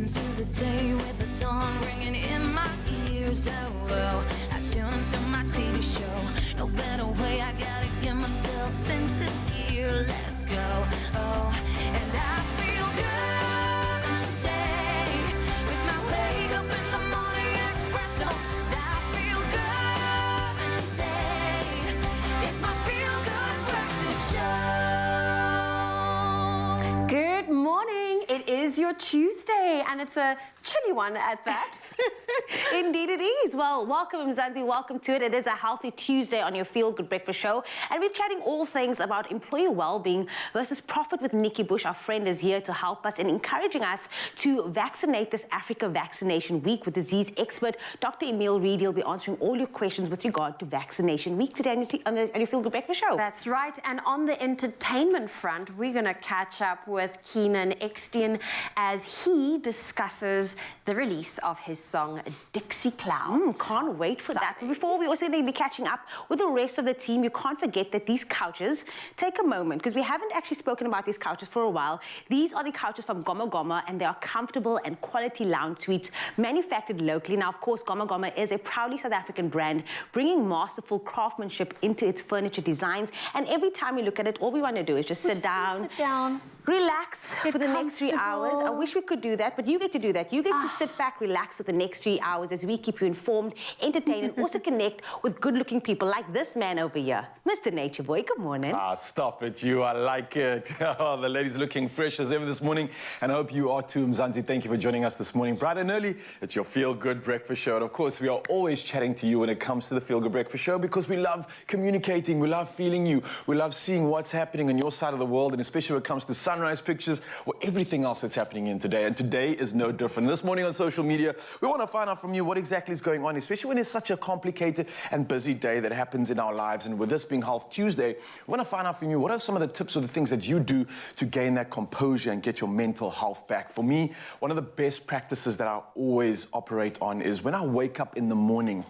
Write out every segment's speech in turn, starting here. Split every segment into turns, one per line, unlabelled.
into the day with the dawn ringing in my ears. Oh, I tune into my TV show. No better way, I gotta get myself into gear. Let's go. Oh, and I feel good today with my wake up in the morning espresso. I feel good today. It's my feel good breakfast show.
Good morning. It is your Tuesday, and it's a chilly one at that. Indeed it is. Well, welcome Mzansi, welcome to it. It is a healthy Tuesday on your Feel Good Breakfast Show, and we're chatting all things about employee well-being versus profit with Nikki Bush. Our friend is here to help us and encouraging us to vaccinate this Africa Vaccination Week with disease expert Dr. Emile Reid. He'll be answering all your questions with regard to Vaccination Week today on your Feel Good Breakfast Show.
That's right. And on the entertainment front, we're going to catch up with Keenan Extian as he discusses the release of his song Dixie Clouds.
Can't wait for that. But before, we're also going to be catching up with the rest of the team. You can't forget that these couches, take a moment, because we haven't actually spoken about these couches for a while. These are the couches from Goma Goma, and they are comfortable and quality lounge suites manufactured locally. Now, of course, Goma Goma is a proudly South African brand, bringing masterful craftsmanship into its furniture designs. And every time we look at it, all we want to do is just sit down, relax for the next 3 hours. I wish we could do that, but you get to do that. You get to sit back, relax for the next 3 hours as we keep you informed, entertained, and also connect with good-looking people like this man over here, Mr. Nature Boy. Good morning.
Stop it, you. I like it. Oh, the lady's looking fresh as ever this morning, and I hope you are too. Mzansi, thank you for joining us this morning. Bright and early, it's your Feel Good Breakfast Show. And of course, we are always chatting to you when it comes to the Feel Good Breakfast Show because we love communicating, we love feeling you, we love seeing what's happening on your side of the world, and especially when it comes to sunrise pictures or everything else that's happening in today. And today is no different. This morning on social media, we want to find out from you what exactly is going on, especially when it's such a complicated and busy day that happens in our lives. And with this being Health Tuesday, we want to find out from you what are some of the tips or the things that you do to gain that composure and get your mental health back. For me, one of the best practices that I always operate on is when I wake up in the morning,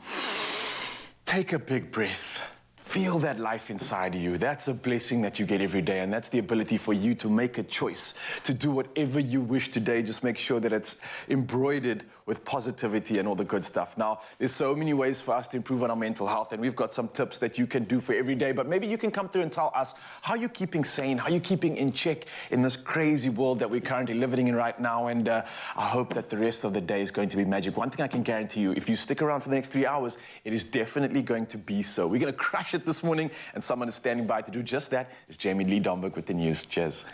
take a big breath. Feel that life inside you. That's a blessing that you get every day, and that's the ability for you to make a choice to do whatever you wish today. Just make sure that it's embroidered with positivity and all the good stuff. Now, there's so many ways for us to improve on our mental health, and we've got some tips that you can do for every day, but maybe you can come through and tell us how you're keeping sane, how you're keeping in check in this crazy world that we're currently living in right now, and I hope that the rest of the day is going to be magic. One thing I can guarantee you, if you stick around for the next 3 hours, it is definitely going to be so. We're going to crush it this morning, and someone is standing by to do just that. Is Jamie Lee Domberg with the news. Cheers.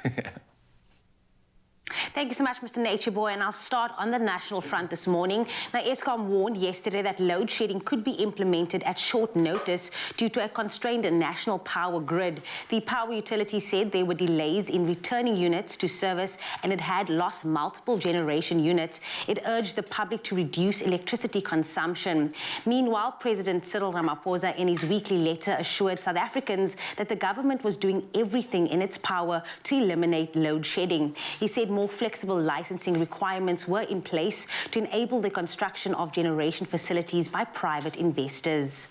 Thank you so much, Mr. Nature Boy, and I'll start on the national front this morning. Now, Eskom warned yesterday that load shedding could be implemented at short notice due to a constrained national power grid. The power utility said there were delays in returning units to service and it had lost multiple generation units. It urged the public to reduce electricity consumption. Meanwhile, President Cyril Ramaphosa in his weekly letter assured South Africans that the government was doing everything in its power to eliminate load shedding. He said more flexible licensing requirements were in place to enable the construction of generation facilities by private investors.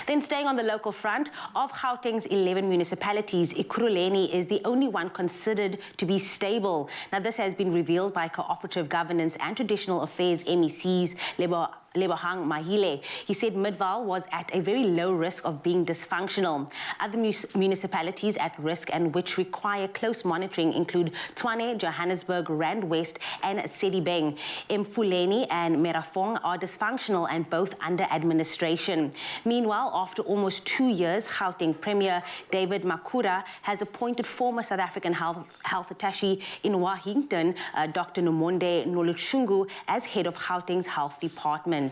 Then staying on the local front, of Gauteng's 11 municipalities, Ekurhuleni is the only one considered to be stable. Now, this has been revealed by Cooperative Governance and Traditional Affairs MECs Lebohang Mahile. He said Midvaal was at a very low risk of being dysfunctional. Other municipalities at risk and which require close monitoring include Tshwane, Johannesburg, Rand West and Sedibeng. Mfuleni and Merafong are dysfunctional and both under administration. Meanwhile, after almost 2 years, Gauteng Premier David Makhura has appointed former South African health attaché in Washington, Dr. Nomonde Noluchungu, as head of Gauteng's health department.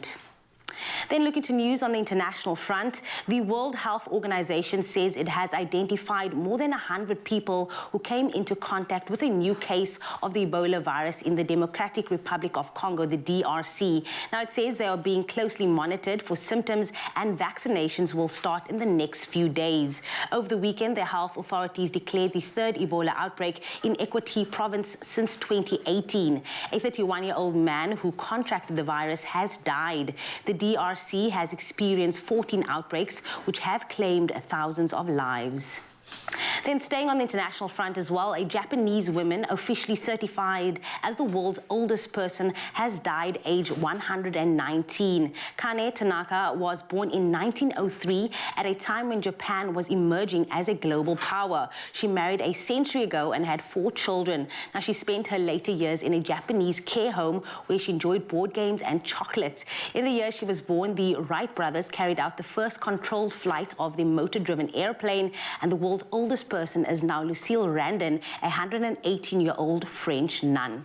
Then looking to news on the international front, the World Health Organization says it has identified more than 100 people who came into contact with a new case of the Ebola virus in the Democratic Republic of Congo, the DRC. Now, it says they are being closely monitored for symptoms and vaccinations will start in the next few days. Over the weekend, the health authorities declared the third Ebola outbreak in Equateur province since 2018. A 31-year-old man who contracted the virus has died. The DRC has experienced 14 outbreaks, which have claimed thousands of lives. Then staying on the international front as well, a Japanese woman officially certified as the world's oldest person has died aged 119. Kane Tanaka was born in 1903 at a time when Japan was emerging as a global power. She married a century ago and had 4 children. Now, she spent her later years in a Japanese care home where she enjoyed board games and chocolate. In the year she was born, the Wright brothers carried out the first controlled flight of the motor-driven airplane, and the world's oldest person is now Lucille Randon, a 118-year-old French nun.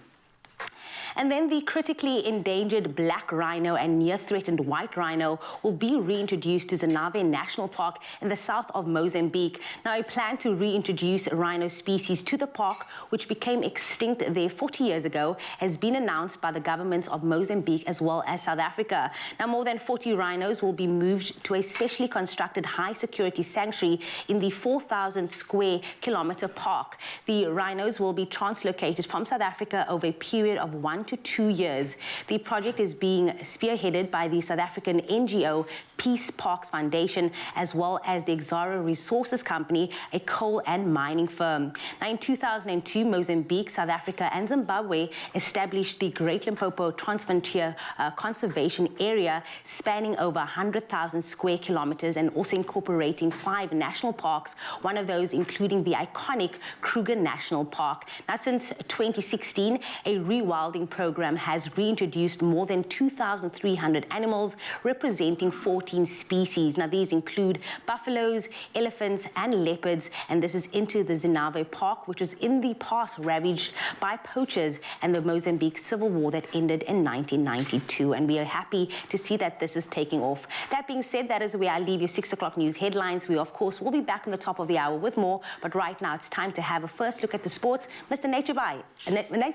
And then the critically endangered black rhino and near-threatened white rhino will be reintroduced to Zinave National Park in the south of Mozambique. Now, a plan to reintroduce rhino species to the park, which became extinct there 40 years ago, has been announced by the governments of Mozambique as well as South Africa. Now, more than 40 rhinos will be moved to a specially constructed high-security sanctuary in the 4,000 square kilometre park. The rhinos will be translocated from South Africa over a period of 1 to 2 years. The project is being spearheaded by the South African NGO Peace Parks Foundation, as well as the Exaro Resources Company, a coal and mining firm. Now, in 2002, Mozambique, South Africa and Zimbabwe established the Great Limpopo Transfrontier Conservation Area, spanning over 100,000 square kilometers and also incorporating 5 national parks, one of those including the iconic Kruger National Park. Now, since 2016, a rewilding program has reintroduced more than 2,300 animals representing 14 species. Now, these include buffaloes, elephants and leopards, and this is into the Zinave Park, which was in the past ravaged by poachers and the Mozambique Civil War that ended in 1992, and we are happy to see that this is taking off. That being said, that is where I leave your 6 o'clock news headlines. We, of course, will be back on the top of the hour with more, but right now it's time to have a first look at the sports. Mr. Nature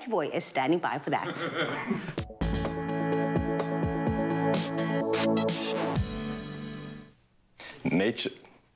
Boy is standing by for that.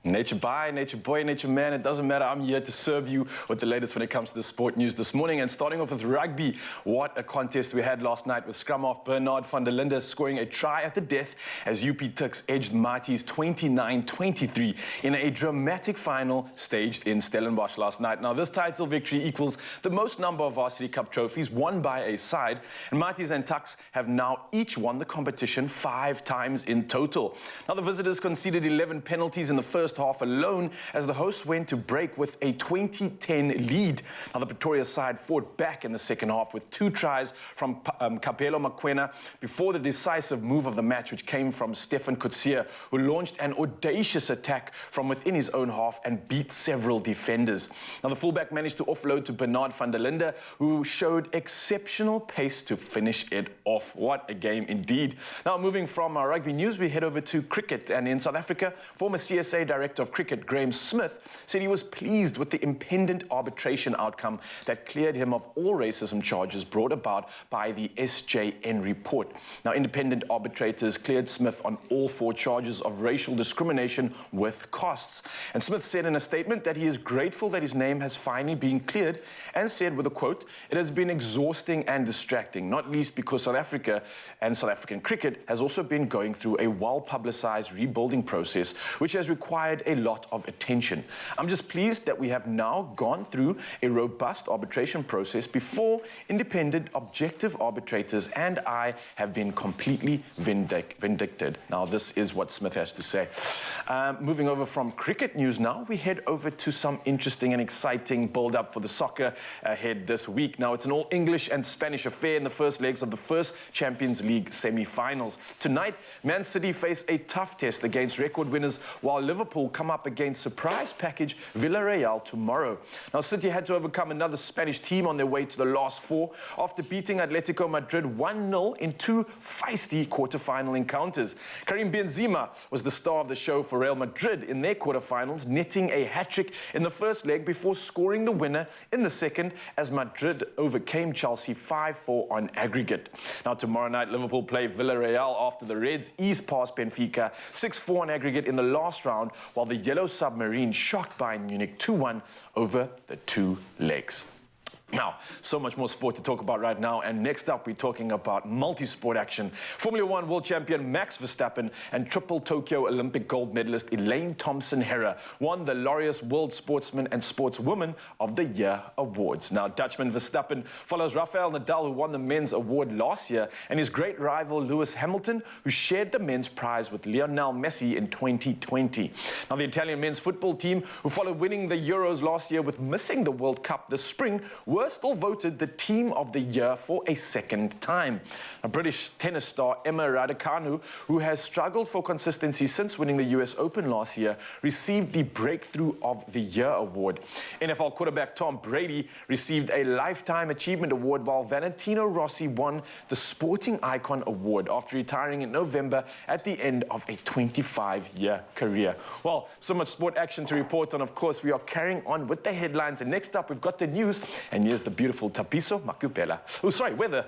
Nature boy, nature man, it doesn't matter. I'm here to serve you with the latest when it comes to the sport news this morning. And starting off with rugby, what a contest we had last night with scrum half Bernard van der Linde scoring a try at the death as UP Tuks edged Mighties 29-23 in a dramatic final staged in Stellenbosch last night. Now, this title victory equals the most number of Varsity Cup trophies won by a side, and Mighties and Tuks have now each won the competition 5 times in total. Now, the visitors conceded 11 penalties in the first half alone as the hosts went to break with a 20-10 lead. Now, the Pretoria side fought back in the second half with 2 tries from Capello Makwena before the decisive move of the match, which came from Stefan Kutsia, who launched an audacious attack from within his own half and beat several defenders. Now, the fullback managed to offload to Bernard van der Linde, who showed exceptional pace to finish it off. What a game indeed. Now, moving from our rugby news, we head over to cricket, and in South Africa, former CSA Director of Cricket Graham Smith said he was pleased with the impendent arbitration outcome that cleared him of all racism charges brought about by the SJN report. Now, independent arbitrators cleared Smith on all 4 charges of racial discrimination with costs. And Smith said in a statement that he is grateful that his name has finally been cleared, and said with a quote, "It has been exhausting and distracting, not least because South Africa and South African cricket has also been going through a well-publicized rebuilding process, which has required a lot of attention. I'm just pleased that we have now gone through a robust arbitration process before independent, objective arbitrators and I have been completely vindicated." Now, this is what Smith has to say. Moving over from cricket news now, we head over to some interesting and exciting build-up for the soccer ahead this week. Now, it's an all-English and Spanish affair in the first legs of the first Champions League semi-finals. Tonight, Man City face a tough test against record winners, while Liverpool come up against surprise package Villarreal tomorrow. Now, City had to overcome another Spanish team on their way to the last 4 after beating Atletico Madrid 1-0 in 2 feisty quarter-final encounters. Karim Benzema was the star of the show for Real Madrid in their quarter-finals, netting a hat-trick in the first leg before scoring the winner in the second as Madrid overcame Chelsea 5-4 on aggregate. Now, tomorrow night, Liverpool play Villarreal after the Reds eased past Benfica 6-4 on aggregate in the last round, while the Yellow Submarine shocked Bayern Munich 2-1 over the 2 legs. Now, so much more sport to talk about right now, and next up we're talking about multi-sport action. Formula One world champion Max Verstappen and triple Tokyo Olympic gold medalist Elaine Thompson-Herah won the Laureus World Sportsman and Sportswoman of the Year awards. Now, Dutchman Verstappen follows Rafael Nadal, who won the men's award last year, and his great rival Lewis Hamilton, who shared the men's prize with Lionel Messi in 2020. Now, the Italian men's football team, who followed winning the Euros last year with missing the World Cup this spring, were still voted the Team of the Year for a second time. A British tennis star Emma Raducanu, who has struggled for consistency since winning the US Open last year, received the Breakthrough of the Year award. NFL quarterback Tom Brady received a Lifetime Achievement Award, while Valentino Rossi won the Sporting Icon Award after retiring in November at the end of a 25-year career. Well, so much sport action to report on. Of course, we are carrying on with the headlines, and next up we've got the news, and here's the beautiful Tapiso Makupela. Oh, sorry, weather.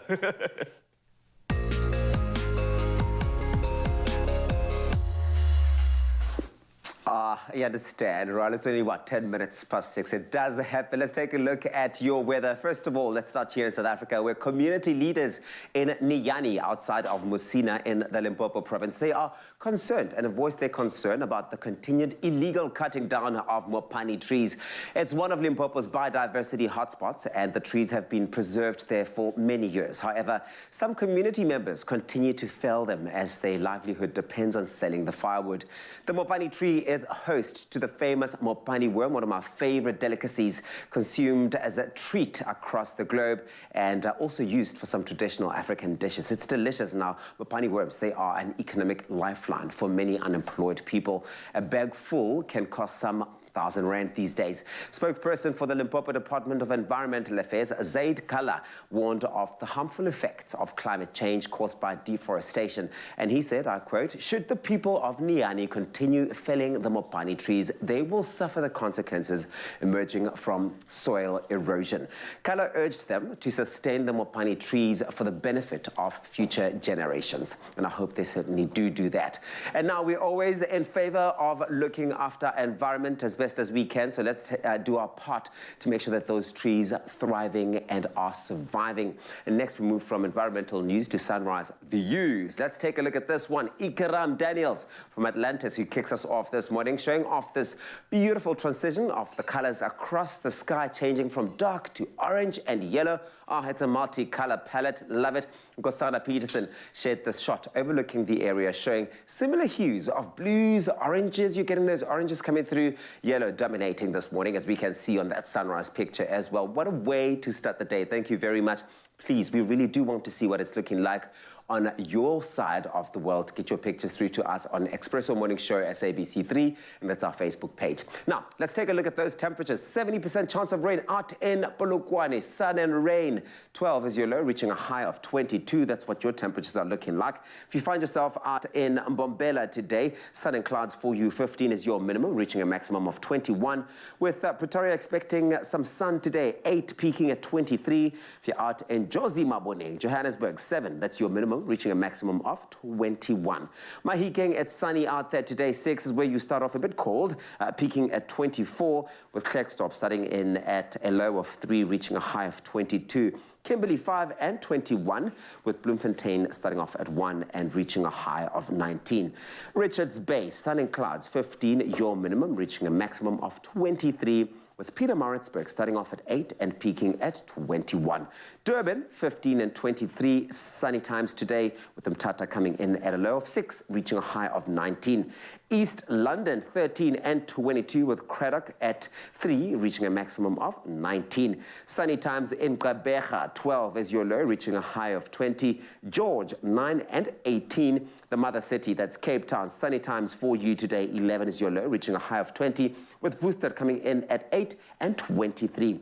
You understand, right? It's only, 10 minutes past 6. It does happen. Let's take a look at your weather. First of all, let's start here in South Africa, where community leaders in Nyani, outside of Musina in the Limpopo province, they are concerned and have voiced their concern about the continued illegal cutting down of mopani trees. It's one of Limpopo's biodiversity hotspots, and the trees have been preserved there for many years. However, some community members continue to fell them as their livelihood depends on selling the firewood. The mopani tree is host to the famous mopani worm, one of my favorite delicacies, consumed as a treat across the globe and also used for some traditional African dishes. It's delicious. Now, mopani worms, they are an economic lifeline for many unemployed people. A bag full can cost some 1,000 rand these days. Spokesperson for the Limpopo Department of Environmental Affairs, Zaid Kala, warned of the harmful effects of climate change caused by deforestation. And he said, I quote, should the people of Nyani continue felling the mopani trees, they will suffer the consequences emerging from soil erosion. Kala urged them to sustain the mopani trees for the benefit of future generations. And I hope they certainly do that. And now we're always in favor of looking after environment as best as we can, so let's do our part to make sure that those trees are thriving and are surviving. And next we move from environmental news to sunrise views. Let's take a look at this one. Ikaram Daniels from Atlantis, who kicks us off this morning, showing off this beautiful transition of the colors across the sky, changing from dark to orange and yellow. It's a multi-color palette. Love it. Gosana Peterson shared this shot overlooking the area, showing similar hues of blues, oranges. You're getting those oranges coming through, yellow dominating this morning, as we can see on that sunrise picture as well. What a way to start the day. Thank you very much. Please, we really do want to see what it's looking like on your side of the world. Get your pictures through to us on Expresso Morning Show SABC3, and that's our Facebook page. Now, let's take a look at those temperatures. 70% chance of rain out in Polokwane. Sun and rain. 12 is your low, reaching a high of 22. That's what your temperatures are looking like. If you find yourself out in Mbombela today, sun and clouds for you. 15 is your minimum, reaching a maximum of 21. With Pretoria expecting some sun today, 8 peaking at 23. If you're out in Jozi Mabone, Johannesburg, 7, that's your minimum, reaching a maximum of 21. Mahikeng, it's sunny out there today. 6 is where you start off a bit cold, peaking at 24, with Klerksdorp starting in at a low of 3, reaching a high of 22. Kimberley 5 and 21, with Bloemfontein starting off at 1 and reaching a high of 19. Richards Bay, sun and clouds, 15, your minimum, reaching a maximum of 23. With Pietermaritzburg starting off at 8 and peaking at 21. Durban, 15 and 23, sunny times today, with Mthatha coming in at a low of 6, reaching a high of 19. East London, 13 and 22, with Craddock at 3, reaching a maximum of 19. Sunny times in Gqeberha, 12 is your low, reaching a high of 20. George, 9 and 18. The mother city, that's Cape Town, sunny times for you today, 11 is your low, reaching a high of 20, with Worcester coming in at 8 and 23.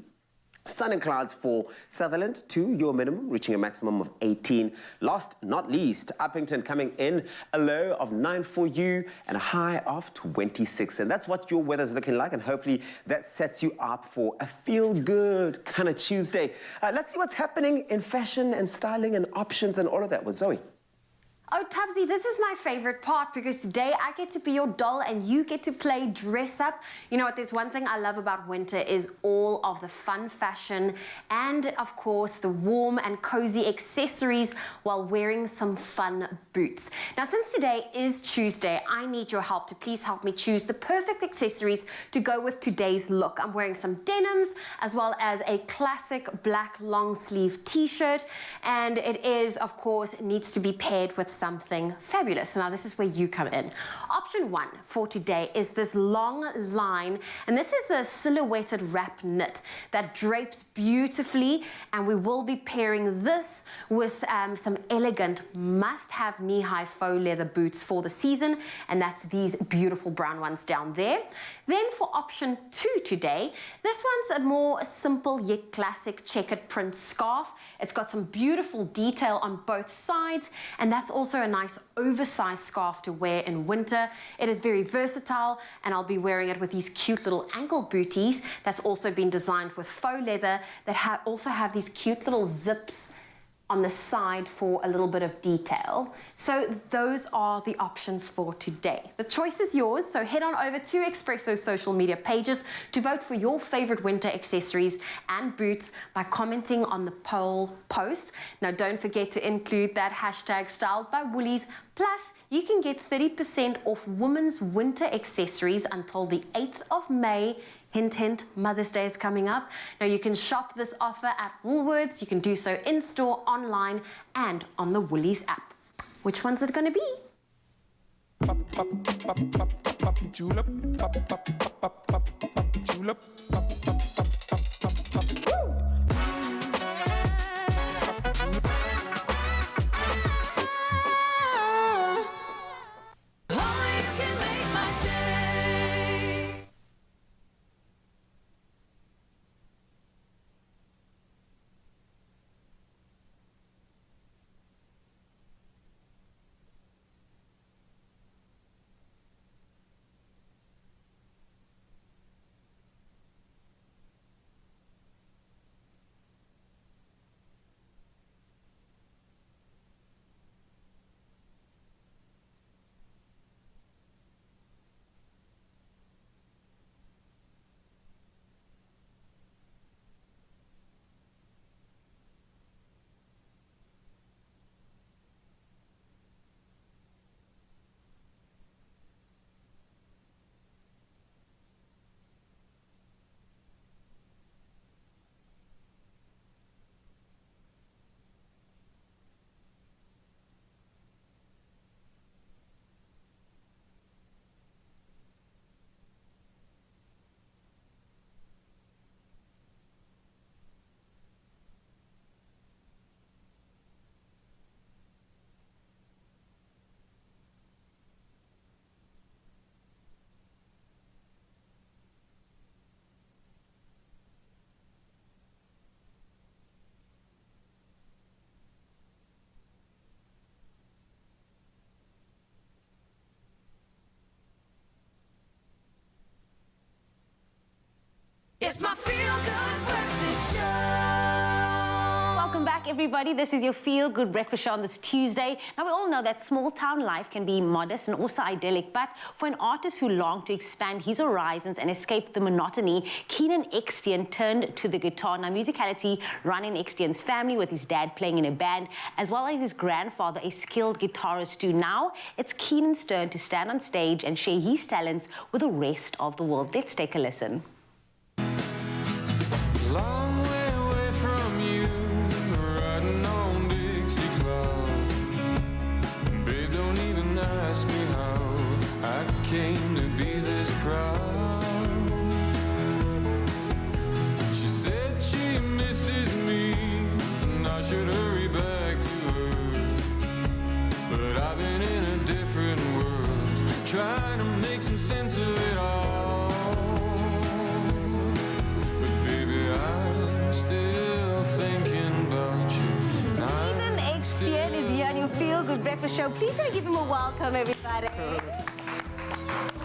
Sun and clouds for Sutherland, 2, your minimum, reaching a maximum of 18. Last not least, Uppington coming in a low of 9 for you and a high of 26. And that's what your weather's looking like, and hopefully that sets you up for a feel-good kind of Tuesday. Let's see what's happening in fashion and styling and options and all of that with Zoe.
Oh, Tubbsy, this is my favorite part because today I get to be your doll and you get to play dress up. You know what, there's one thing I love about winter is all of the fun fashion and, of course, the warm and cozy accessories while wearing some fun boots. Now, since today is Tuesday, I need your help to please help me choose the perfect accessories to go with today's look. I'm wearing some denims as well as a classic black long sleeve t-shirt, and it is, of course, needs to be paired with something fabulous. Now, this is where you come in. Option one for today is this long line, and this is a silhouetted wrap knit that drapes beautifully, and we will be pairing this with some elegant must-have knee-high faux leather boots for the season, and that's these beautiful brown ones down there. Then for option two today, this one's a more simple yet classic checkered print scarf. It's got some beautiful detail on both sides, and that's also a nice oversized scarf to wear in winter. It is very versatile, and I'll be wearing it with these cute little ankle booties that's also been designed with faux leather that also have these cute little zips on the side for a little bit of detail. So those are the options for today. The choice is yours, so head on over to Expresso's social media pages to vote for your favorite winter accessories and boots by commenting on the poll post. Now, don't forget to include that hashtag styled by Woolies. Plus, you can get 30% off women's winter accessories until the 8th of May. Hint, hint, Mother's Day is coming up. Now, you can shop this offer at Woolworths. You can do so in-store, online, and on the Woolies app. Which one's it going to be?
Pop, pop, pop, pop, pop, pop, julep. Pop, pop, pop, pop, pop, pop, julep. Pop, pop, pop, pop, pop, pop. Woo!
It's my feel-good breakfast show.
Welcome back, everybody. This is your Feel Good Breakfast Show on this Tuesday. Now, we all know that small-town life can be modest and also idyllic, but for an artist who longed to expand his horizons and escape the monotony, Keenan Extian turned to the guitar. Now, musicality ran in Extian's family, with his dad playing in a band, as well as his grandfather, a skilled guitarist too. Now, it's Keenan's turn to stand on stage and share his talents with the rest of the world. Let's take a listen.
Long way away from you, riding on Dixie Cloud. Babe, don't even ask me how I came to be this proud. She said she misses me, and I should hurry back to her. But I've been in a different world, trying to make some sense of it all.
Keenan Extian is here on your Feel Good Breakfast Show. Please give him a welcome, everybody.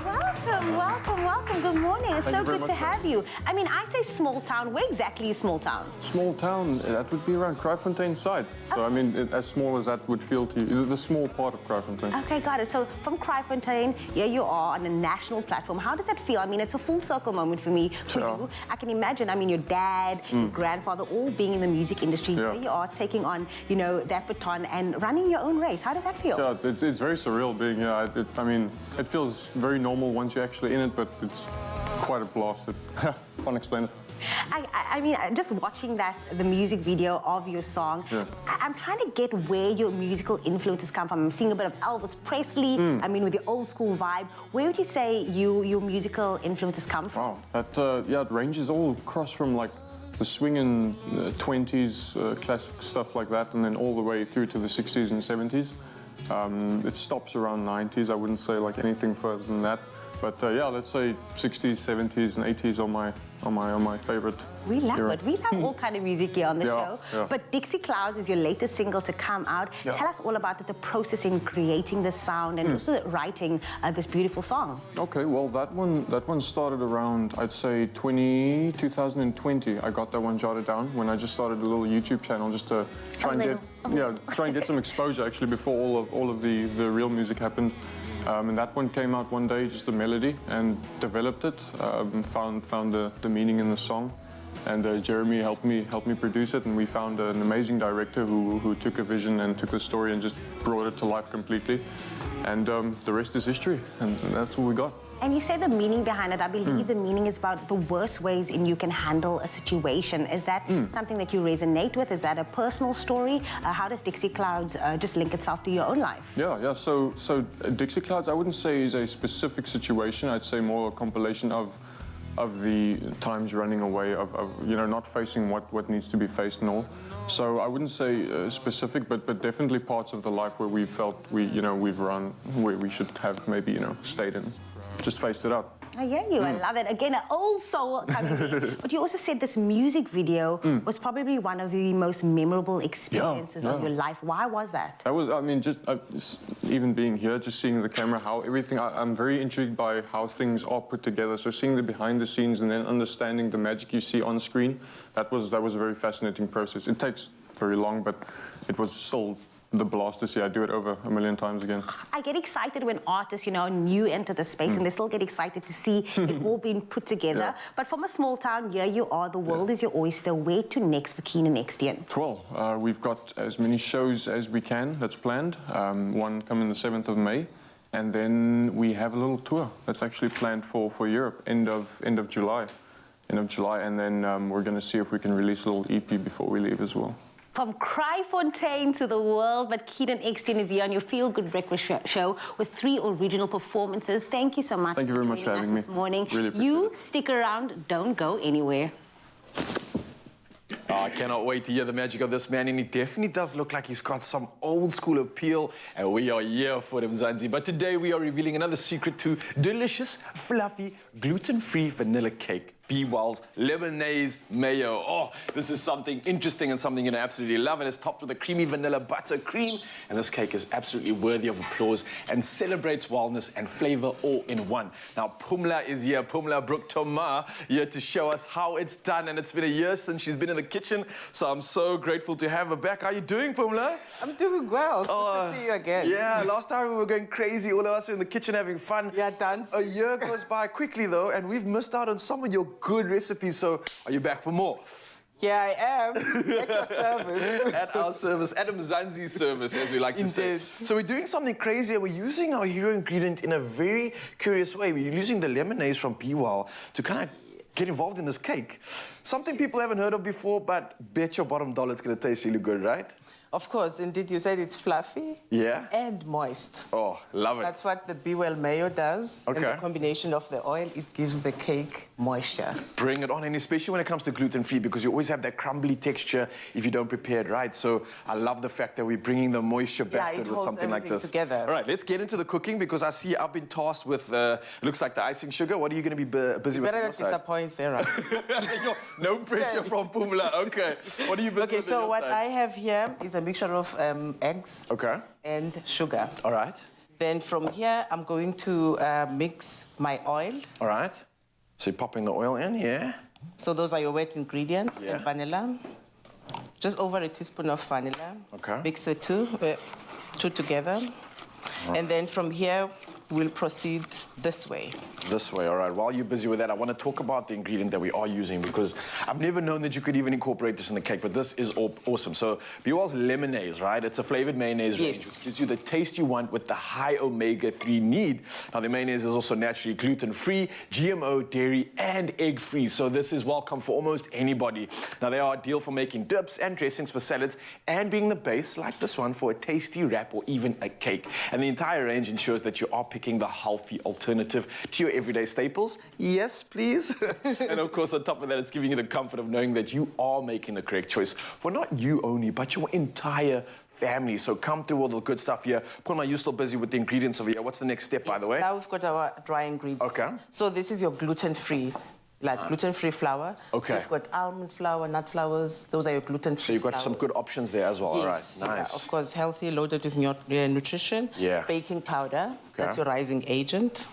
Welcome. Welcome, welcome. Good morning. It's
Thank
so
you very
good to
much,
have you. I mean, I say small town. Where exactly is small town?
Small town, that would be around Kraaifontein side. So, I mean, as small as that would feel to you. Is it the small part of Kraaifontein?
Okay, got it. So from Kraaifontein, here you are on a national platform. How does that feel? I mean, it's a full circle moment for me, for
Yeah.
you. I can imagine, I mean, your dad, your grandfather, all being in the music industry.
Yeah.
Here you are taking on, you know, that baton and running your own race. How does that feel?
Yeah, it's very surreal being here. I mean, it feels very normal once you're actually in it, but it's quite a blast. Can't explain it.
I mean, just watching the music video of your song,
Yeah.
I'm trying to get where your musical influences come from. I'm seeing a bit of Elvis Presley, I mean, with the old school vibe. Where would you say your musical influences come from?
Wow, it ranges all across from like the swinging 20s, classic stuff like that, and then all the way through to the 60s and 70s. It stops around 90s. I wouldn't say like anything further than that. But yeah, let's say 60s, 70s, and 80s are my favorite.
We love
era.
it. We love all kind of music here on the
Yeah,
show.
yeah.
But Dixie Clouds is your latest single to come out.
Yeah.
Tell us all about the process in creating this sound and also writing this beautiful song.
Okay, well that one started around, I'd say 2020. I got that one jotted down when I just started a little YouTube channel just to try and get some exposure actually before all of the real music happened. And that one came out one day, just a melody, and developed it. Found the meaning in the song, and Jeremy helped me produce it. And we found an amazing director who took a vision and took the story and just brought it to life completely. And the rest is history, and that's what we got.
And you say the meaning behind it. I believe the meaning is about the worst ways in you can handle a situation. Is that something that you resonate with? Is that a personal story? How does Dixie Clouds just link itself to your own life?
Yeah. So Dixie Clouds, I wouldn't say is a specific situation. I'd say more a compilation of the times running away, of you know, not facing what needs to be faced and all. So I wouldn't say specific, but definitely parts of the life where we felt we've run where we should have maybe, you know, stayed in. Just faced it up.
I hear you. I love it. Again, an old soul coming in. But you also said this music video was probably one of the most memorable experiences of your life. Why was that?
That was, I mean, just even being here, just seeing the camera, how everything, I'm very intrigued by how things are put together. So seeing the behind the scenes and then understanding the magic you see on screen, that was a very fascinating process. It takes very long, but it was still the blast to see. I do it over 1 million times again.
I get excited when artists, you know, new enter the space and they still get excited to see it all being put together.
Yeah.
But from a small town, here you are, the world is your oyster. Where to next for Keenan next year?
Well, we've got as many shows as we can that's planned. One coming the 7th of May. And then we have a little tour that's actually planned for Europe, end of July. And then we're going to see if we can release a little EP before we leave as well.
From Kraaifontein to the world, but Keenan Exton is here on your Feel Good Breakfast show with 3 original performances. Thank you so much.
Thank you very much for having me.
This morning.
Really appreciate
You
it.
stick around, don't go anywhere.
I cannot wait to hear the magic of this man, and he definitely does look like he's got some old school appeal, and we are here for him, Zanzi. But today we are revealing another secret to delicious, fluffy, gluten-free vanilla cake. B-Well's lemonade mayo. Oh, this is something interesting and something you're gonna absolutely love. And it's topped with a creamy vanilla buttercream. And this cake is absolutely worthy of applause and celebrates wellness and flavor all in one. Now, Pumla is here, Pumla Brooke Thoma, here to show us how it's done. And it's been a year since she's been in the kitchen, so I'm so grateful to have her back. How are you doing, Pumla?
I'm doing well. Good to see you again.
Yeah, last time we were going crazy. All of us were in the kitchen having fun.
Yeah, dance.
A year goes by quickly, though, and we've missed out on some of your good recipes. So are you back for more?
Yeah, I am. At your service.
At our service, Adam Zanzi's service, as we like to say.
Indeed.
So we're doing something crazy, and we're using our hero ingredient in a very curious way. We're using the lemonade from B-Well to kind of get involved in this cake. Something people haven't heard of before, but bet your bottom dollar it's going to taste really good, right?
Of course, indeed, you said it's fluffy.
Yeah?
And moist.
Oh, love it.
That's what the B-Well mayo does.
Okay.
And the combination of the oil, it gives the cake moisture.
Bring it on, and especially when it comes to gluten-free, because you always have that crumbly texture if you don't prepare it right. So I love the fact that we're bringing the moisture back
Yeah,
to
it
it with
holds
something like
everything
this.
together.
All right, let's get into the cooking, because I see I've been tasked with, looks like the icing sugar. What are you going to be busy
You
with?
better
on
not
your side?
disappoint there.
No pressure from Pumla. Okay. What are you busy
Okay,
with on
so
your
what
side?
I have here is a mixture of eggs
Okay.
and sugar.
All right.
Then from here, I'm going to mix my oil.
All right. So you're popping the oil in, yeah?
So those are your wet ingredients,
Yeah.
and vanilla. Just over a teaspoon of vanilla.
Okay.
Mix the two together. And then from here, we'll proceed this way.
This way, all right. While you're busy with that, I want to talk about the ingredient that we are using because I've never known that you could even incorporate this in the cake, but this is awesome. So, Bewell's lemonade, right? It's a flavored mayonnaise range,
Yes.
which gives you the taste you want with the high omega-3 need. Now, the mayonnaise is also naturally gluten-free, GMO, dairy, and egg-free. So this is welcome for almost anybody. Now, they are ideal for making dips and dressings for salads and being the base, like this one, for a tasty wrap or even a cake. And the entire range ensures that you are picking the healthy alternative to your everyday staples. Yes, please. And of course, on top of that, it's giving you the comfort of knowing that you are making the correct choice for not you only, but your entire family. So come through all the good stuff here. Pulma, you're still busy with the ingredients over here. What's the next step, by the way?
Now we've got our dry ingredients.
Okay.
So this is your gluten-free, gluten-free flour.
Okay.
So you've got almond flour, nut flours. Those are your gluten-free
So you've got some good options there as well.
Yes,
All right,
yeah,
nice.
of course, healthy, loaded with nutrition.
Yeah.
Baking powder,
Okay.
that's your rising agent.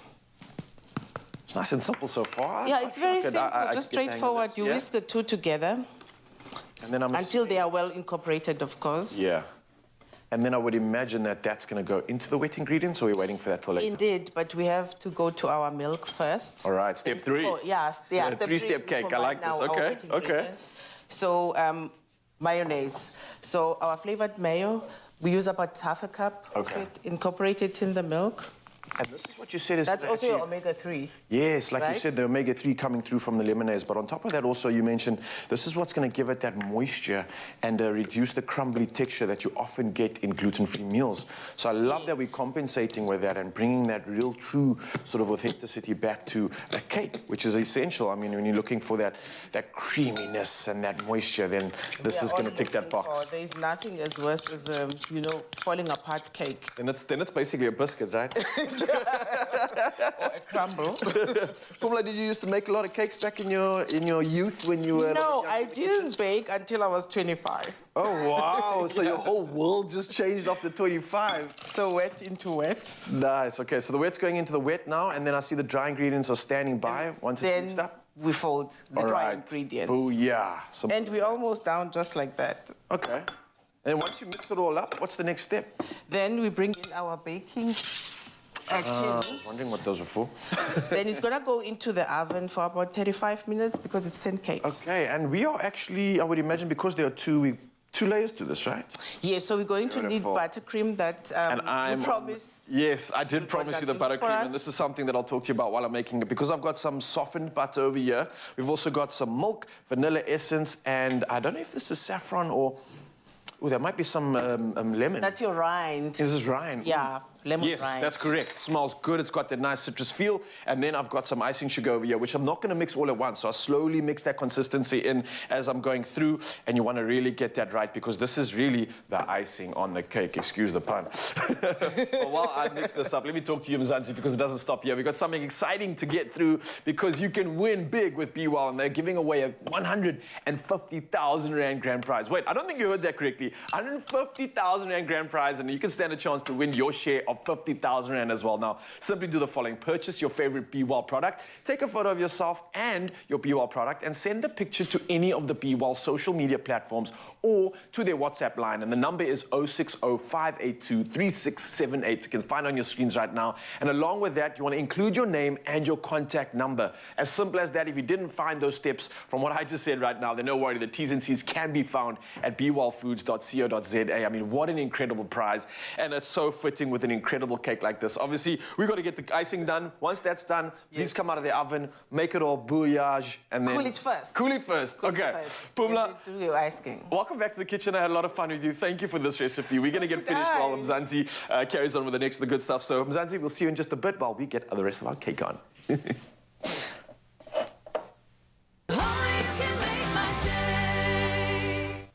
It's nice and simple so far.
Yeah, it's very simple,
I
just
get the hang of
straightforward.
this,
You
yeah?
whisk the two together
And then
until they are well incorporated, of course.
Yeah. And then I would imagine that that's going to go into the wet ingredients, or we're waiting for that for later?
Indeed, but we have to go to our milk first.
All right, step 3.
Oh, yeah,
Yeah,
step
three-step
three, we
cake. I like
provide
this.
now our
Okay,
wet
okay.
ingredients. So, mayonnaise. So, our flavored mayo, we use about half a cup of
Okay.
it, incorporate it in the milk.
And this is what you said is...
That's also
actually-
your omega-3.
Yes, like you
right?
said, the omega-3 coming through from the lemonades. But on top of that also, you mentioned this is what's going to give it that moisture and reduce the crumbly texture that you often get in gluten-free meals. So I love that we're
Yes.
compensating with that and bringing that real, true sort of authenticity back to a cake, which is essential. I mean, when you're looking for that creaminess and that moisture, then this
We are
is going to
all
tick that
looking
box.
for- There's nothing as worse as, falling apart cake.
Then it's basically a biscuit, right?
Or a crumble.
Pumla, did you used to make a lot of cakes back in your youth when you were...
No, I didn't bake until I was 25.
Oh, wow. So your whole world just changed after 25.
So wet into wet.
Nice. Okay, so the wet's going into the wet now, and then I see the dry ingredients are standing by once it's
Then
mixed up.
we fold the
All
dry
right.
ingredients.
Booyah. Some...
And we're almost down just like that.
Okay. And once you mix it all up, what's the next step?
Then we bring in our baking
I was
tins.
wondering what those were for.
Then it's gonna go into the oven for about 35 minutes because it's thin cakes.
Okay, and we are actually, I would imagine, because there are two layers to this, right?
Yeah, so we're going to need
Beautiful.
buttercream that
And I'm...
you promised.
Yes, I did promise you the
that for
buttercream,
us.
and this is something that I'll talk to you about while I'm making it, because I've got some softened butter over here. We've also got some milk, vanilla essence, and I don't know if this is saffron or... Oh, there might be some lemon.
That's your rind.
This is rind.
Yeah, lemon
Yes,
rind.
that's correct. Smells good. It's got that nice citrus feel. And then I've got some icing sugar over here, which I'm not going to mix all at once. So I slowly mix that consistency in as I'm going through. And you want to really get that right because this is really the icing on the cake. Excuse the pun. But while I mix this up, let me talk to you, Mzansi, because it doesn't stop here. We've got something exciting to get through because you can win big with Bewell. And they're giving away a 150,000 Rand grand prize. Wait, I don't think you heard that correctly. 150,000 Rand grand prize, and you can stand a chance to win your share of 50,000 Rand as well. Now, simply do the following. Purchase your favorite Bewell product, take a photo of yourself and your Bewell product, and send the picture to any of the Bewell social media platforms or to their WhatsApp line. And the number is 060-582-3678. You can find it on your screens right now. And along with that, you want to include your name and your contact number. As simple as that. If you didn't find those steps from what I just said right now, then no worry. The T's and C's can be found at bewellfoods.co.za. I mean, what an incredible prize. And it's so fitting with an incredible cake like this. Obviously, we've got to get the icing done. Once that's done, these come out of the oven, make it all bouillage, and then...
Cool it first.
Cool it first. Okay.
First.
Pumla,
Do your icing.
welcome back to the kitchen. I had a lot of fun with you. Thank you for this recipe. We're going to get finished while Mzansi carries on with the next of the good stuff. So, Mzansi, we'll see you in just a bit while we get the rest of our cake on.
Only you can make my day.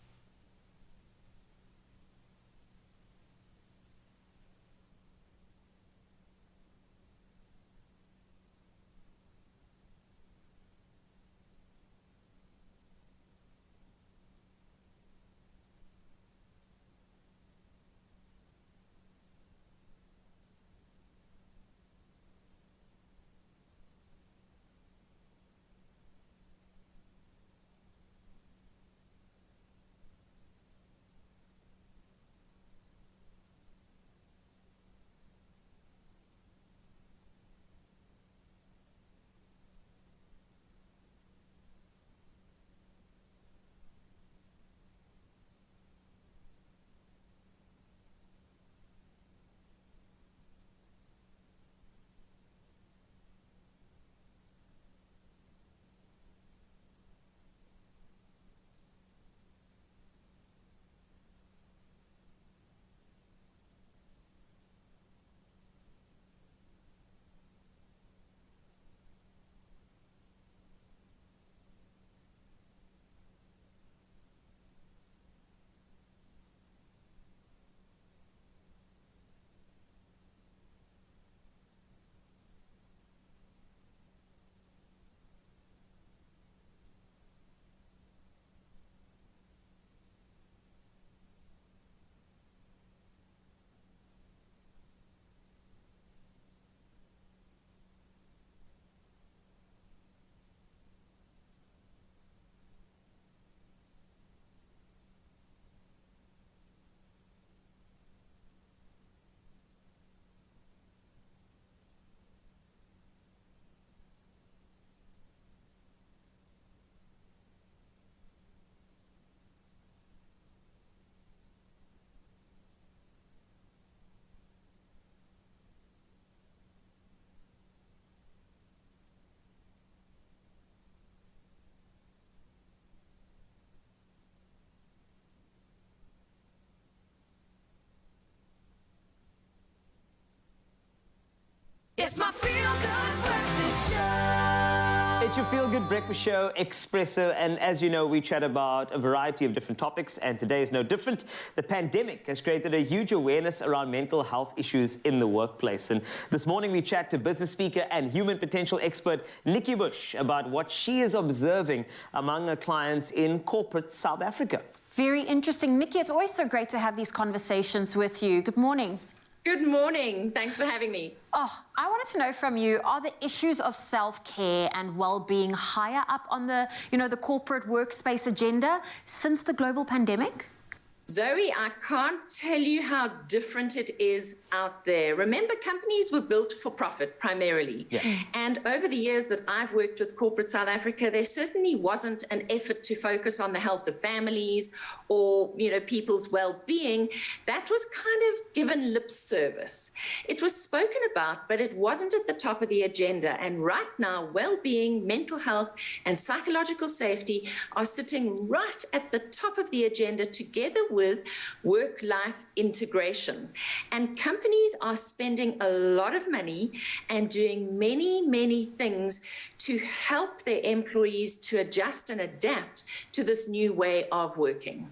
It's your feel-good breakfast show, Expresso, and as you know, we chat about a variety of different topics, and today is no different. The pandemic has created a huge awareness around mental health issues in the workplace, and this morning we chat to business speaker and human potential expert Nikki Bush about what she is observing among her clients in corporate South Africa.
Very interesting. Nikki, it's always so great to have these conversations with you. Good morning.
Good morning. Thanks for having me.
Oh, I wanted to know from you, are the issues of self-care and well-being higher up on the, the corporate workspace agenda since the global pandemic?
Zoe, I can't tell you how different it is out there. Remember, companies were built for profit primarily.
Yeah.
And over the years that I've worked with corporate South Africa, there certainly wasn't an effort to focus on the health of families or, people's well-being. That was kind of given lip service. It was spoken about, but it wasn't at the top of the agenda. And right now, well-being, mental health, and psychological safety are sitting right at the top of the agenda together with work-life integration. And companies are spending a lot of money and doing many, many things to help their employees to adjust and adapt to this new way of working.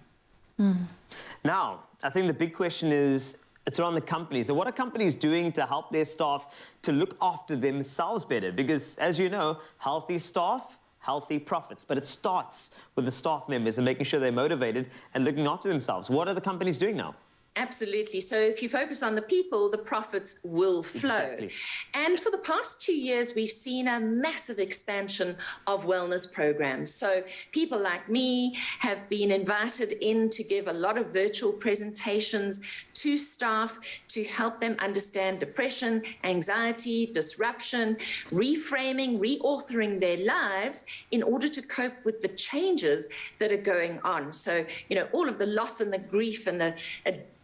Now, I think the big question is, it's around the companies. So what are companies doing to help their staff to look after themselves better? Because, as you know, healthy staff, healthy profits. But it starts with the staff members and making sure they're motivated and looking after themselves. What are the companies doing now?
Absolutely. So if you focus on the people, the profits will flow.
Exactly.
And for the past 2 years, we've seen a massive expansion of wellness programs. So people like me have been invited in to give a lot of virtual presentations to staff to help them understand depression, anxiety, disruption, reframing, reauthoring their lives in order to cope with the changes that are going on. So, all of the loss and the grief and the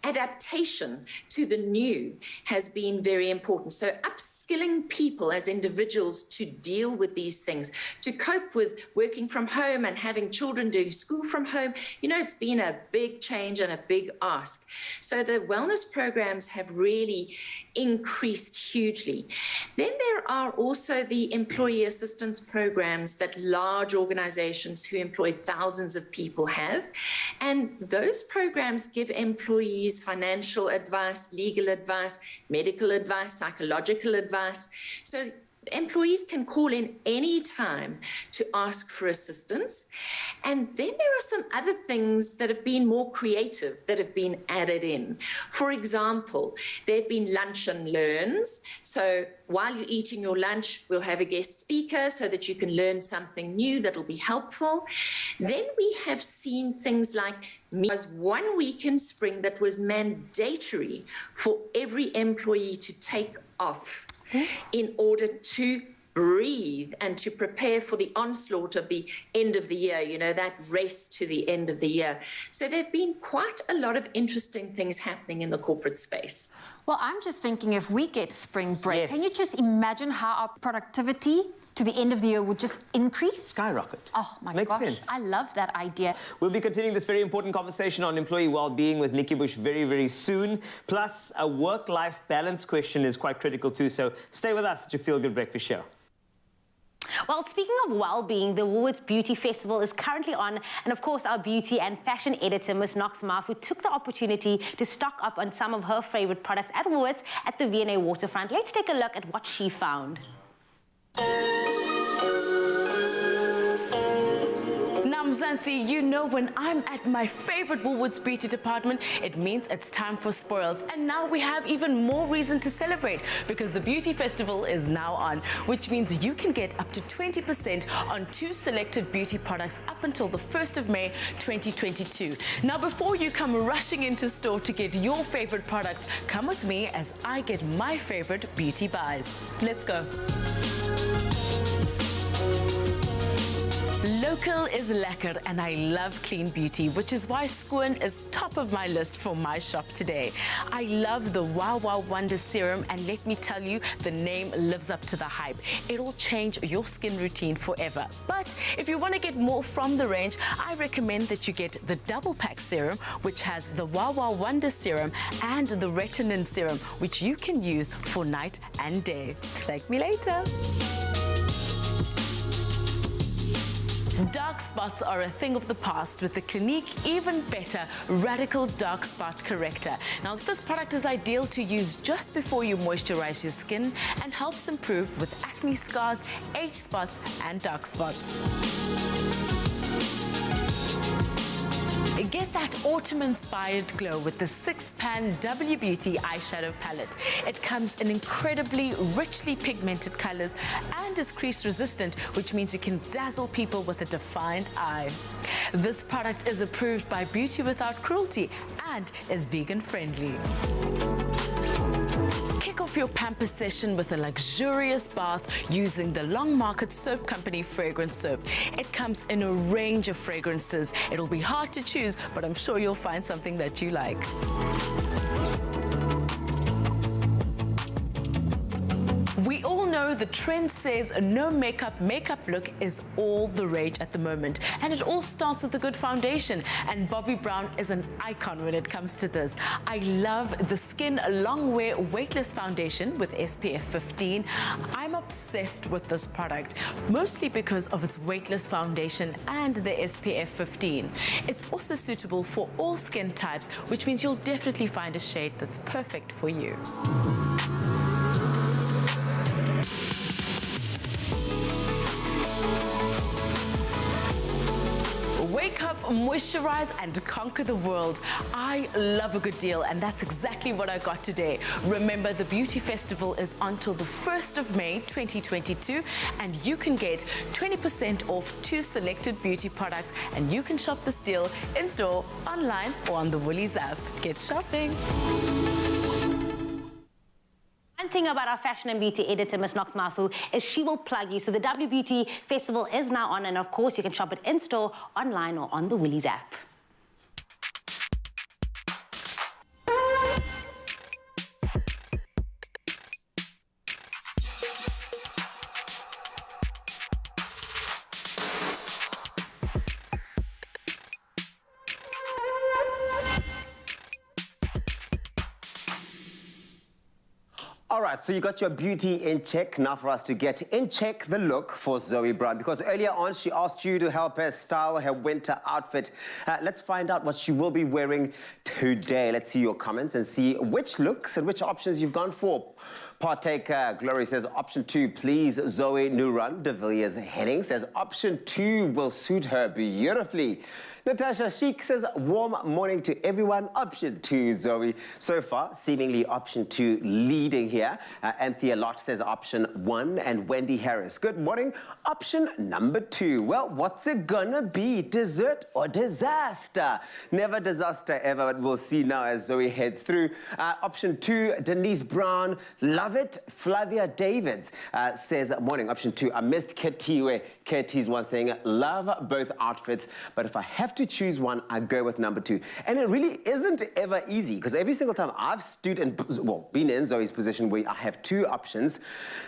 adaptation to the new has been very important. So upskilling people as individuals to deal with these things, to cope with working from home and having children doing school from home, it's been a big change and a big ask. So the wellness programs have really increased hugely. Then there are also the employee assistance programs that large organizations who employ thousands of people have. And those programs give employees financial advice, legal advice, medical advice, psychological advice. So employees can call in any time to ask for assistance. And then there are some other things that have been more creative that have been added in. For example, there have been lunch and learns. So while you're eating your lunch, we'll have a guest speaker so that you can learn something new that'll be helpful. Then we have seen things like there was 1 week in spring that was mandatory for every employee to take off in order to breathe and to prepare for the onslaught of the end of the year, that race to the end of the year. So there have been quite a lot of interesting things happening in the corporate space.
Well, I'm just thinking if we get spring break,
Yes.
Can you just imagine how our productivity to the end of the year would just increase?
Skyrocket.
Oh my
Makes
gosh,
sense.
I love that idea.
We'll be continuing this very important conversation on employee well-being with Nikki Bush very, very soon. Plus, a work-life balance question is quite critical too, so stay with us at your Feel Good Breakfast Show.
Well, speaking of well-being, the Woolworths Beauty Festival is currently on, and of course, our beauty and fashion editor, Miss Knox Mafu, took the opportunity to stock up on some of her favorite products at Woolworths at the V&A waterfront. Let's take a look at what she found.
Mzansi, when I'm at my favorite Woolworths beauty department, it means it's time for spoils. And now we have even more reason to celebrate because the beauty festival is now on, which means you can get up to 20% on 2 selected beauty products up until the 1st of May 2022. Now, before you come rushing into store to get your favorite products, come with me as I get my favorite beauty buys. Let's go. Local is lekker and I love clean beauty, which is why Skoon is top of my list for my shop today. I love the Wow Wow Wonder Serum, and let me tell you, the name lives up to the hype. It'll change your skin routine forever. But if you want to get more from the range, I recommend that you get the double pack serum, which has the Wow Wow Wonder Serum and the Retinol Serum, which you can use for night and day. Thank me later. Dark spots are a thing of the past with the Clinique Even Better Radical Dark Spot Corrector. Now, this product is ideal to use just before you moisturize your skin and helps improve with acne scars, age spots, and dark spots. Get that autumn-inspired glow with the 6-pan W Beauty eyeshadow palette. It comes in incredibly richly pigmented colors and is crease resistant, which means you can dazzle people with a defined eye. This product is approved by Beauty Without Cruelty and is vegan friendly. Kick off your pamper session with a luxurious bath using the Long Market Soap Company fragrance soap. It comes in a range of fragrances. It'll be hard to choose, but I'm sure you'll find something that you like. We all know the trend says a no makeup look is all the rage at the moment, and it all starts with a good foundation, and Bobbi Brown is an icon when it comes to this. I love the Skin Long Wear Weightless Foundation with SPF 15. I'm obsessed with this product, mostly because of its weightless foundation and the SPF 15. It's also suitable for all skin types, which means you'll definitely find a shade that's perfect for you. Wake up, moisturize, and conquer the world. I love a good deal, and that's exactly what I got today. Remember, the Beauty Festival is until the 1st of May 2022, and you can get 20% off 2 selected beauty products, and you can shop this deal in-store, online, or on the Woolies app. Get shopping.
One thing about our fashion and beauty editor, Ms. Knox Mafu, is she will plug you. So the W Beauty Festival is now on, and of course you can shop it in-store, online, or on the Woolies app.
All right, so you got your beauty in check. Now for us to get in check the look for Zoe Brown, because earlier on she asked you to help her style her winter outfit. Let's find out what she will be wearing today. Let's see your comments and see which looks and which options you've gone for. Partaker Glory says option 2, please Zoe Nuran. De Villiers Henning says option 2 will suit her beautifully. Natasha Sheik says warm morning to everyone. Option 2, Zoe. So far, seemingly option 2 leading here. Anthea Lott says option 1, and Wendy Harris, good morning. Option number 2. Well, what's it gonna be? Dessert or disaster? Never disaster ever, but we'll see now as Zoe heads through. Option 2, Denise Brown, love it. Flavia Davids says morning. Option 2, I missed Ketiwe. Ketty's one saying love both outfits, but if I have to choose one, I go with number 2. And it really isn't ever easy, because every single time I've stood and, well, been in Zoe's position where I have 2 options,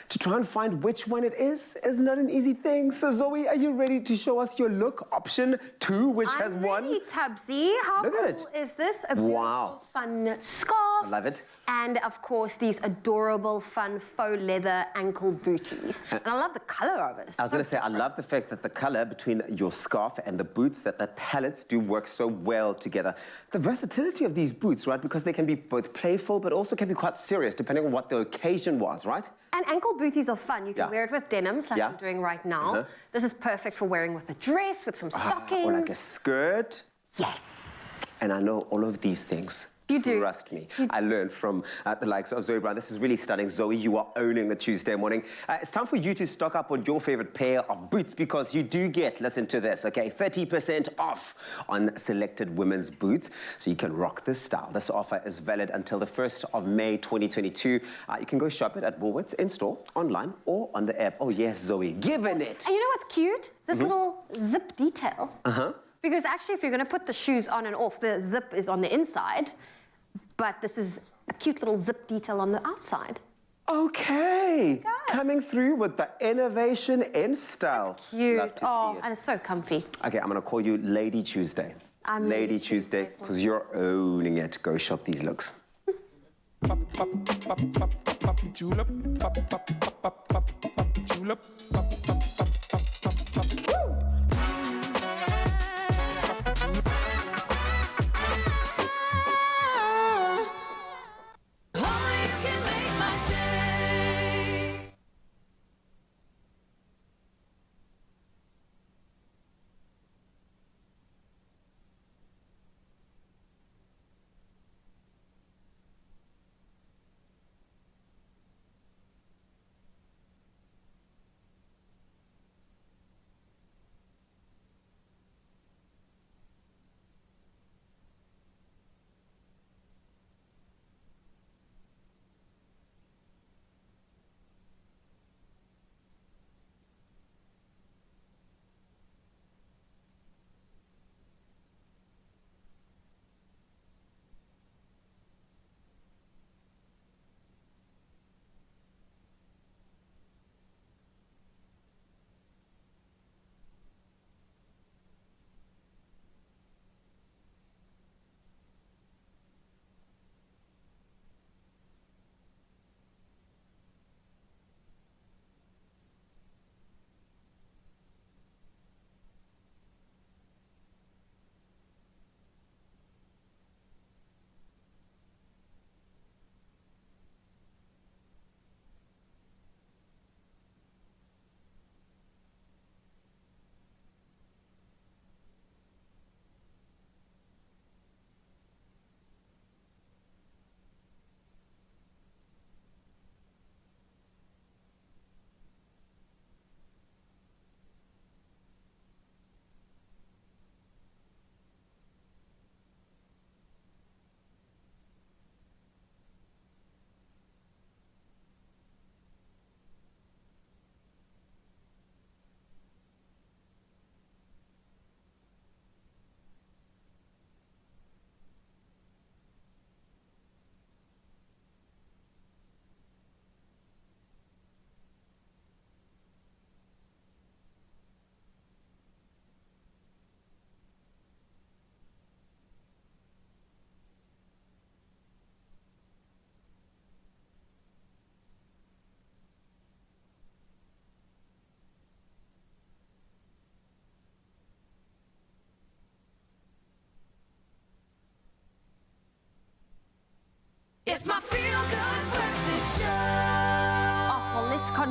to try and find which one it is not an easy thing. So Zoe, are you ready to show us your look? Option 2, which has won.
I'm ready, Tubbsy. How
Look at
cool
it.
is this? A beautiful, fun scarf.
I love it.
And of course, these adorable, fun faux leather ankle booties. And I love the color of it.
I was going to say, I love the fact that the color between your scarf and the boots, that the palettes do work so well together. The versatility of these boots, right? Because they can be both playful, but also can be quite serious, depending on what the occasion was, right?
And ankle booties are fun. You can wear it with denims, like I'm doing right now. This is perfect for wearing with a dress, with some stockings.
Or like a skirt.
Yes.
And I know all of these things.
You do.
Trust me. I learned from the likes of Zoe Brown. This is really stunning. Zoe, you are owning the Tuesday morning. It's time for you to stock up on your favorite pair of boots, because you do get, listen to this, okay, 30% off on selected women's boots, so you can rock this style. This offer is valid until the 1st of May 2022. You can go shop it at Woolworths, in-store, online, or on the app. Oh, yes, Zoe, giving it.
And you know what's cute? This little zip detail. Because actually, if you're going to put the shoes on and off, the zip is on the inside. But this is a cute little zip detail on the outside.
Okay. Coming through with the innovation in style.
That's cute.
Love to see it.
And it's so comfy.
Okay, I'm going to call you Lady Tuesday.
I'm
Lady Tuesday, because you're owning it. Go shop these looks.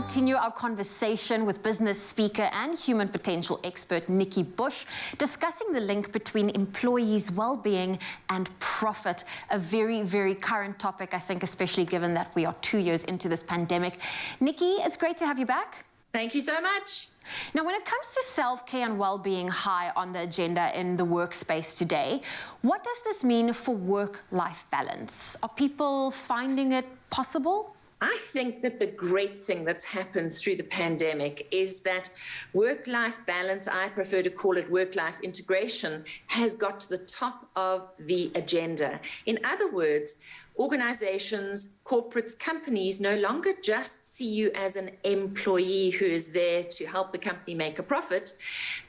continue our conversation with business speaker and human potential expert Nikki Bush, discussing the link between employees' well-being and profit. A very, very current topic, I think, especially given that we are 2 years into this pandemic. Nikki, it's great to have you back.
Thank you so much.
Now, when it comes to self-care and well-being high on the agenda in the workspace today, what does this mean for work-life balance? Are people finding it possible?
I think that the great thing that's happened through the pandemic is that work-life balance, I prefer to call it work-life integration, has got to the top of the agenda. In other words, organizations, corporates, companies no longer just see you as an employee who is there to help the company make a profit,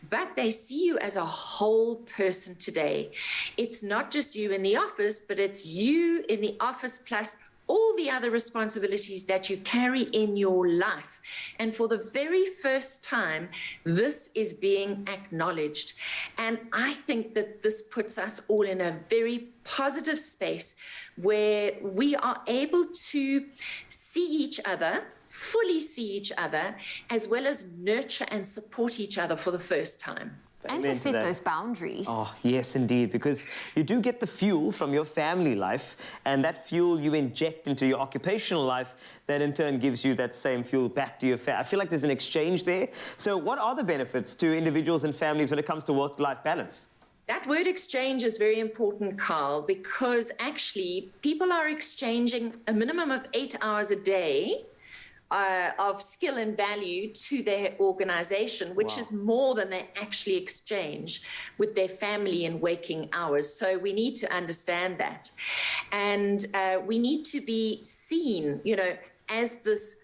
but they see you as a whole person today. It's not just you in the office, but it's you in the office plus all the other responsibilities that you carry in your life. And for the very first time, this is being acknowledged. And I think that this puts us all in a very positive space where we are able to see each other, fully see each other, as well as nurture and support each other for the first time.
And to set those boundaries.
Oh, yes, indeed, because you do get the fuel from your family life, and that fuel you inject into your occupational life, that in turn gives you that same fuel back to your family. I feel like there's an exchange there. So what are the benefits to individuals and families when it comes to work-life balance?
That word exchange is very important, Carl, because actually people are exchanging a minimum of 8 hours a day of skill and value to their organization, which is more than they actually exchange with their family in waking hours. So we need to understand that. And we need to be seen, you know, as this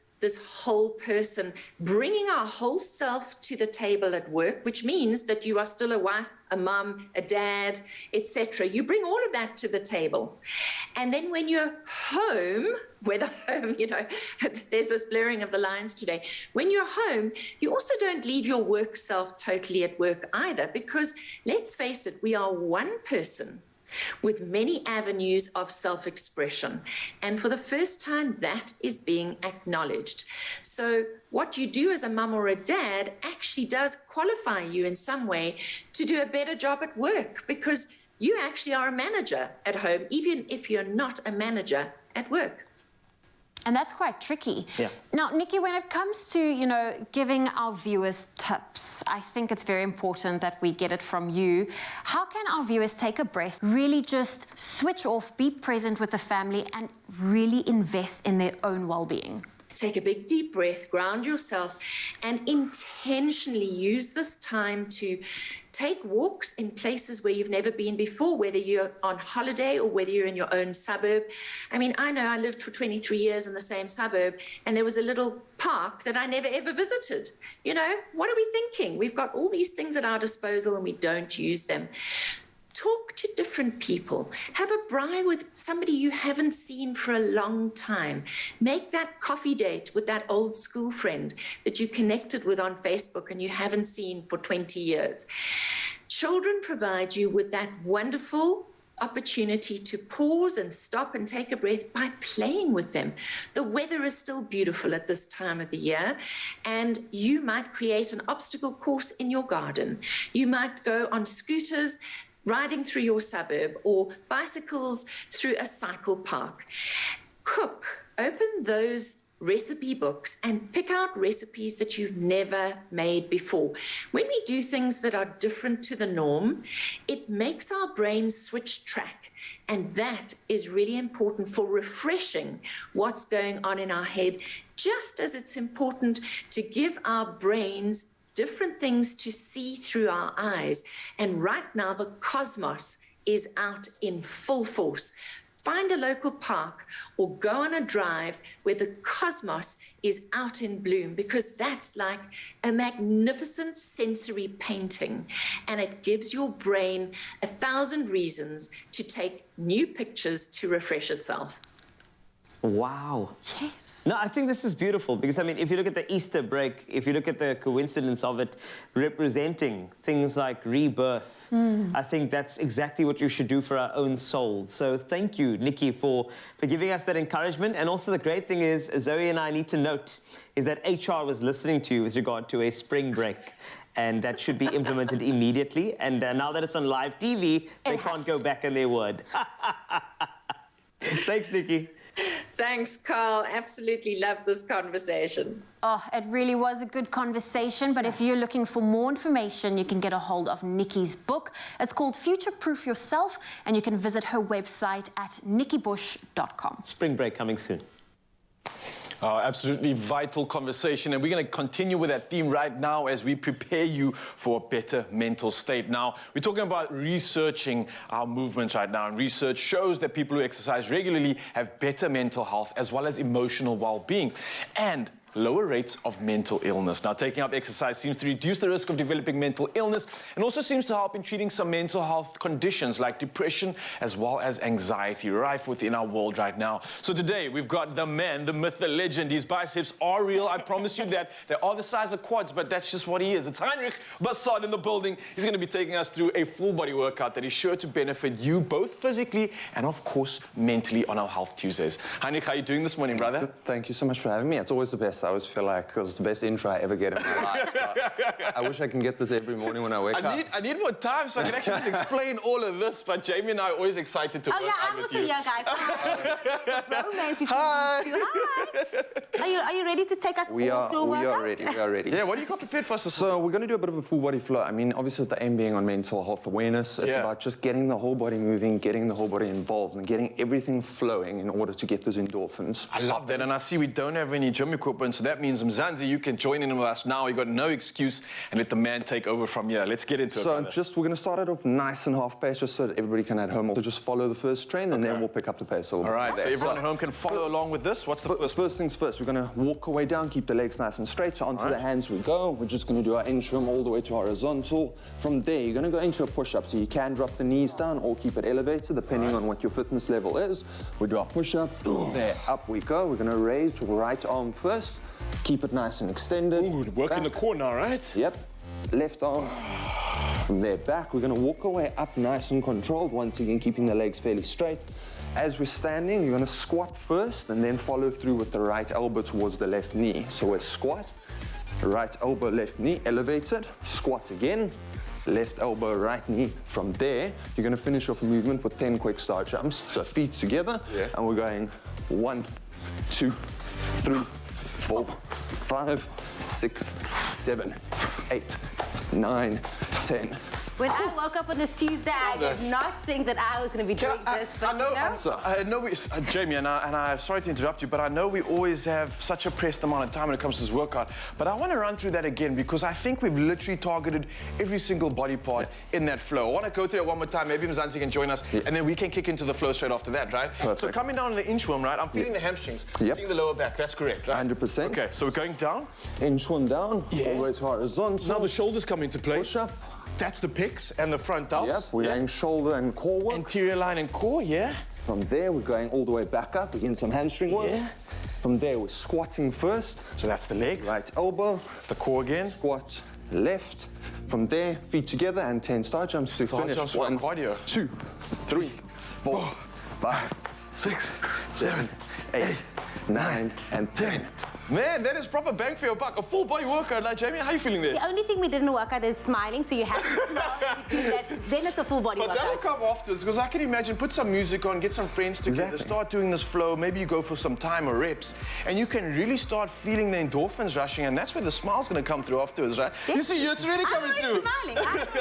whole person, bringing our whole self to the table at work, which means that you are still a wife, a mum, a dad, etc. You bring all of that to the table. And then when you're home, whether home, you know, there's this blurring of the lines today. When you're home, you also don't leave your work self totally at work either, because let's face it, we are one person with many avenues of self-expression. And for the first time, that is being acknowledged. So what you do as a mum or a dad actually does qualify you in some way to do a better job at work, because you actually are a manager at home, even if you're not a manager at work.
And that's quite tricky.
Yeah.
Now, Nikki, when it comes to, you know, giving our viewers tips, I think it's very important that we get it from you. How can our viewers take a breath, really just switch off, be present with the family, and really invest in their own well-being?
Take a big deep breath, ground yourself, and intentionally use this time to take walks in places where you've never been before, whether you're on holiday or whether you're in your own suburb. I mean, I know I lived for 23 years in the same suburb, and there was a little park that I never ever visited. You know, what are we thinking? We've got all these things at our disposal and we don't use them. Talk to different people. Have a braai with somebody you haven't seen for a long time. Make that coffee date with that old school friend that you connected with on Facebook and you haven't seen for 20 years. Children provide you with that wonderful opportunity to pause and stop and take a breath by playing with them. The weather is still beautiful at this time of the year, and you might create an obstacle course in your garden. You might go on scooters riding through your suburb, or bicycles through a cycle park. Cook, open those recipe books and pick out recipes that you've never made before. When we do things that are different to the norm, it makes our brain switch track. And that is really important for refreshing what's going on in our head, just as it's important to give our brains different things to see through our eyes. And right now, the cosmos is out in full force. Find a local park or go on a drive where the cosmos is out in bloom, because that's like a magnificent sensory painting, and it gives your brain 1,000 reasons to take new pictures to refresh itself.
Wow.
Yes.
No, I think this is beautiful because, I mean, if you look at the Easter break, if you look at the coincidence of it representing things like rebirth, I think that's exactly what you should do for our own souls. So thank you, Nikki, for giving us that encouragement. And also the great thing is, Zoe and I need to note, is that HR was listening to you with regard to a spring break. And that should be implemented immediately. And now that it's on live TV, they can't go back on their word. Thanks, Nikki.
Thanks, Carl. Absolutely love this conversation.
Oh, it really was a good conversation, but if you're looking for more information, you can get a hold of Nikki's book. It's called Future Proof Yourself, and you can visit her website at nikkibush.com.
Spring break coming soon.
Absolutely vital conversation, and we're going to continue with that theme right now as we prepare you for a better mental state. Now, we're talking about researching our movements right now, and research shows that people who exercise regularly have better mental health as well as emotional well-being and lower rates of mental illness. Now, taking up exercise seems to reduce the risk of developing mental illness and also seems to help in treating some mental health conditions like depression as well as anxiety rife within our world right now. So today, we've got the man, the myth, the legend. His biceps are real. I promise you that. They are the size of quads, but that's just what he is. It's Heinrich Bassard in the building. He's going to be taking us through a full body workout that is sure to benefit you both physically and, of course, mentally on our Health Tuesdays. Heinrich, how are you doing this morning, brother?
Thank you so much for having me. It's always the best. I always feel like it was the best intro I ever get in my life. So I wish I can get this every morning when I wake up.
I need more time so I can actually explain all of this, but Jamie and I are always excited to work out with you.
Oh, yeah, I'm also here, guys. Romance between
Hi.
you two. Hi. Are you ready to take us
We
all
are
through a workout?
ready. We are ready.
Yeah, what do you got prepared for us?
So we're going to do a bit of a full body flow. I mean, obviously with the aim being on mental health awareness, it's about just getting the whole body moving, getting the whole body involved, and getting everything flowing in order to get those endorphins.
I love that, and I see we don't have any gym equipment, so that means Mzansi, you can join in with us now. You've got no excuse, and let the man take over from here. Let's get into it.
So we're going to start it off nice and half pace, just so that everybody can at home also just follow the first train, and then we'll pick up the pace a little bit.
All right, so everyone at home can follow along with this. What's the
First things first, we're going to walk our way down, keep the legs nice and straight. So onto the hands we go. We're just going to do our inchworm all the way to horizontal. From there, you're going to go into a push-up. So you can drop the knees down or keep it elevated, depending on what your fitness level is. We do our push-up. There, up we go. We're going to raise right arm first. Keep it nice and extended.
Ooh, work in the core now, right?
Yep. Left arm. From there back, we're going to walk our way up nice and controlled, once again keeping the legs fairly straight. As we're standing, you're going to squat first and then follow through with the right elbow towards the left knee. So we're squat, right elbow, left knee, elevated, squat again, left elbow, right knee. From there, you're going to finish off a movement with 10 quick star jumps. So feet together, and we're going 1, 2, 3, 4, 5, 6, 7, 8, 9, 10.
When I woke up on this Tuesday, I did not think that I was going to be doing this, but
I know, Jamie, and I'm sorry to interrupt you, but I know we always have such a pressed amount of time when it comes to this workout, but I want to run through that again because I think we've literally targeted every single body part in that flow. I want to go through it one more time. Maybe Mzansi can join us, and then we can kick into the flow straight after that, right?
Perfect.
So coming down on the inchworm, right? I'm feeling the hamstrings, feeling the lower back. That's correct, right?
100%.
Okay, so we're going down.
Inchworm down, all the way to horizontal.
Now the shoulders come into play.
Push up.
That's the pecs and the front delts.
Yep, we're going shoulder and core work.
Anterior line and core,
From there, we're going all the way back up, again some hamstring work. From there, we're squatting first.
So that's the legs.
Right elbow.
It's the core again.
Squat left. From there, feet together and 10 star jumps to finish.
Jumps for cardio.
2, 3, 4, 5, 6, 7, 8, 9, and 10.
Man, that is proper bang for your buck. A full body workout, like Jamie. How are you feeling there?
the only thing we didn't work out is smiling, so you have to smile between that. Then it's a full body
But
workout.
that'll come afterwards, because I can imagine, put some music on, get some friends together, start doing this flow, maybe you go for some time or reps, and you can really start feeling the endorphins rushing, and that's where the smile's going to come through afterwards, right? You see, it's really coming through.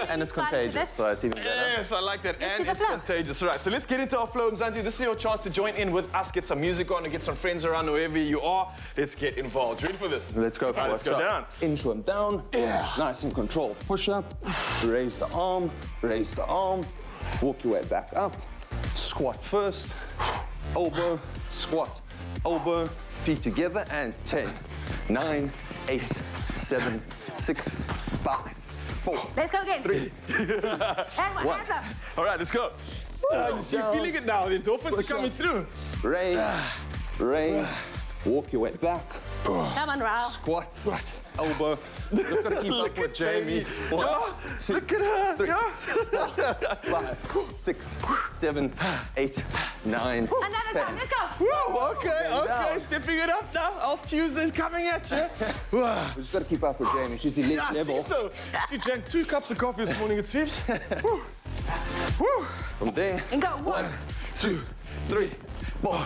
And it's contagious, so it's even better.
Yes, I like that, and
see the
it's
flow.
contagious. Right, so let's get into our flow, Mzansi. This is your chance to join in with us, get some music on, and get some friends around wherever you are. Let's get involved. Ready for this?
Let's go for it.
Let's go down.
Inchworm down. Nice and controlled. Push up. Raise the arm. Raise the arm. Walk your way back up. Squat first. Elbow. Squat. Elbow. Feet together. And 10, 9, 8, 7, 6, 5, 4.
Let's go again.
3.
Hands up.
All right, let's go. You're feeling it now. The endorphins are coming through.
Raise. Raise. Walk your way back.
Come on, Ralph.
Squat. Elbow. Just gotta keep up with Jamie. 1, 2,
Look at her.
3, 4, 5, 6, 7, 8, 9,
Another
10.
time. Let's go.
Whoa, okay,
down.
stepping it up now. Elf Tuesday's coming at you.
We just gotta keep up with Jamie. She's elite
Yeah,
level.
so she drank 2 cups of coffee this morning, it seems. Woo. Woo.
From there.
And go.
1, 2, 3, 4,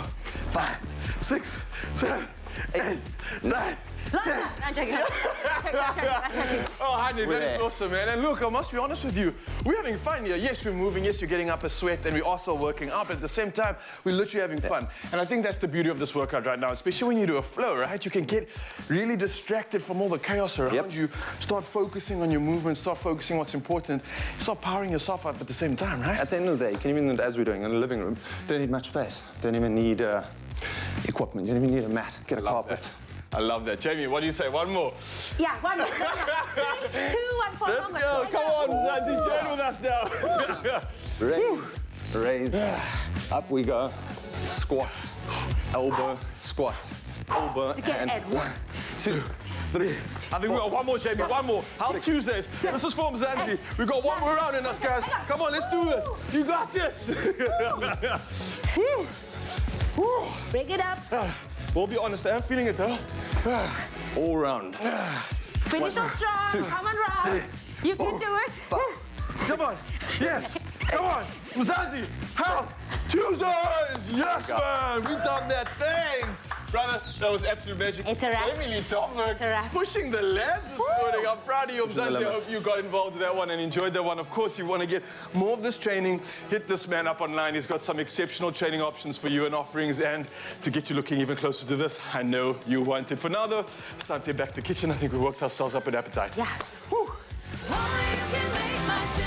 5, 6, 7, 8, 9, 10.
I'm joking. I'm joking.
Oh, honey, that is
there.
awesome, man. And look, I must be honest with you. We're having fun here. Yes, we're moving. Yes, you're getting up a sweat, and we're also working out. But at the same time, we're literally having fun. And I think that's the beauty of this workout right now, especially when you do a flow, right? You can get really distracted from all the chaos around you. Start focusing on your movement. Start focusing on what's important. Start powering yourself up at the same time, right?
At the end of the day, you can even, as we're doing in the living room, don't need much space. Don't even need equipment. You don't even need a mat. Get a carpet.
I love that. Jamie, what do you say? One more.
Yeah, 1 more. 3, 2, 1 for
Let's go. Come on, Zanzi. Join with us now.
Raise, raise. Up we go. Squat. Elbow, squat. Elbow, and 1, 2, 3.
I think we got one more, Jamie. One more. Health Tuesdays. This is from Zanzi. We got one more round in us, guys. Come on, let's do this. You got this.
Break it up.
We'll be honest, I am feeling it though.
all round.
Finish off strong. Come on, Ralph. You can do it.
Come on. Yes. Come on. Mzansi, Health Tuesdays. Yes, man. We done that. Thanks. Brother, that was absolute magic.
It's a wrap.
Emily Tomberg
It's a wrap.
pushing the lads this morning. I'm proud of you, Mzansi. I hope you got involved with that one and enjoyed that one. Of course, you want to get more of this training, hit this man up online. He's got some exceptional training options for you and offerings, and to get you looking even closer to this, I know you want it. For now, though, it's time to get back to the kitchen. I think we worked ourselves up an appetite.
Yeah.
Whew.
Only you can make my day.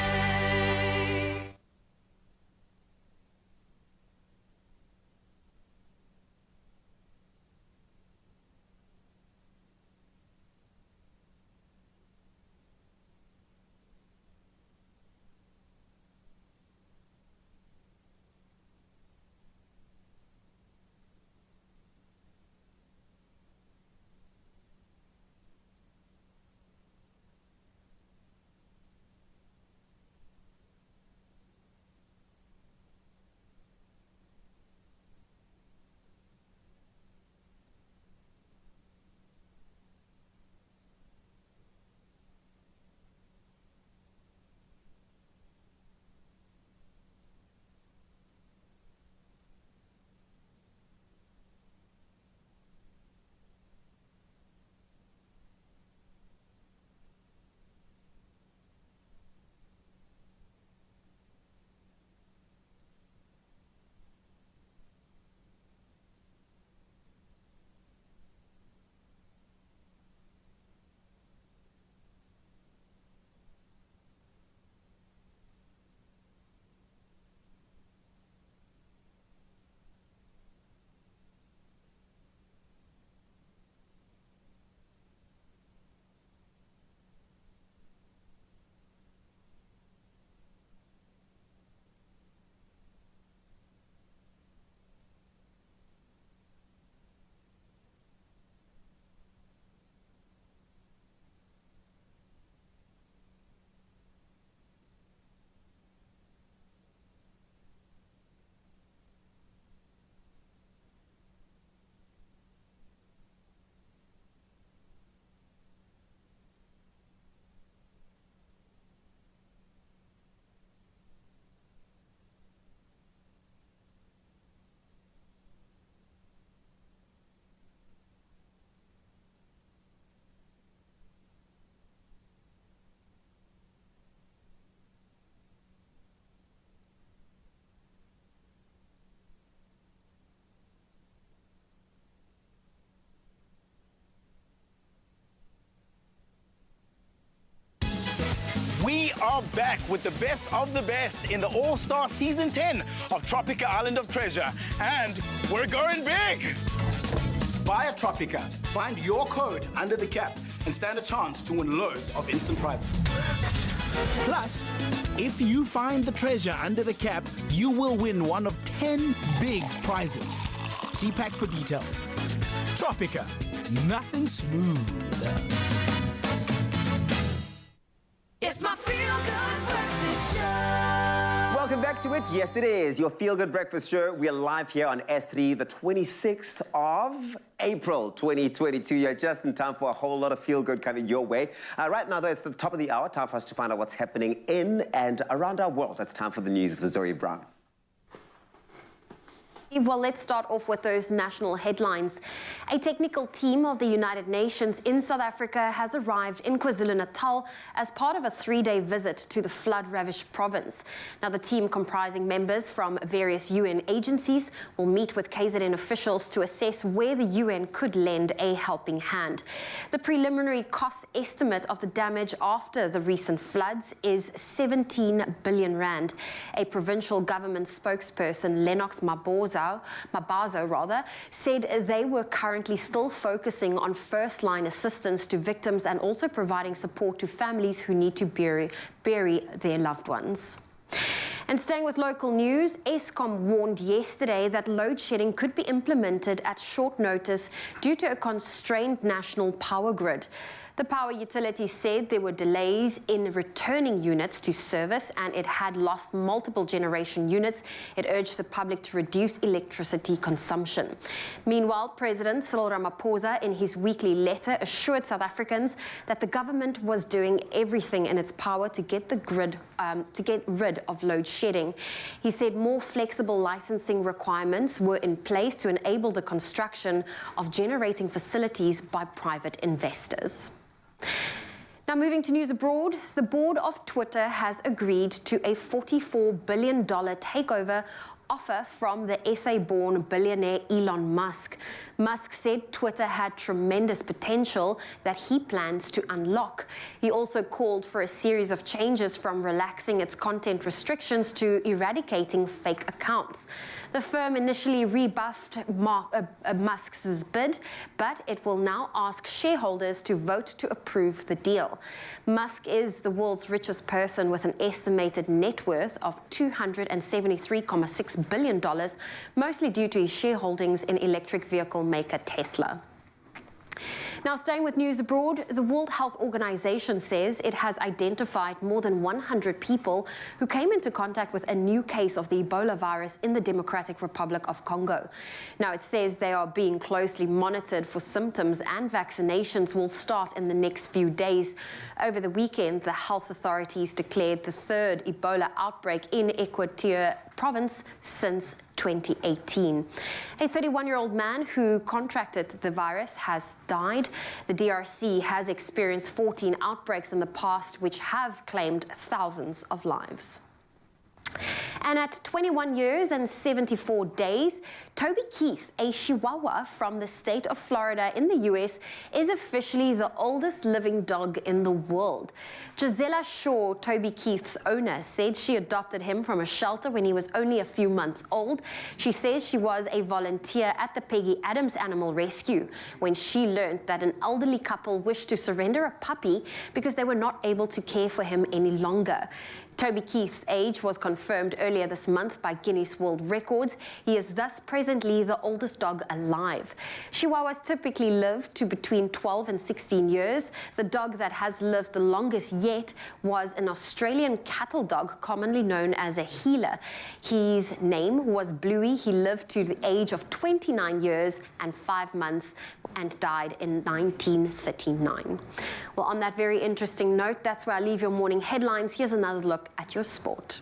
We are back with the best of the best in the All-Star Season 10 of Tropica Island of Treasure. And we're going big!
Buy a Tropica, find your code under the cap, and stand a chance to win loads of instant prizes.
Plus, if you find the treasure under the cap, you will win one of 10 big prizes. See pack for details. Tropica, nothing smoother.
It's my feel-good breakfast show.
Welcome back to it. Yes, it is your Feel Good Breakfast Show. We're live here on S3, the 26th of April 2022. You're just in time for a whole lot of Feel Good coming your way. Right now, though, it's the top of the hour. Time for us to find out what's happening in and around our world. It's time for the news with Zoe Brown.
Well, let's start off with those national headlines. A technical team of the United Nations in South Africa has arrived in KwaZulu-Natal as part of a 3-day visit to the flood-ravaged province. Now, the team, comprising members from various UN agencies, will meet with KZN officials to assess where the UN could lend a helping hand. The preliminary cost estimate of the damage after the recent floods is 17 billion rand. A provincial government spokesperson, Lennox Mabazo, said they were currently still focusing on first-line assistance to victims and also providing support to families who need to bury their loved ones. And staying with local news, Eskom warned yesterday that load shedding could be implemented at short notice due to a constrained national power grid. The power utility said there were delays in returning units to service and it had lost multiple generation units. It urged the public to reduce electricity consumption. Meanwhile, President Cyril Ramaphosa, in his weekly letter, assured South Africans that the government was doing everything in its power to get rid of load shedding. He said more flexible licensing requirements were in place to enable the construction of generating facilities by private investors. Now, moving to news abroad, the board of Twitter has agreed to a $44 billion takeover offer from the SA-born billionaire Elon Musk. Musk said Twitter had tremendous potential that he plans to unlock. He also called for a series of changes, from relaxing its content restrictions to eradicating fake accounts. The firm initially rebuffed Musk's bid, but it will now ask shareholders to vote to approve the deal. Musk is the world's richest person with an estimated net worth of $273.6 billion, mostly due to his shareholdings in electric vehicle maker Tesla. Now, staying with news abroad, the World Health Organization says it has identified more than 100 people who came into contact with a new case of the Ebola virus in the Democratic Republic of Congo. Now, it says they are being closely monitored for symptoms and vaccinations will start in the next few days. Over the weekend, the health authorities declared the third Ebola outbreak in Equateur province since 2018. A 31-year-old man who contracted the virus has died. The DRC has experienced 14 outbreaks in the past, which have claimed thousands of lives. And at 21 years and 74 days, Toby Keith, a Chihuahua from the state of Florida in the US, is officially the oldest living dog in the world. Gisela Shaw, Toby Keith's owner, said she adopted him from a shelter when he was only a few months old. She says she was a volunteer at the Peggy Adams Animal Rescue when she learned that an elderly couple wished to surrender a puppy because they were not able to care for him any longer. Toby Keith's age was confirmed earlier this month by Guinness World Records. He is thus presently the oldest dog alive. Chihuahuas typically live to between 12 and 16 years. The dog that has lived the longest yet was an Australian cattle dog, commonly known as a heeler. His name was Bluey. He lived to the age of 29 years and 5 months and died in 1939. Well, on that very interesting note, that's where I leave your morning headlines. Here's another look at your sport.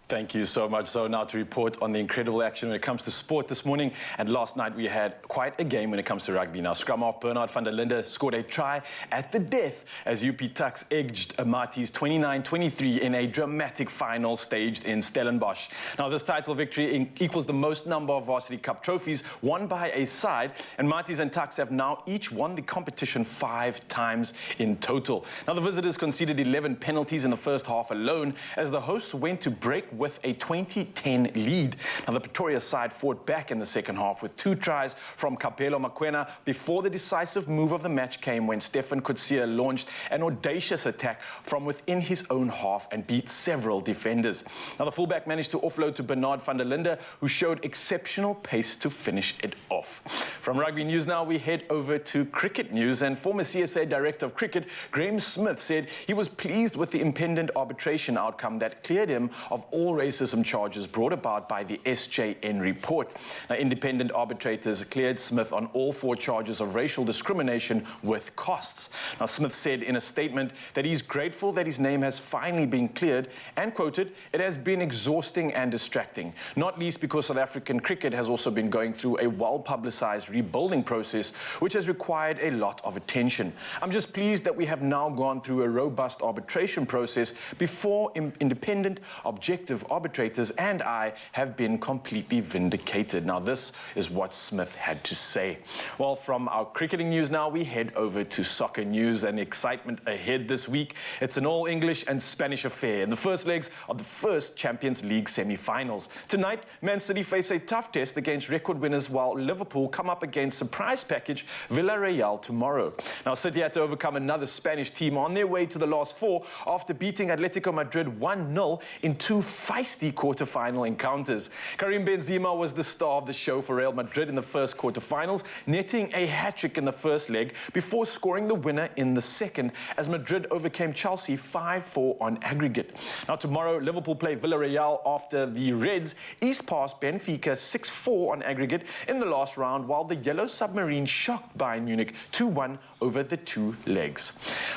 Thank you so much. So now to report on the incredible action when it comes to sport this morning. And last night we had quite a game when it comes to rugby. Now, scrum half Bernard van der Linde scored a try at the death as UP Tuks edged Amatis 29-23 in a dramatic final staged in Stellenbosch. Now, this title victory equals the most number of Varsity Cup trophies won by a side. And Matis and Tuks have now each won the competition 5 times in total. Now, the visitors conceded 11 penalties in the first half alone as the hosts went to break with a 20-10 lead. Now, the Pretoria side fought back in the second half with 2 tries from Capello Makwena before the decisive move of the match came when Stefan Kutsia launched an audacious attack from within his own half and beat several defenders. Now, the fullback managed to offload to Bernard van der Linde, who showed exceptional pace to finish it off. From rugby news now, we head over to cricket news, and former CSA Director of Cricket, Graeme Smith, said he was pleased with the impending arbitration outcome that cleared him of all racism charges brought about by the SJN report. Now, independent arbitrators cleared Smith on all 4 charges of racial discrimination with costs. Now, Smith said in a statement that he's grateful that his name has finally been cleared and quoted, "It has been exhausting and distracting, not least because South African cricket has also been going through a well-publicized rebuilding process which has required a lot of attention. I'm just pleased that we have now gone through a robust arbitration process before independent, objective arbitrators and I have been completely vindicated." Now, this is what Smith had to say. Well, from our cricketing news now, we head over to soccer news and excitement ahead this week. It's an all-English and Spanish affair in the first legs of the first Champions League semi-finals. Tonight, Man City face a tough test against record winners, while Liverpool come up against surprise package Villarreal tomorrow. Now, City had to overcome another Spanish team on their way to the last 4 after beating Atletico Madrid 1-0 in 2 feisty quarter-final encounters. Karim Benzema was the star of the show for Real Madrid in the first quarter-finals, netting a hat-trick in the first leg before scoring the winner in the second as Madrid overcame Chelsea 5-4 on aggregate. Now, tomorrow, Liverpool play Villarreal after the Reds east past Benfica 6-4 on aggregate in the last round, while the Yellow Submarine shocked Bayern Munich 2-1 over the 2 legs.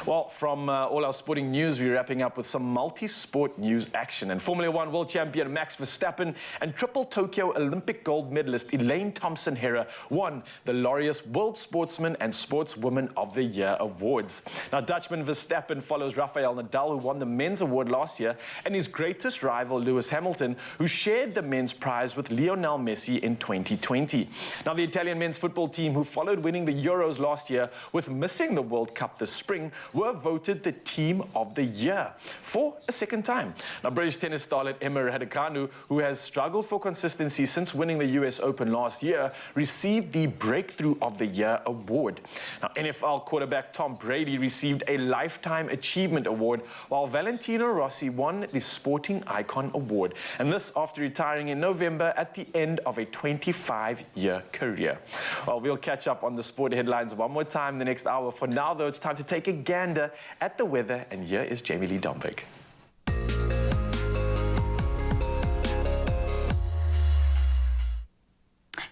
Well, from all our sporting news, we're wrapping up with some multi-sport news action. And Formula 1 world champion Max Verstappen and triple Tokyo Olympic gold medalist Elaine Thompson-Herah won the Laureus World Sportsman and Sportswoman of the Year awards. Now, Dutchman Verstappen follows Rafael Nadal, who won the men's award last year, and his greatest rival Lewis Hamilton, who shared the men's prize with Lionel Messi in 2020. Now, the Italian men's football team, who followed winning the Euros last year with missing the World Cup this spring, were voted the Team of the Year for a second time. Now, British tennis starlet Emma Raducanu, who has struggled for consistency since winning the US Open last year, received the Breakthrough of the Year award. Now, NFL quarterback Tom Brady received a Lifetime Achievement Award, while Valentino Rossi won the Sporting Icon Award, and this after retiring in November at the end of a 25-year career. Well, we'll catch up on the sport headlines one more time the next hour. For now, though, it's time to take a gander at the weather, and here is Jamie Lee Domvig.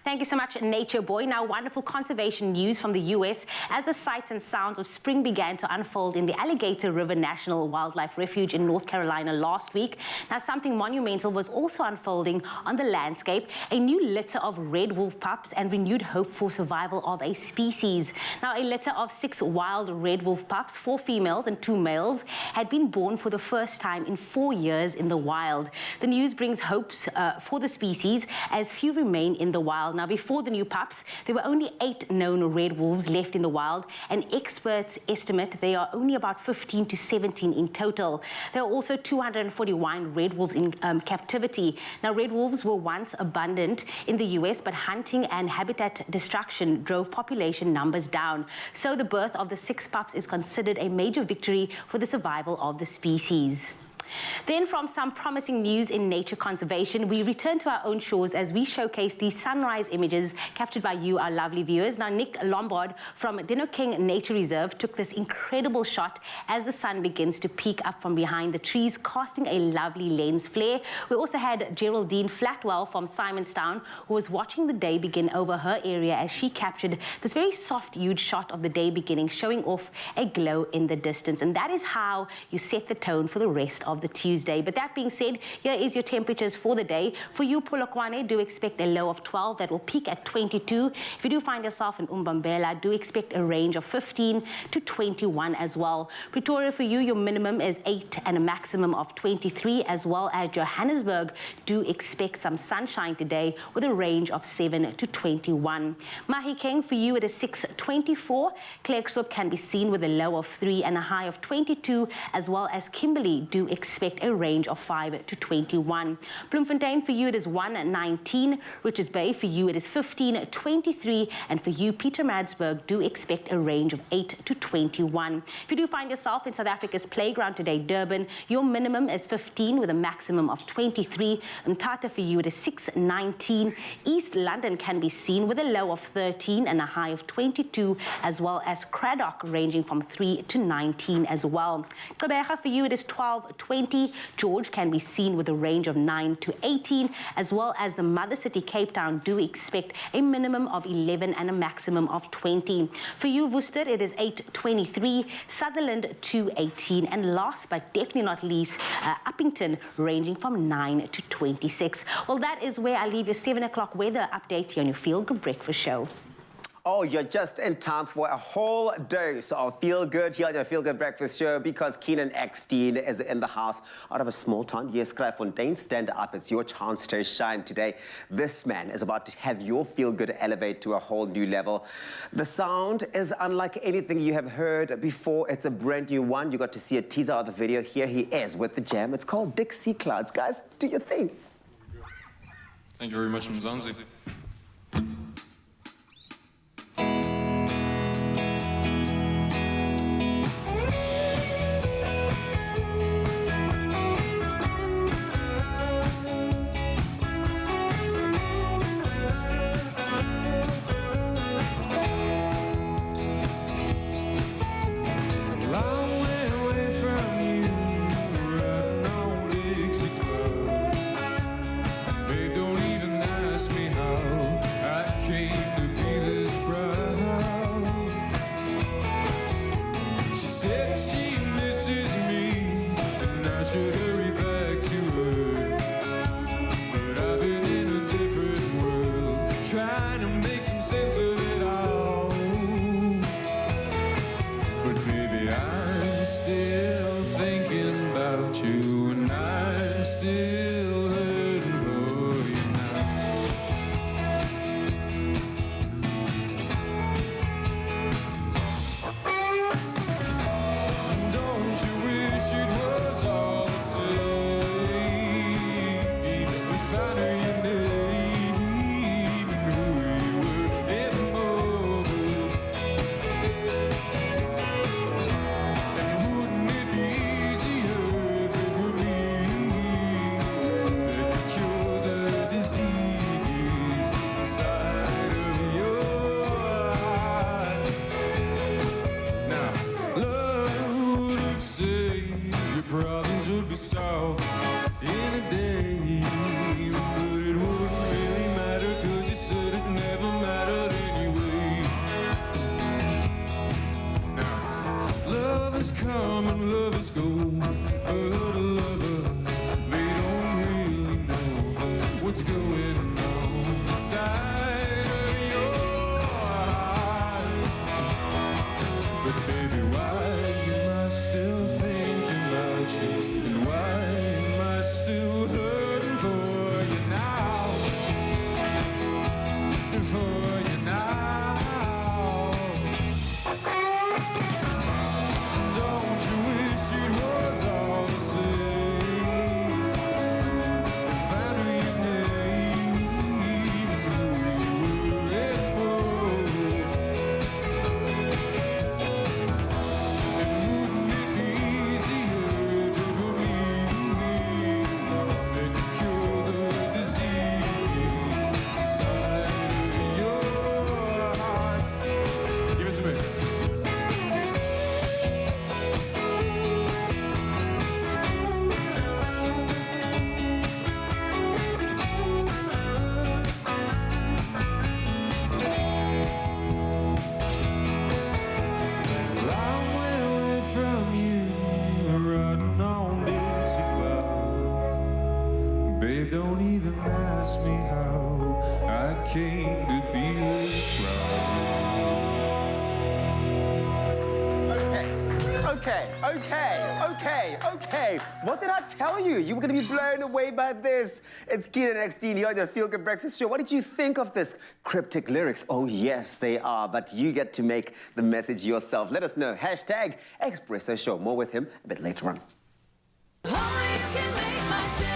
Thank you so much, Nature Boy. Now, wonderful conservation news from the US as the sights and sounds of spring began to unfold in the Alligator River National Wildlife Refuge in North Carolina last week. Now, something monumental was also unfolding on the landscape, a new litter of red wolf pups and renewed hope for survival of a species. Now, a litter of 6 wild red wolf pups, 4 females and 2 males, had been born for the first time in 4 years in the wild. The news brings hopes for the species as few remain in the wild. Now, before the new pups, there were only 8 known red wolves left in the wild, and experts estimate there are only about 15 to 17 in total. There are also 241 red wolves in captivity. Now, red wolves were once abundant in the US, but hunting and habitat destruction drove population numbers down. So the birth of the 6 pups is considered a major victory for the survival of the species. Then, from some promising news in nature conservation, we return to our own shores as we showcase the sunrise images captured by you, our lovely viewers. Now, Nick Lombard from Dinokeng Nature Reserve took this incredible shot as the sun begins to peek up from behind the trees, casting a lovely lens flare. We also had Geraldine Flatwell from Simonstown, who was watching the day begin over her area as she captured this very soft, huge shot of the day beginning, showing off a glow in the distance. And that is how you set the tone for the rest of the Tuesday. But that being said, here is your temperatures for the day. For you, Polokwane, do expect a low of 12 that will peak at 22. If you do find yourself in Umbambela, do expect a range of 15 to 21 as well. Pretoria, for you, your minimum is 8 and a maximum of 23, as well as Johannesburg. Do expect some sunshine today with a range of 7 to 21. Mahikeng, for you, it is 6:24. Klerksdorp can be seen with a low of 3 and a high of 22, as well as Kimberley do expect expect a range of 5 to 21. Bloemfontein, for you, it is 1-19. Richards Bay, for you, it is 15-23. And for you, Pietermaritzburg, do expect a range of 8 to 21. If you do find yourself in South Africa's playground today, Durban, your minimum is 15 with a maximum of 23. Mthatha, for you, it is 6-19. East London can be seen with a low of 13 and a high of 22, as well as Cradock ranging from 3 to 19 as well. Gqeberha, for you, it is 12-20. George can be seen with a range of 9 to 18, as well as the mother city, Cape Town, do expect a minimum of 11 and a maximum of 20. For you, Worcester, it is 8-23. Sutherland, 2-18. And last but definitely not least, Uppington, ranging from 9 to 26. Well, that is where I leave your 7 o'clock weather update here on your Feel Good Breakfast Show.
Oh, you're just in time for a whole dose of Feel Good here on your Feel Good Breakfast Show, because Keenan Eckstein is in the house out of a small town. Yes, Kraaifontein, stand up. It's your chance to shine today. This man is about to have your Feel Good elevate to a whole new level. The sound is unlike anything you have heard before. It's a brand new one. You got to see a teaser of the video. Here he is with the jam. It's called Dixie Clouds. Guys, do your thing.
Thank you very much, Mzansi. Should hurry back to her, but I've been in a different world, trying to make some sense of it all. But baby, I'm still thinking about you, and I'm still hurting for you now. Don't you wish it was all the same? If I knew your name and who you were in the moment, and wouldn't it be easier if it were me that could cure the disease inside of your heart? Now, love would have saved your problems, would be solved in a day, but it wouldn't really matter, 'cause you said it never mattered anyway. Now, lovers come and lovers go, but lovers, they don't really know what's going on inside of your heart. But baby, why am I still thinking about you? And why am I still hurting for you now? For you now. Don't you wish it was all the same? If I knew your name and who you were in and wouldn't it be easier if it were me that could cure the disease inside of your heart? Give it to me. Long way away from you, riding on Dixie clouds. Babe, don't even ask me how I came to be this proud.
Okay. What did I tell you? You were going to be blown away by this. It's Keenan Eckstein here on the Feel Good Breakfast Show. What did you think of this cryptic lyrics? Oh, yes, they are. But you get to make the message yourself. Let us know. #Expresso Show. More with him a bit later on.
can make my day.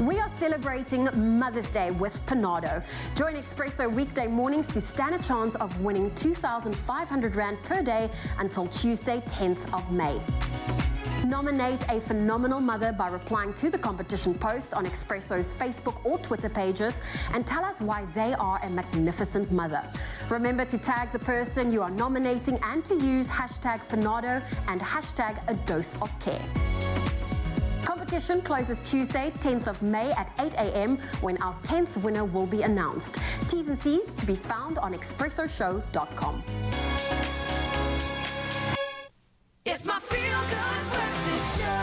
We are celebrating Mother's Day with Panado. Join Expresso weekday mornings to stand a chance of winning 2,500 Rand per day until Tuesday, 10th of May. Nominate a phenomenal mother by replying to the competition post on Expresso's Facebook or Twitter pages and tell us why they are a magnificent mother. Remember to tag the person you are nominating and to use hashtag Panado and hashtag A Dose of Care. Competition closes Tuesday, 10th of May at 8 a.m. when our 10th winner will be announced. T's and C's to be found on expressoshow.com.
It's my feel-good breakfast show.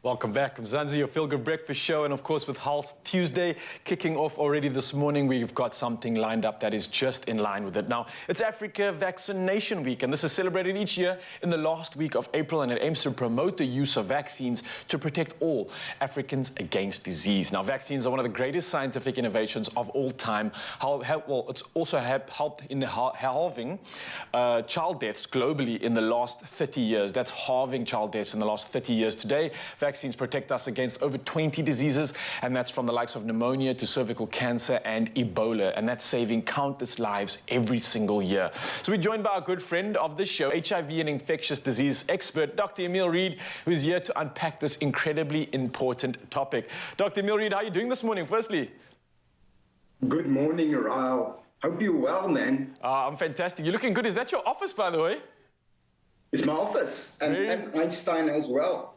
Welcome back. Mzansi, your Feel Good Breakfast Show. And of course, with Hulse Tuesday kicking off already this morning, we've got something lined up that is just in line with it. Now, it's Africa Vaccination Week, and this is celebrated each year in the last week of April, and it aims to promote the use of vaccines to protect all Africans against disease. Now, vaccines are one of the greatest scientific innovations of all time. It's also helped in halving child deaths globally in the last 30 years. That's halving child deaths in the last 30 years. Today, vaccines protect us against over 20 diseases, and that's from the likes of pneumonia to cervical cancer and Ebola, and that's saving countless lives every single year. So we're joined by our good friend of the show, HIV and infectious disease expert, Dr. Emil Reed, who's here to unpack this incredibly important topic. Dr. Emil Reed, how are you doing this morning, firstly?
Good morning, Ryle. Hope you're well, man.
I'm fantastic. You're looking good. Is that your office, by the way?
It's my office, and Einstein as well.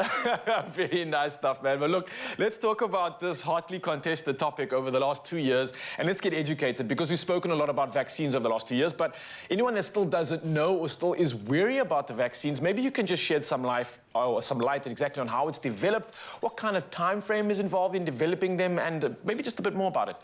Very nice stuff, man. But look, let's talk about this hotly contested topic over the last 2 years, and let's get educated, because we've spoken a lot about vaccines over the last 2 years, but anyone that still doesn't know or still is wary about the vaccines, maybe you can just shed some light exactly on how it's developed, what kind of time frame is involved in developing them, and maybe just a bit more about it.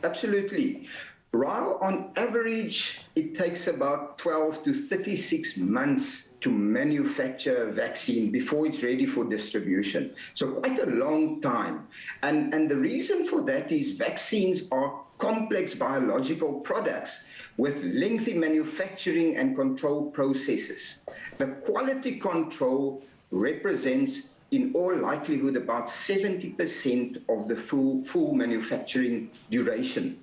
Absolutely. Ryle, on average, it takes about 12 to 36 months to manufacture a vaccine before it's ready for distribution. So quite a long time. And the reason for that is vaccines are complex biological products with lengthy manufacturing and control processes. The quality control represents, in all likelihood, about 70% of the full manufacturing duration.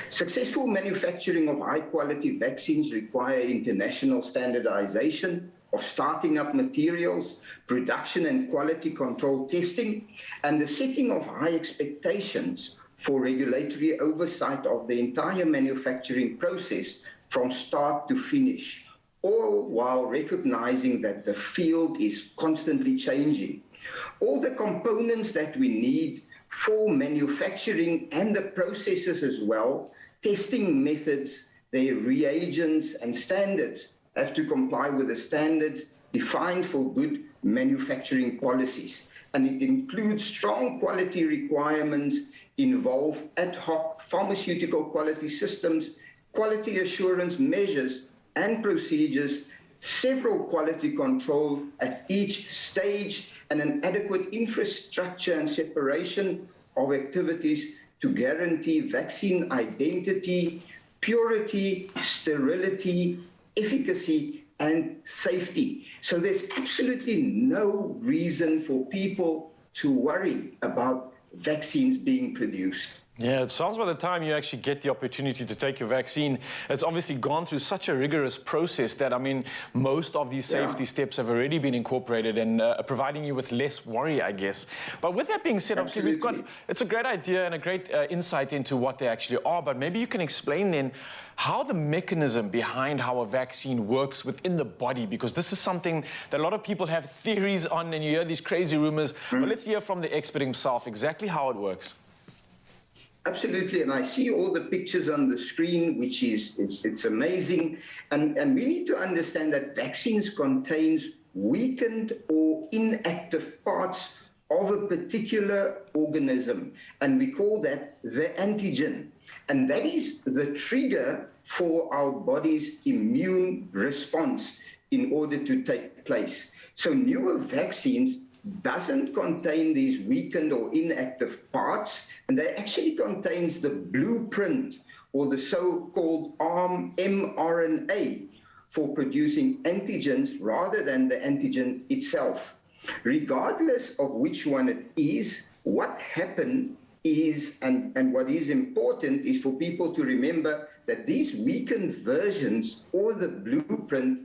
Successful manufacturing of high-quality vaccines require international standardization of starting up materials, production and quality control testing, and the setting of high expectations for regulatory oversight of the entire manufacturing process from start to finish, all while recognizing that the field is constantly changing. All the components that we need for manufacturing and the processes as well, testing methods, their reagents and standards have to comply with the standards defined for good manufacturing policies. And it includes strong quality requirements, involve ad hoc pharmaceutical quality systems, quality assurance measures and procedures, several quality control at each stage, and an adequate infrastructure and separation of activities to guarantee vaccine identity, purity, sterility, efficacy, and safety. So there's absolutely no reason for people to worry about vaccines being produced.
Yeah, it sounds by the time you actually get the opportunity to take your vaccine, it's obviously gone through such a rigorous process that, I mean, most of these safety steps have already been incorporated and providing you with less worry, I guess. But with that being said, obviously, it's a great idea and a great insight into what they actually are, but maybe you can explain then how the mechanism behind how a vaccine works within the body, because this is something that a lot of people have theories on and you hear these crazy rumors, but let's hear from the expert himself exactly how it works.
Absolutely, and I see all the pictures on the screen, which is, it's amazing. And we need to understand that vaccines contains weakened or inactive parts of a particular organism, and we call that the antigen. And that is the trigger for our body's immune response in order to take place. So newer vaccines doesn't contain these weakened or inactive parts, and they actually contains the blueprint or the so-called mRNA for producing antigens rather than the antigen itself. Regardless of which one it is, what happened is, and what is important is for people to remember that these weakened versions or the blueprint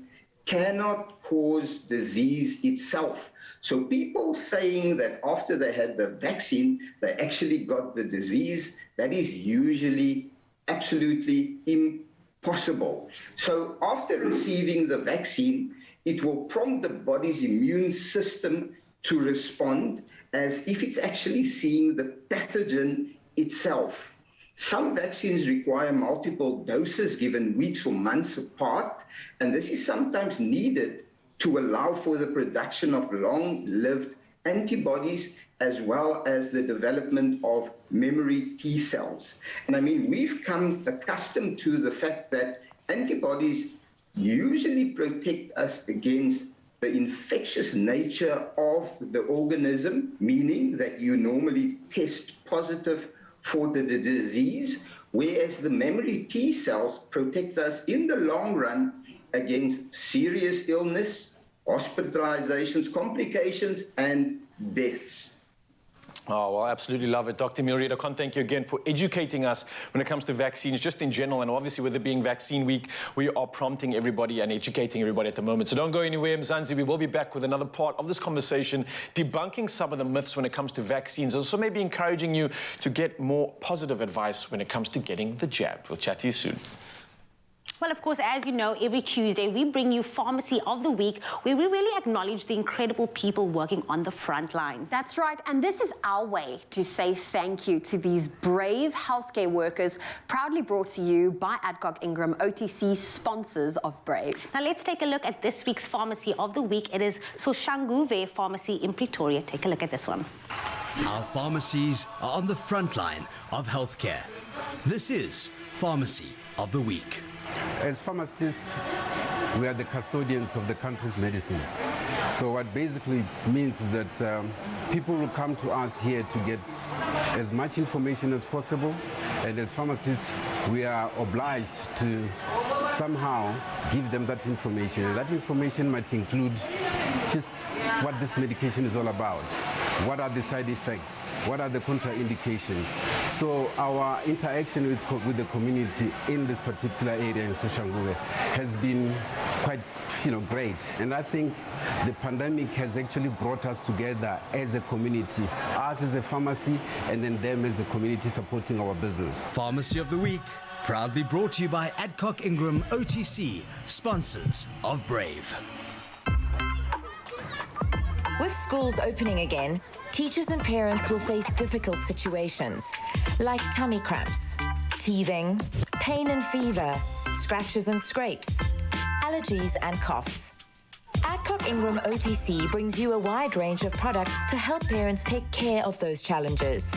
cannot cause disease itself. So people saying that after they had the vaccine, they actually got the disease, that is usually absolutely impossible. So after receiving the vaccine, it will prompt the body's immune system to respond as if it's actually seeing the pathogen itself. Some vaccines require multiple doses given weeks or months apart, and this is sometimes needed to allow for the production of long-lived antibodies as well as the development of memory T cells. And I mean, we've come accustomed to the fact that antibodies usually protect us against the infectious nature of the organism, meaning that you normally test positive for the disease, whereas the memory T cells protect us in the long run against serious illness, hospitalizations, complications, and deaths.
Oh, well, I absolutely love it. Dr. Milreed, I can't thank you again for educating us when it comes to vaccines, just in general. And obviously, with it being Vaccine Week, we are prompting everybody and educating everybody at the moment. So don't go anywhere, Mzansi. We will be back with another part of this conversation, debunking some of the myths when it comes to vaccines, also maybe encouraging you to get more positive advice when it comes to getting the jab. We'll chat to you soon.
Well, of course, as you know, every Tuesday we bring you Pharmacy of the Week, where we really acknowledge the incredible people working on the front lines.
That's right, and this is our way to say thank you to these brave healthcare workers, proudly brought to you by Adcock Ingram, OTC, sponsors of Brave.
Now let's take a look at this week's Pharmacy of the Week. It is Soshanguve Pharmacy in Pretoria. Take a look at this one.
Our pharmacies are on the front line of healthcare. This is Pharmacy of the Week.
As pharmacists, we are the custodians of the country's medicines. So what basically means is that people will come to us here to get as much information as possible. And as pharmacists, we are obliged to somehow give them that information. And that information might include just what this medication is all about. What are the side effects? What are the contraindications? So our interaction with the community in this particular area in Soshanguve has been quite, great. And I think the pandemic has actually brought us together as a community, us as a pharmacy, and then them as a community supporting our business.
Pharmacy of the Week, proudly brought to you by Adcock Ingram OTC, sponsors of Brave.
With schools opening again, teachers and parents will face difficult situations, like tummy cramps, teething, pain and fever, scratches and scrapes, allergies and coughs. Adcock Ingram OTC brings you a wide range of products to help parents take care of those challenges.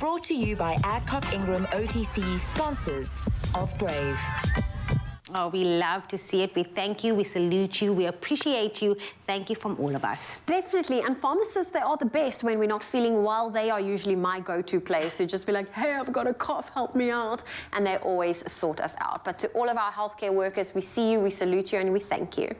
Brought to you by Adcock Ingram OTC, sponsors of brave.
Oh, we love to see it. We thank you, we salute you, we appreciate you. Thank you from all of us.
Definitely. And pharmacists, they are the best when we're not feeling well. They are usually my go-to place to just be like, hey, I've got a cough, help me out. And they always sort us out. But to all of our healthcare workers, we see you, we salute you, and we thank you.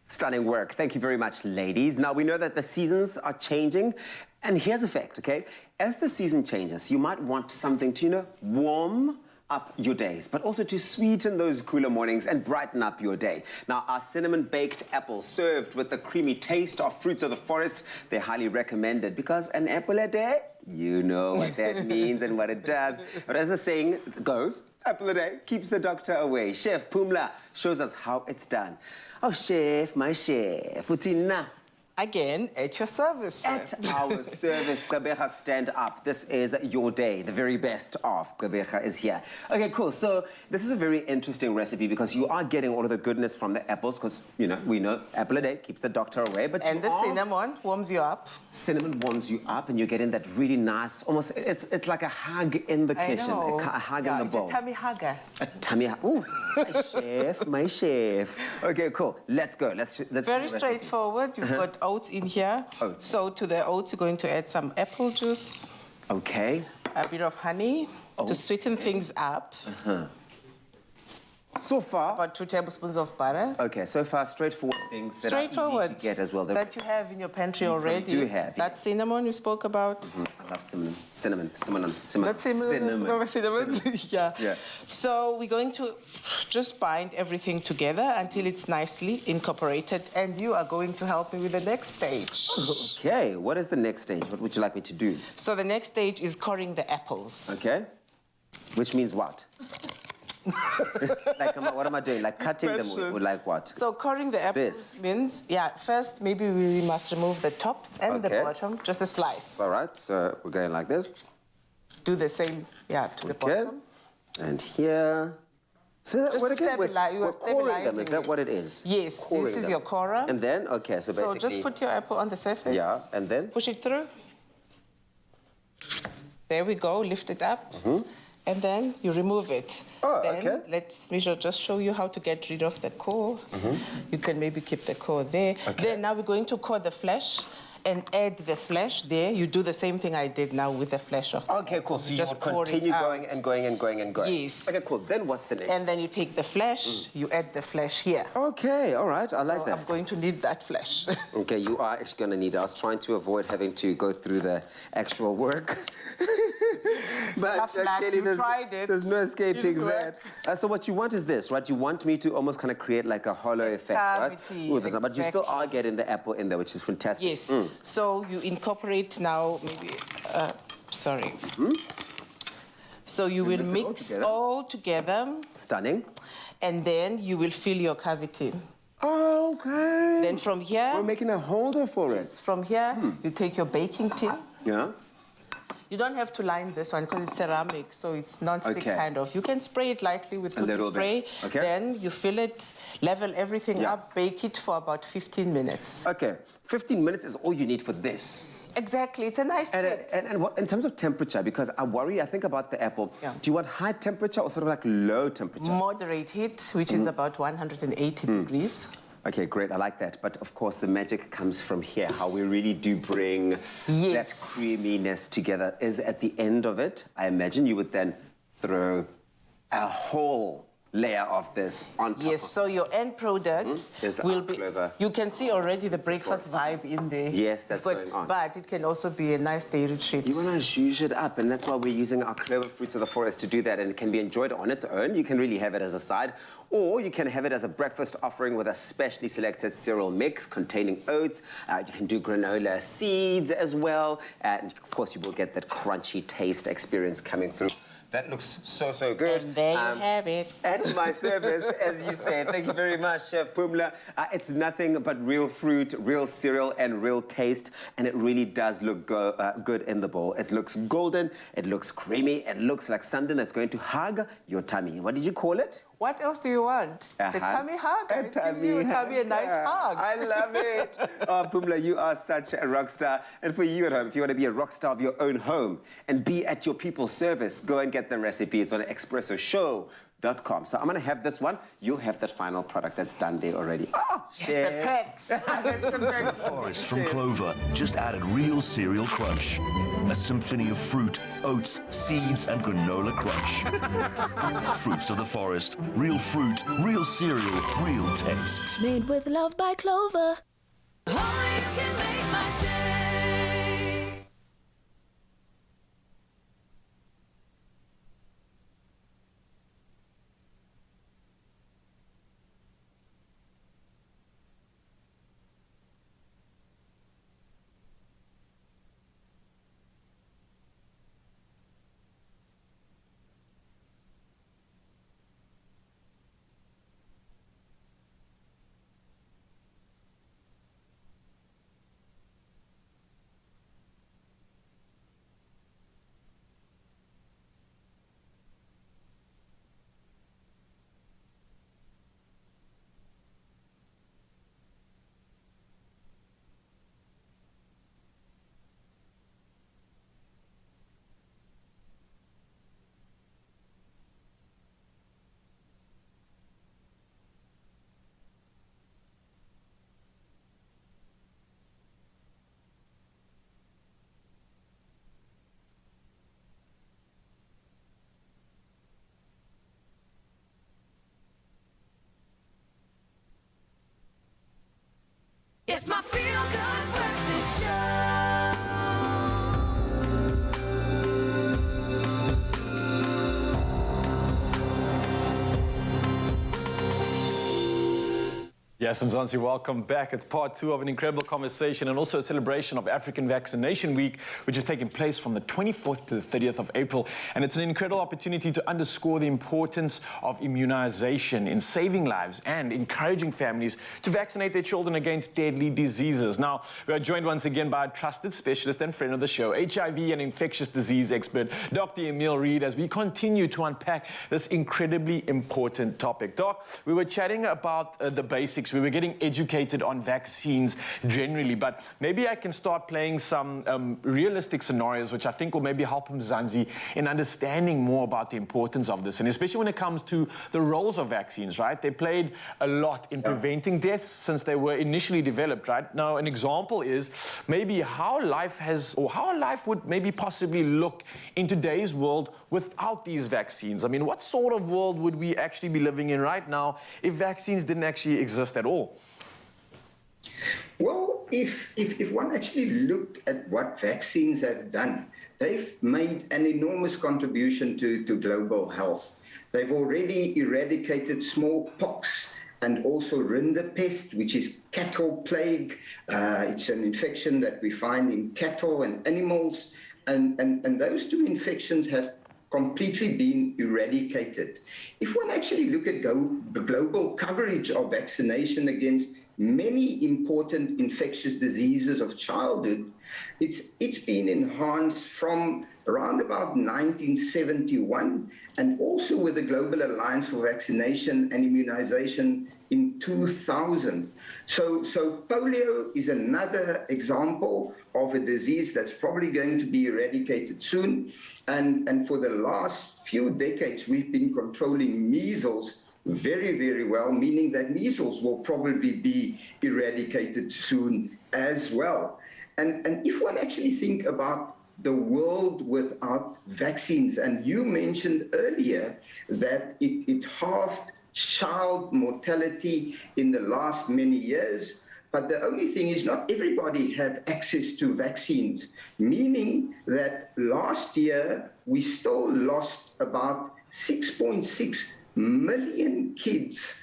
Stunning work. Thank you very much, ladies. Now, we know that the seasons are changing. And here's a fact, okay? As the season changes, you might want something to, warm up your days, but also to sweeten those cooler mornings and brighten up your day. Now, our cinnamon-baked apples served with the creamy taste of fruits of the forest, they're highly recommended because an apple a day, you know what that means and what it does. But as the saying goes, apple a day keeps the doctor away. Chef Pumla shows us how it's done. Oh, chef, my chef, Utina.
Again, at your service, sir.
At our service, Gqeberha, stand up. This is your day. The very best of Gqeberha is here. Okay, cool. So this is a very interesting recipe because you are getting all of the goodness from the apples because, we know apple a day keeps the doctor away. But
and the cinnamon warms you up.
Cinnamon warms you up and you're getting that really nice, almost, it's like a hug in the kitchen. A hug in the bowl.
It's a tummy hugger.
A tummy hug. Ooh, my chef, my chef. Okay, cool. Let's go. Let's
very straightforward. You've got oats in here.
Oats.
So to the oats, you're going to add some apple juice.
Okay.
A bit of honey to sweeten things up.
So far,
about 2 tablespoons of butter.
Okay, so far straightforward things that are easy to get as well.
That you have in your pantry already.
You do have.
That cinnamon you spoke about.
I love cinnamon. Cinnamon.
Not cinnamon. Yeah.
Yeah.
So we're going to just bind everything together until it's nicely incorporated, and you are going to help me with the next stage.
Okay, what is the next stage? What would you like me to do?
So the next stage is coring the apples.
Okay. Which means what? Like, what am I doing? Like cutting them with like what?
So coring the apples means, first maybe we must remove the tops and the bottom, just a slice.
All right, so we're going like this.
Do the same, to the bottom.
And here. So
just
what again?
We're
coring them, is that what it is?
Yes, this is your corer.
And then, so basically...
So just put your apple on the surface.
Yeah, and then?
Push it through. There we go, lift it up. And then you remove it.
Oh,
then let me just show you how to get rid of the core. You can maybe keep the core there. Then now we're going to core the flesh and add the flesh there. You do the same thing I did now with the flesh of the
Okay, cool. So you just continue going and going and going and going.
Yes.
Okay, cool. Then what's the next?
And then you take the flesh, you add the flesh here.
Okay, all right. I like that.
I'm going to need that flesh.
Okay, you are actually going to need it. I was trying to avoid having to go through the actual work. But clearly there's no escaping that. So what you want is this, right? You want me to almost kind of create like a hollow effect, right? Ooh, but you still are getting the apple in there, which is fantastic.
Yes. So you incorporate now maybe, sorry. So you will mix all together.
Stunning.
And then you will fill your cavity.
Okay.
Then from here...
We're making a holder for it.
From here, you take your baking tin.
Yeah.
You don't have to line this one because it's ceramic, so it's non-stick kind of. You can spray it lightly with cooking spray.
Okay.
Then you fill it, level everything up, bake it for about 15 minutes.
Okay. 15 minutes is all you need for this.
Exactly. It's a nice treat.
And what, in terms of temperature, because I think about the apple, do you want high temperature or sort of like low temperature?
Moderate heat, which is about 180 degrees.
Okay, great. I like that. But of course, the magic comes from here. How we really do bring that creaminess together is at the end of it. I imagine you would then throw a whole layer of this on top.
Yes, so your end product will be... You can see already the breakfast vibe in there.
Yes, that's going on.
But it can also be a nice dairy treat.
You want to zhuzh it up, and that's why we're using our clover fruits of the forest to do that, and it can be enjoyed on its own. You can really have it as a side, or you can have it as a breakfast offering with a specially selected cereal mix containing oats. You can do granola seeds as well, and of course you will get that crunchy taste experience coming through. That looks so good.
And there you have it.
At my service, as you say. Thank you very much, Chef Pumla. It's nothing but real fruit, real cereal, and real taste, and it really does look good in the bowl. It looks golden, it looks creamy, it looks like something that's going to hug your tummy. What did you call it?
What else do you want? It's a tummy hug. It gives you a nice hug.
I love it. Oh, Pumla, you are such a rock star. And for you at home, if you want to be a rock star of your own home and be at your people's service, go and get the recipe. It's on expressoshow.com. So I'm going to have this one. You'll have that final product that's done there already. Oh,
yes, the perks.
The Forest from Clover just added real cereal crunch. A symphony of fruit, oats, seeds, and granola crunch. Fruits of the Forest. Real fruit, real cereal, real taste.
Made with love by Clover. Oh, you can make my day. It's my feel-good breakfast show.
Yes, Mzansi, welcome back. It's part two of an incredible conversation and also a celebration of African Vaccination Week, which is taking place from the 24th to the 30th of April. And it's an incredible opportunity to underscore the importance of immunization in saving lives and encouraging families to vaccinate their children against deadly diseases. Now, we are joined once again by a trusted specialist and friend of the show, HIV and infectious disease expert, Dr. Emil Reed, as we continue to unpack this incredibly important topic. Doc, we were chatting about the basics. We were getting educated on vaccines generally, but maybe I can start playing some realistic scenarios, which I think will maybe help Mzansi in understanding more about the importance of this, and especially when it comes to the roles of vaccines, right? They played a lot in preventing deaths since they were initially developed, right? Now, an example is maybe how life would maybe possibly look in today's world without these vaccines. I mean, what sort of world would we actually be living in right now if vaccines didn't actually exist at all?
Well, if one actually looked at what vaccines have done, they've made an enormous contribution to global health. They've already eradicated smallpox and also rinderpest, which is cattle plague. It's an infection that we find in cattle and animals, and those two infections have completely been eradicated. If one actually look at the global coverage of vaccination against many important infectious diseases of childhood, it's been enhanced from around about 1971, and also with the Global Alliance for Vaccination and Immunization in 2000. So polio is another example of a disease that's probably going to be eradicated soon. And for the last few decades, we've been controlling measles very, very well, meaning that measles will probably be eradicated soon as well. And if one actually think about the world without vaccines, and you mentioned earlier that it halved child mortality in the last many years, but the only thing is not everybody have access to vaccines, meaning that last year we still lost about 6.6 million kids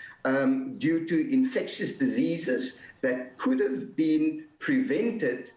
due to infectious diseases that could have been prevented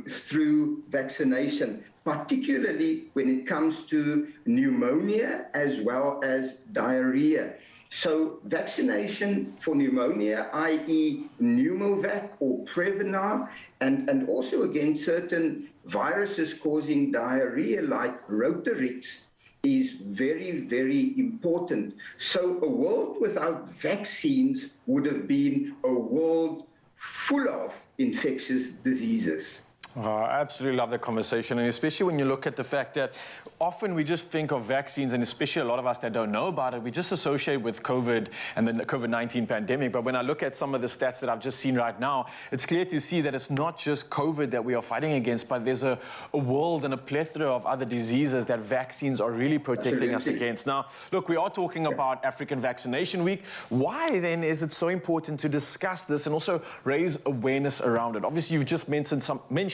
through vaccination, particularly when it comes to pneumonia as well as diarrhea. So vaccination for pneumonia, i.e. Pneumovac or Prevnar, and also against certain viruses causing diarrhea like Rotarix, is very, very important. So a world without vaccines would have been a world full of infectious diseases.
I absolutely love the conversation, and especially when you look at the fact that often we just think of vaccines, and especially a lot of us that don't know about it, we just associate with COVID and the COVID-19 pandemic. But when I look at some of the stats that I've just seen right now, it's clear to see that it's not just COVID that we are fighting against, but there's a world and a plethora of other diseases that vaccines are really protecting us against. Now, look, we are talking about African Vaccination Week. Why then is it so important to discuss this and also raise awareness around it? Obviously, you've just mentioned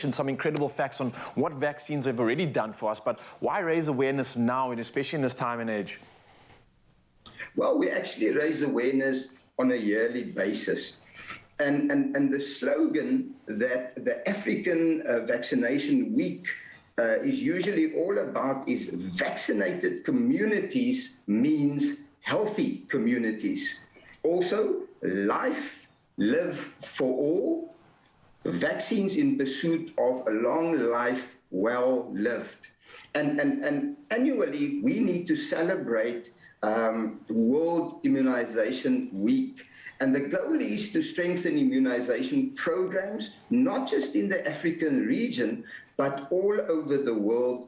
some incredible facts on what vaccines have already done for us, but why raise awareness now, and especially in this time and age?
Well, we actually raise awareness on a yearly basis. And the slogan that the African Vaccination Week is usually all about is vaccinated communities means healthy communities. Also, life, live for all, vaccines in pursuit of a long life well lived. And annually, we need to celebrate World Immunization Week. And the goal is to strengthen immunization programs, not just in the African region, but all over the world,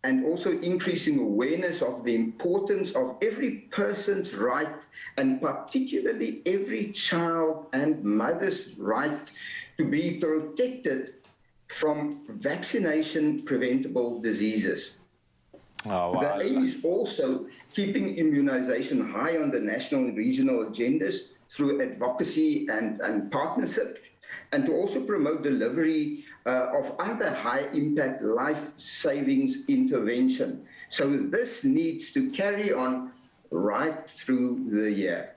and also increasing awareness of the importance of every person's right, and particularly every child and mother's right to be protected from vaccination-preventable diseases.
Oh, wow.
The aim is also keeping immunization high on the national and regional agendas through advocacy and partnership, and to also promote delivery of other high-impact life-savings intervention. So this needs to carry on right through the year.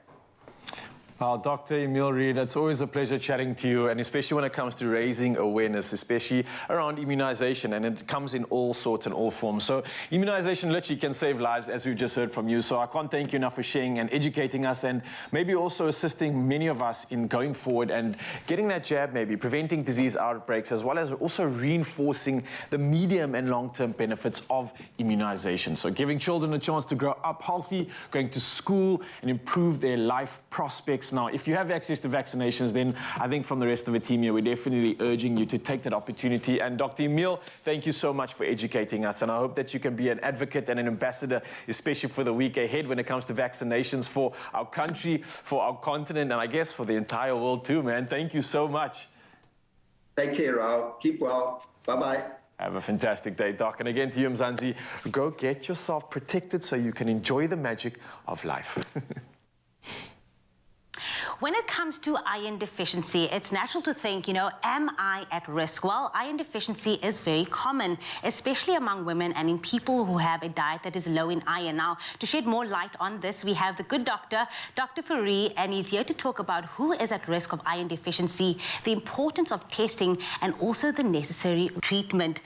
Well, Dr. Emil Reid, it's always a pleasure chatting to you, and especially when it comes to raising awareness, especially around immunization, and it comes in all sorts and all forms. So immunization literally can save lives, as we've just heard from you. So I can't thank you enough for sharing and educating us, and maybe also assisting many of us in going forward and getting that jab, maybe preventing disease outbreaks, as well as also reinforcing the medium and long-term benefits of immunization. So giving children a chance to grow up healthy, going to school, and improve their life prospects. Now, if you have access to vaccinations, then I think from the rest of the team here, we're definitely urging you to take that opportunity. And Dr. Emil, thank you so much for educating us. And I hope that you can be an advocate and an ambassador, especially for the week ahead when it comes to vaccinations for our country, for our continent, and I guess for the entire world too, man. Thank you so much.
Take care, Raul. Keep well. Bye-bye.
Have a fantastic day, Doc. And again to you, Mzansi, go get yourself protected so you can enjoy the magic of life.
When it comes to iron deficiency, it's natural to think, am I at risk? Well, iron deficiency is very common, especially among women and in people who have a diet that is low in iron. Now, to shed more light on this, we have the good doctor, Dr. Fourie, and he's here to talk about who is at risk of iron deficiency, the importance of testing, and also the necessary treatment.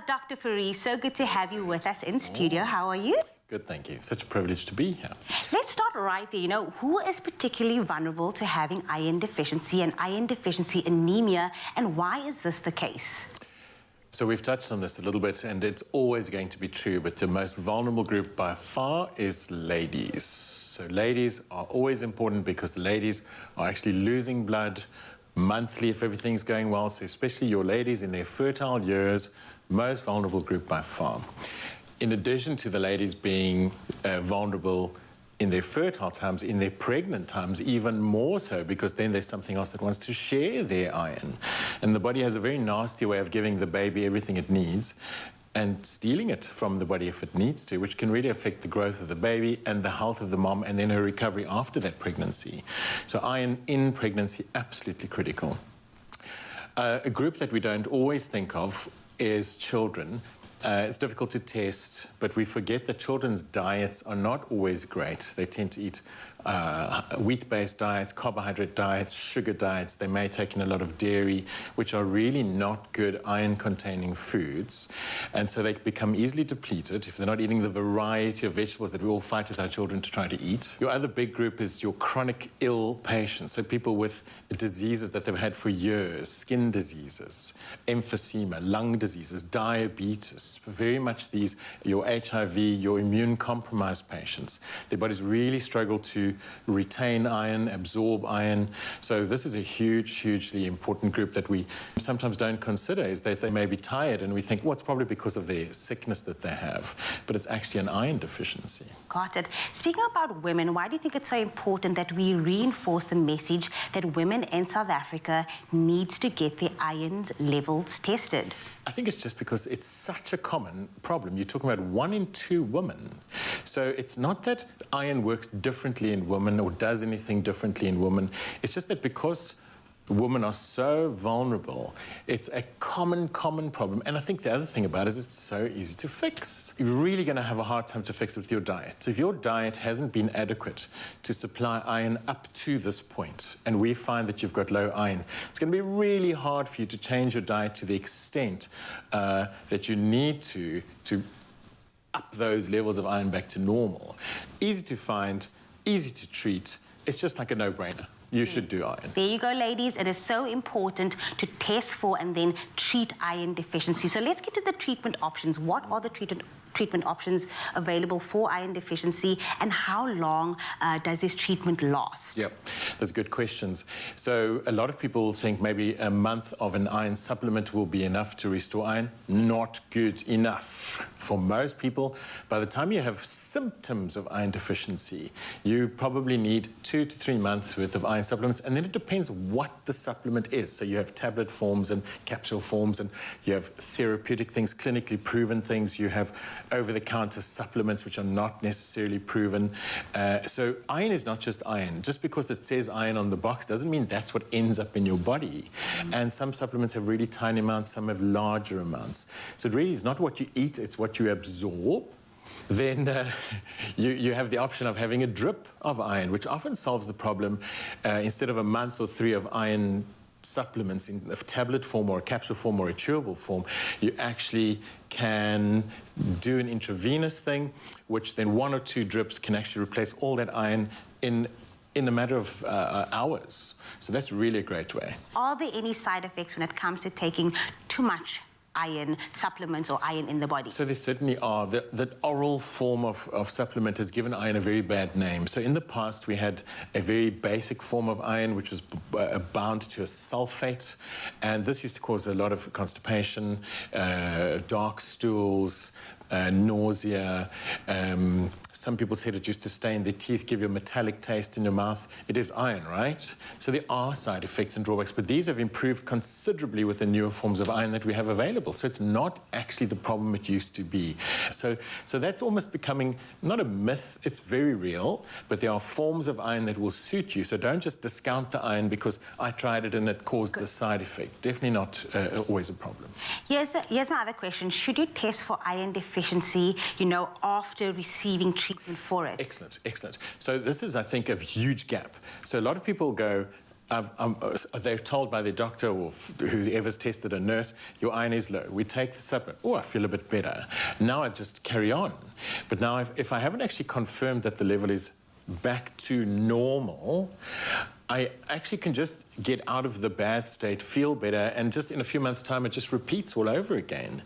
Dr. Fourie, so good to have you with us in studio. How are you?
Good, thank you. Such a privilege to be here.
Let's start right there. Who is particularly vulnerable to having iron deficiency and iron deficiency anemia, and why is this the case?
So we've touched on this a little bit, and it's always going to be true, but the most vulnerable group by far is ladies. So ladies are always important because the ladies are actually losing blood monthly if everything's going well. So especially your ladies in their fertile years, most vulnerable group by far. In addition to the ladies being vulnerable in their fertile times, in their pregnant times, even more so, because then there's something else that wants to share their iron. And the body has a very nasty way of giving the baby everything it needs and stealing it from the body if it needs to, which can really affect the growth of the baby and the health of the mom and then her recovery after that pregnancy. So iron in pregnancy, absolutely critical. A group that we don't always think of is children. It's difficult to test, but we forget that children's diets are not always great. They tend to eat wheat-based diets, carbohydrate diets, sugar diets. They may take in a lot of dairy, which are really not good iron-containing foods. And so they become easily depleted if they're not eating the variety of vegetables that we all fight with our children to try to eat. Your other big group is your chronic ill patients, so people with diseases that they've had for years, skin diseases, emphysema, lung diseases, diabetes, very much these, your HIV, your immune-compromised patients. Their bodies really struggle to retain iron, absorb iron. So this is a hugely important group that we sometimes don't consider, is that they may be tired and we think, well, it's probably because of their sickness that they have, but it's actually an iron deficiency.
Got it. Speaking about women, why do you think it's so important that we reinforce the message that women in South Africa needs to get their iron levels tested?
I think it's just because it's such a common problem. You're talking about 1 in 2 women. So it's not that iron works differently in women or does anything differently in women. It's just that because women are so vulnerable, it's a common problem. And I think the other thing about it is it's so easy to fix. You're really going to have a hard time to fix it with your diet. So if your diet hasn't been adequate to supply iron up to this point, and we find that you've got low iron, it's going to be really hard for you to change your diet to the extent that you need to up those levels of iron back to normal. Easy to find, easy to treat. It's just like a no-brainer. You should do iron.
There you go, ladies. It is so important to test for and then treat iron deficiency. So let's get to the treatment options. What are the treatment options available for iron deficiency, and how long does this treatment last?
Yep, those are good questions. So a lot of people think maybe a month of an iron supplement will be enough to restore iron. Not good enough. For most people, by the time you have symptoms of iron deficiency, you probably need 2 to 3 months worth of iron supplements, and then it depends what the supplement is. So you have tablet forms and capsule forms, and you have therapeutic things, clinically proven things. You have over-the-counter supplements which are not necessarily proven. So iron is not just iron. Just because it says iron on the box doesn't mean that's what ends up in your body. And some supplements have really tiny amounts, some have larger amounts. So it really is not what you eat, it's what you absorb. Then you have the option of having a drip of iron, which often solves the problem. Instead of a month or 3 of iron supplements in a tablet form or a capsule form or a chewable form, you actually can do an intravenous thing, which then 1 or 2 drips can actually replace all that iron in a matter of hours. So that's really a great way.
Are there any side effects when it comes to taking too much iron supplements or iron in the body? So
there certainly are. The oral form of supplement has given iron a very bad name. So in the past, we had a very basic form of iron, which was bound to a sulfate. And this used to cause a lot of constipation, dark stools, nausea. Some people said it used to stain their teeth, give you a metallic taste in your mouth. It is iron, right? So there are side effects and drawbacks, but these have improved considerably with the newer forms of iron that we have available. So it's not actually the problem it used to be. So that's almost becoming not a myth, it's very real, but there are forms of iron that will suit you. So don't just discount the iron because I tried it and it caused the side effect. Definitely not always a problem.
Here's my other question. Should you test for iron deficiency, after receiving treatment for it?
Excellent. So this is, I think, a huge gap. So a lot of people go, they're told by their doctor or whoever's tested, a nurse, your iron is low. We take the supplement. Oh, I feel a bit better. Now I just carry on. But now if I haven't actually confirmed that the level is back to normal, I actually can just get out of the bad state, feel better, and just in a few months' time, it just repeats all over again.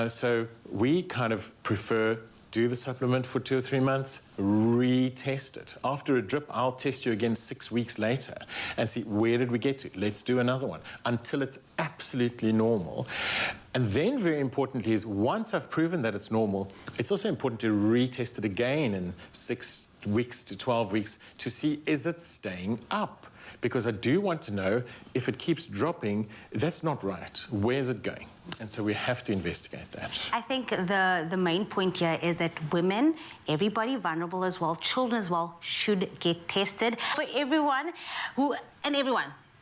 So we kind of prefer do the supplement for 2 or 3 months, retest it. After a drip, I'll test you again 6 weeks later and see where did we get to. Let's do another one until it's absolutely normal. And then very importantly is once I've proven that it's normal, it's also important to retest it again in 6 weeks to 12 weeks to see is it staying up. Because I do want to know if it keeps dropping, that's not right. Where's it going? And so we have to investigate that.
I think the main point here is that women, everybody vulnerable as well, children as well, should get tested. For everyone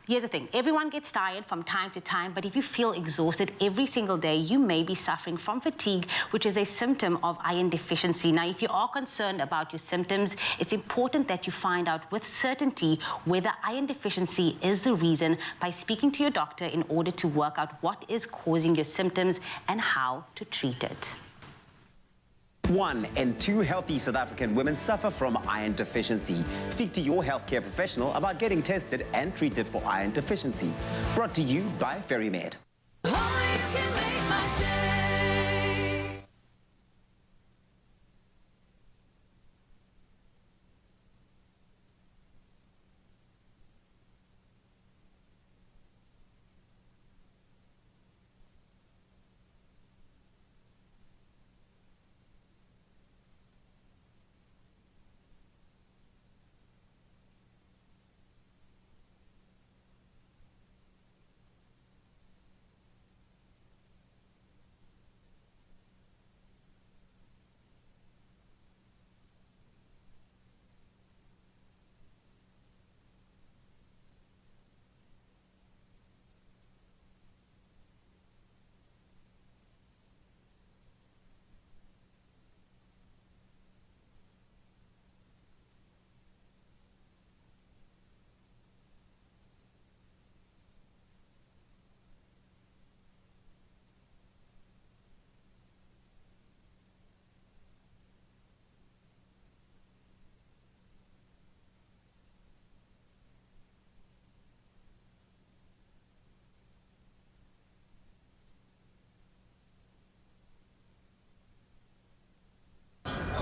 Here's the thing, everyone gets tired from time to time, but if you feel exhausted every single day, you may be suffering from fatigue, which is a symptom of iron deficiency. Now, if you are concerned about your symptoms, it's important that you find out with certainty whether iron deficiency is the reason by speaking to your doctor in order to work out what is causing your symptoms and how to treat it.
1 in 2 healthy South African women suffer from iron deficiency. Speak to your healthcare professional about getting tested and treated for iron deficiency. Brought to you by FerryMed.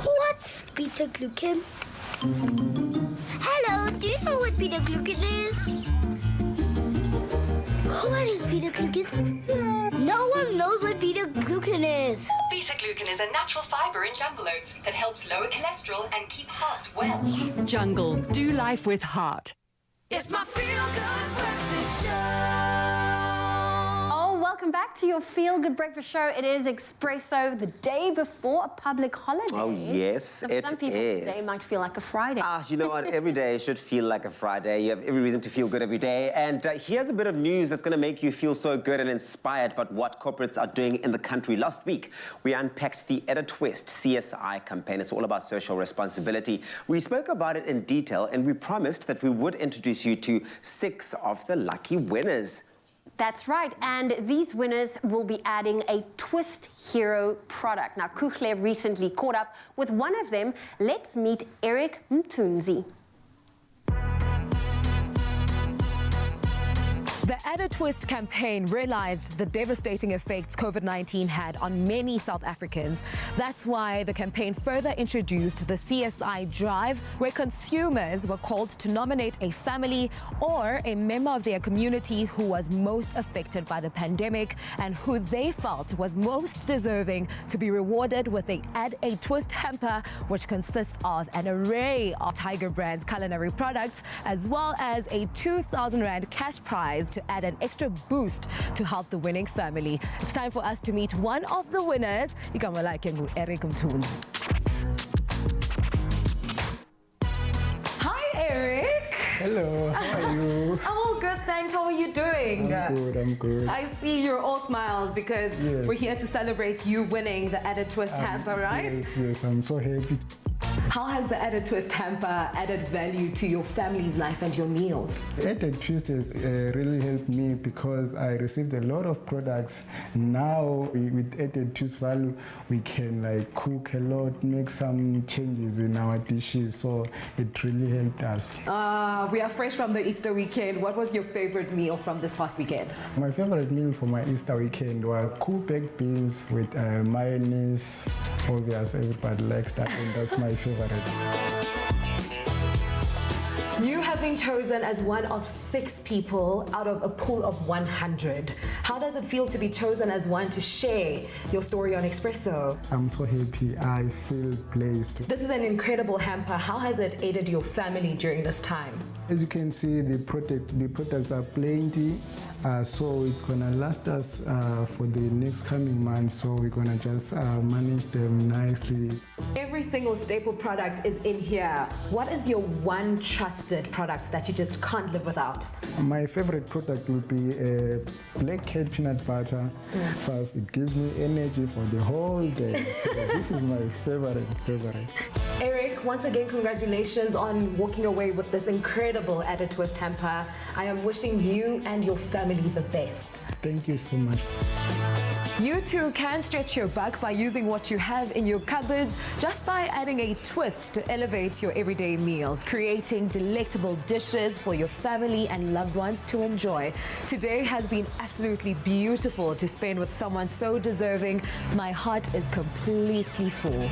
What's beta-glucan? Hello, do you know what beta-glucan is? What is beta-glucan? No one knows what beta-glucan is.
Beta-glucan is a natural fiber in jungle oats that helps lower cholesterol and keep hearts well.
Yes.
Jungle, do life with heart.
It's my feel-good breakfast show.
Welcome back to your Feel Good Breakfast Show. It is Expresso, the day before a public holiday.
Oh, yes,
So
it
some people
is.
today might feel like a Friday.
You know what? Every day should feel like a Friday. You have every reason to feel good every day. And here's a bit of news that's going to make you feel so good and inspired about what corporates are doing in the country. Last week, we unpacked the Edit Twist CSI campaign. It's all about social responsibility. We spoke about it in detail, and we promised that we would introduce you to 6 of the lucky winners.
That's right, and these winners will be adding a Twist Hero product. Now, Kuchle recently caught up with one of them. Let's meet Eric Mtunzi.
The Edit Twist campaign realized the devastating effects COVID-19 had on many South Africans. That's why the campaign further introduced the CSI Drive, where consumers were called to nominate a family or a member of their community who was most affected by the pandemic and who they felt was most deserving to be rewarded with a Add a Twist hamper, which consists of an array of Tiger Brands culinary products, as well as a 2,000 Rand cash prize to add an extra boost to help the winning family. It's time for us to meet one of the winners. Eric Mtunzi. Hi, Eric.
Hello, how are you?
I'm all good, thanks. How are you doing?
I'm good.
I see you're all smiles because we're here to celebrate you winning the Edit Twist hamper, right?
Yes, I'm so happy.
How has the Edit Twist hamper added value to your family's life and your meals?
Edit Twist has really helped me because I received a lot of products. Now with Edit Twist value, we can cook a lot, make some changes in our dishes. So it really helped us.
We are fresh from the Easter weekend. What was your favorite meal from this past weekend?
My favorite meal for my Easter weekend was cooked baked beans with mayonnaise. Obviously, everybody likes that, and that's my favorite.
You have been chosen as one of 6 people out of a pool of 100. How does it feel to be chosen as one to share your story on Expresso?
I'm so happy. I feel blessed.
This is an incredible hamper. How has it aided your family during this time?
As you can see, the products are plenty. So it's gonna last us for the next coming months. So we're gonna just manage them nicely.
Every single staple product is in here. What is your one trusted product product that you just can't live without?
My favorite product would be black cat peanut butter. First, it gives me energy for the whole day. So this is my favorite.
Eric, once again, congratulations on walking away with this incredible added twist hamper. I am wishing you and your family the best.
Thank you so much.
You too can stretch your buck by using what you have in your cupboards, just by adding a twist to elevate your everyday meals, creating delectable dishes for your family and loved ones to enjoy. Today has been absolutely beautiful to spend with someone so deserving. My heart is completely full.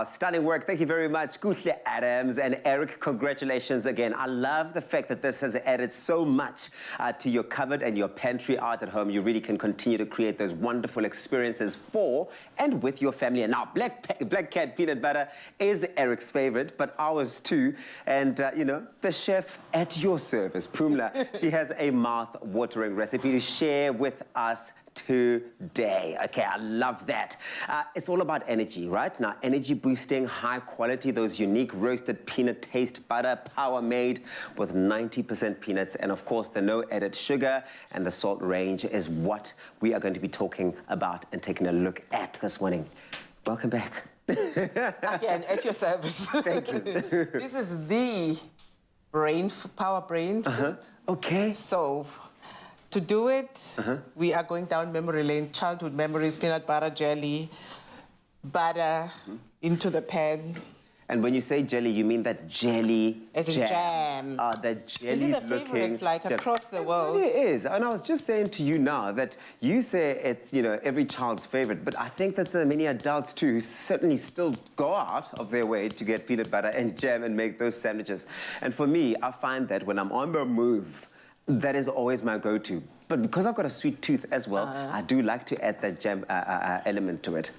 Stunning work. Thank you very much, Kuhle Adams and Eric. Congratulations again. I love the fact that this has added so much to your cupboard and your pantry art at home. You really can continue to create those wonderful experiences for and with your family. And now, Black Cat peanut butter is Eric's favorite, but ours too. And, you know, the chef at your service, Pumla, she has a mouth-watering recipe to share with us today. Okay, I love that. It's all about energy, right? Now, energy boosting, high quality, those unique roasted peanut taste butter, power made with 90% peanuts, and of course the no added sugar and the salt range is what we are going to be talking about and taking a look at this morning. Welcome back.
Again, at your service.
Thank you.
This is the power brain food.
Okay.
So, to do it, we are going down memory lane, childhood memories, peanut butter, jelly, butter into the pan.
And when you say jelly, you mean that jelly
As in jam.
That jelly
This is a favorite, like, across the world.
It really is. And I was just saying to you now that you say it's, you know, every child's favorite, but I think that there are many adults too who certainly still go out of their way to get peanut butter and jam and make those sandwiches. And for me, I find that when I'm on the move, that is always my go-to. But because I've got a sweet tooth as well, I do like to add that jam element to it.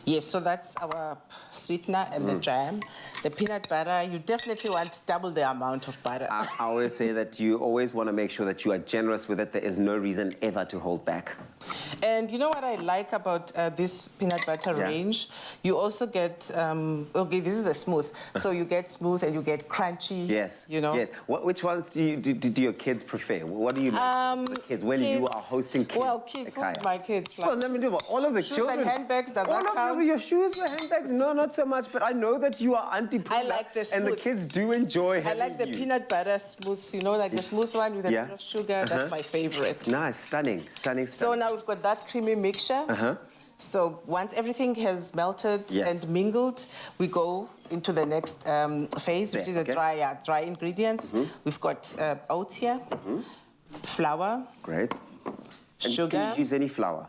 Yes, so that's our sweetener and the jam. The peanut butter, you definitely want double the amount of butter.
I always say that you always want to make sure that you are generous with it. There is no reason ever to hold back.
And you know what I like about this peanut butter range? You also get, okay, this is the smooth. So you get smooth and you get crunchy.
Yes,
you know?
Yes. Which ones do your kids prefer? What do you make for the kids when you are hosting kids?
Well, kids, who's my kids?
Like, well, let me do all of the
shoes
children.
And handbags, does that count?
All of your shoes and handbags? No, not so much, but I know that you are Auntie Pumla,
I like the smooth.
And the kids do enjoy having
I like the peanut butter smooth, you know, like the smooth one with a bit of sugar. That's my favorite.
Nice, stunning.
So now we've got that creamy mixture. So once everything has melted and mingled, we go into the next phase, which is a dry ingredients. We've got oats here, flour.
Great. And
Sugar.
can you use any flour?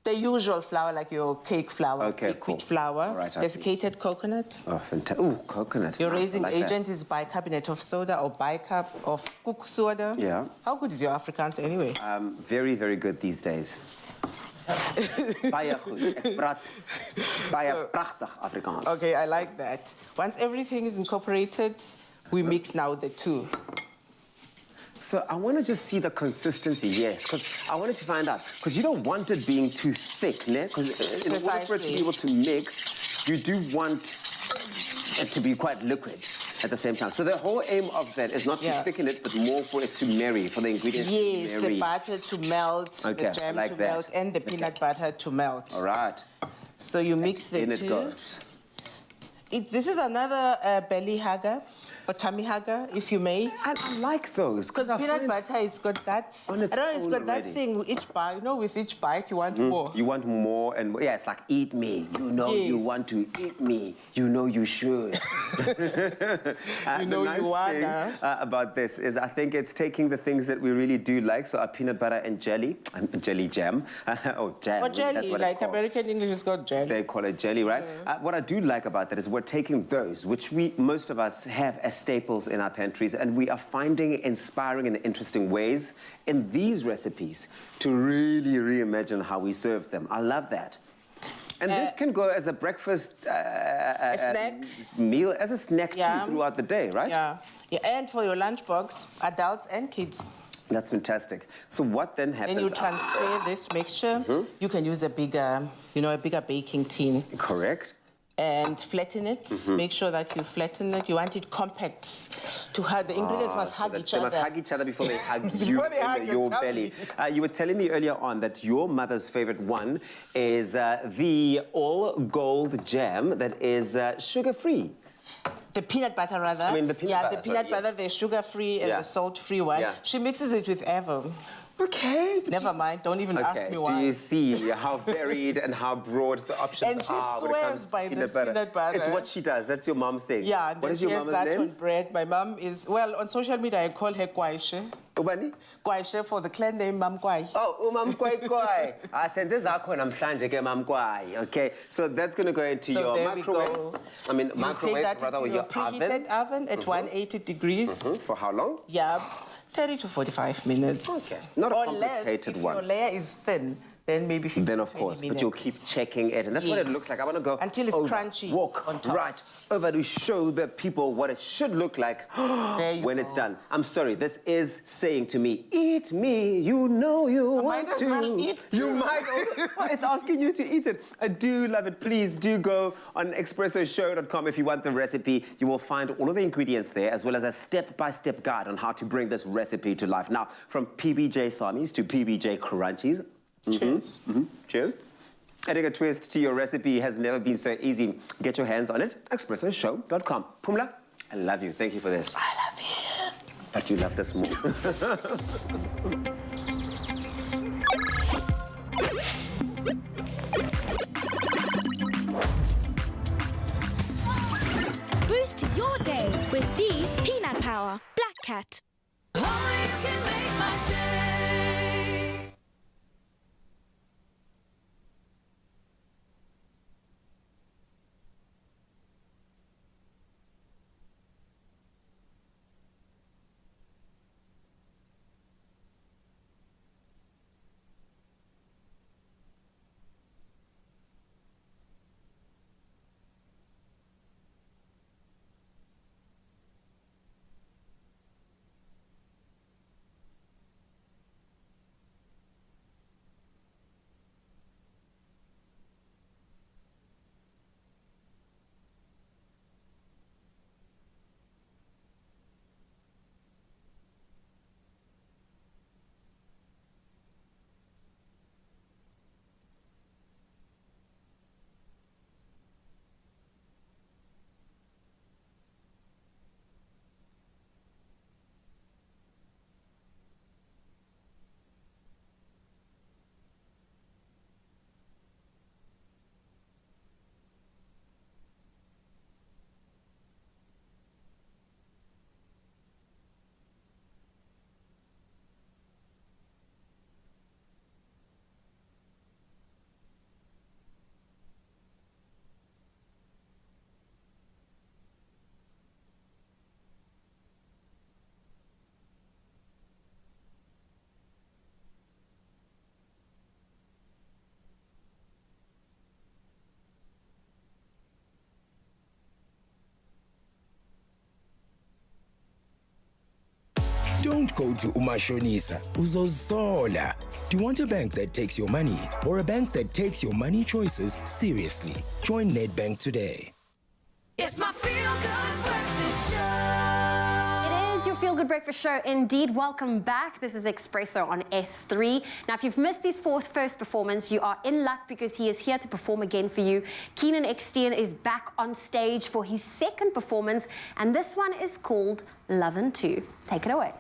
The usual flour, like your cake flour, wheat flour,
Right,
desiccated coconut.
Oh, fantastic. Ooh, coconut.
Your
nice.
raising
like
agent is bicarbonate of soda or bicarb of cook soda.
Yeah.
How good is your Afrikaans anyway?
Very, very good these days. Baie goed. Ek praat baie pragtig Afrikaans.
Okay, I like that. Once everything is incorporated, we mix now the two.
So I want to just see the consistency, yes, because I wanted to find out, because you don't want it being too thick, ne? Because in order for it to be able to mix, you do want it to be quite liquid at the same time. So the whole aim of that is not to thicken it, but more for it to marry, for the ingredients to marry.
Yes, the butter to melt, the jam to melt, and the peanut butter to melt.
All right.
So you mix the two.
In it goes.
This is another belly hugger. Or tummy hugger, if you may.
I like those.
Because peanut butter, it's got that. It's got that thing with each bite. You know, with each bite, you want more.
You want more and more. Yeah, it's like eat me. You know you want to eat me. You know you should.
You know
the nice
you wanna.
thing about this is I think it's taking the things that we really do like. So our peanut butter and jelly, jelly jam. Jam.
Or jelly,
that's what
like
it's called.
American English is called jelly.
They call it jelly, right? What I do like about that is we're taking those, which most of us have as staples in our pantries, and we are finding inspiring and interesting ways in these recipes to really reimagine how we serve them. I love that. And this can go as a breakfast
snack
meal, as a snack too throughout the day, right?
Yeah, and for your lunchbox, adults and kids.
That's fantastic. So what then happens?
Then you transfer this mixture. You can use a bigger baking tin.
Correct.
and flatten it. Make sure that you flatten it. You want it compact. To hug, the ingredients must hug each
They
other.
must hug each other before they hug you
Before they hug
your
your
belly. You were telling me earlier on that your mother's favorite one is the all-gold jam that is sugar-free.
The peanut butter, rather.
I mean, the peanut butter.
Yeah, the peanut butter, the sugar-free and the salt-free one.
Yeah.
She mixes it with Evo.
Okay.
Never mind. Don't even ask me why.
Do you see how varied and how broad the options
And she
are when it comes
swears
to
by this peanut butter.
It's what she does. That's your mom's thing.
Yeah, and
what
then
is
she
your
has
mom's
that
name?
on bread. My mom is, well, on social media I call her Kwaishe.
Ubani?
Kwaishe for the clan name Mam Kwai.
Oh, Mam Kwai Kwai. Senze zakho namhlanje ke Mam Kwai. Okay, so that's going to go into your microwave. I mean,
You
microwave,
take that
rather, or
into
your
your preheated oven at 180 degrees.
For how long?
Yeah, 30 to 45 minutes.
Okay, not a complicated
if
one.
your layer is thin, then maybe 15
Then, of course, but you'll keep checking it. And that's what it looks like. I want to go
until it's crunchy.
Walk
on top.
right over to show the people what it should look like when it's done. I'm sorry, this is saying to me, eat me, you know you want
as
to.
well eat
You
too.
might also. It's asking you to eat it. I do love it. Please do go on expressoshow.com if you want the recipe. You will find all of the ingredients there, as well as a step-by-step guide on how to bring this recipe to life. Now, from PBJ Samis to PBJ Crunchies.
Cheers.
Cheers. Adding a twist to your recipe has never been so easy. Get your hands on it, expressoshow.com. Pumla, I love you. Thank you for this.
I love you.
But you love this more.
Boost your day with the Peanut Power Black Cat.
Don't go to Umashonisa, uzozola. Do you want a bank that takes your money or a bank that takes your money choices seriously? Join Nedbank today.
It's my feel-good breakfast show.
It is your Feel Good Breakfast Show indeed. Welcome back. This is Expresso on S3. Now, if you've missed his first performance, you are in luck because he is here to perform again for you. Keenan Extien is back on stage for his second performance, and this one is called Lovin' 2. Take it away.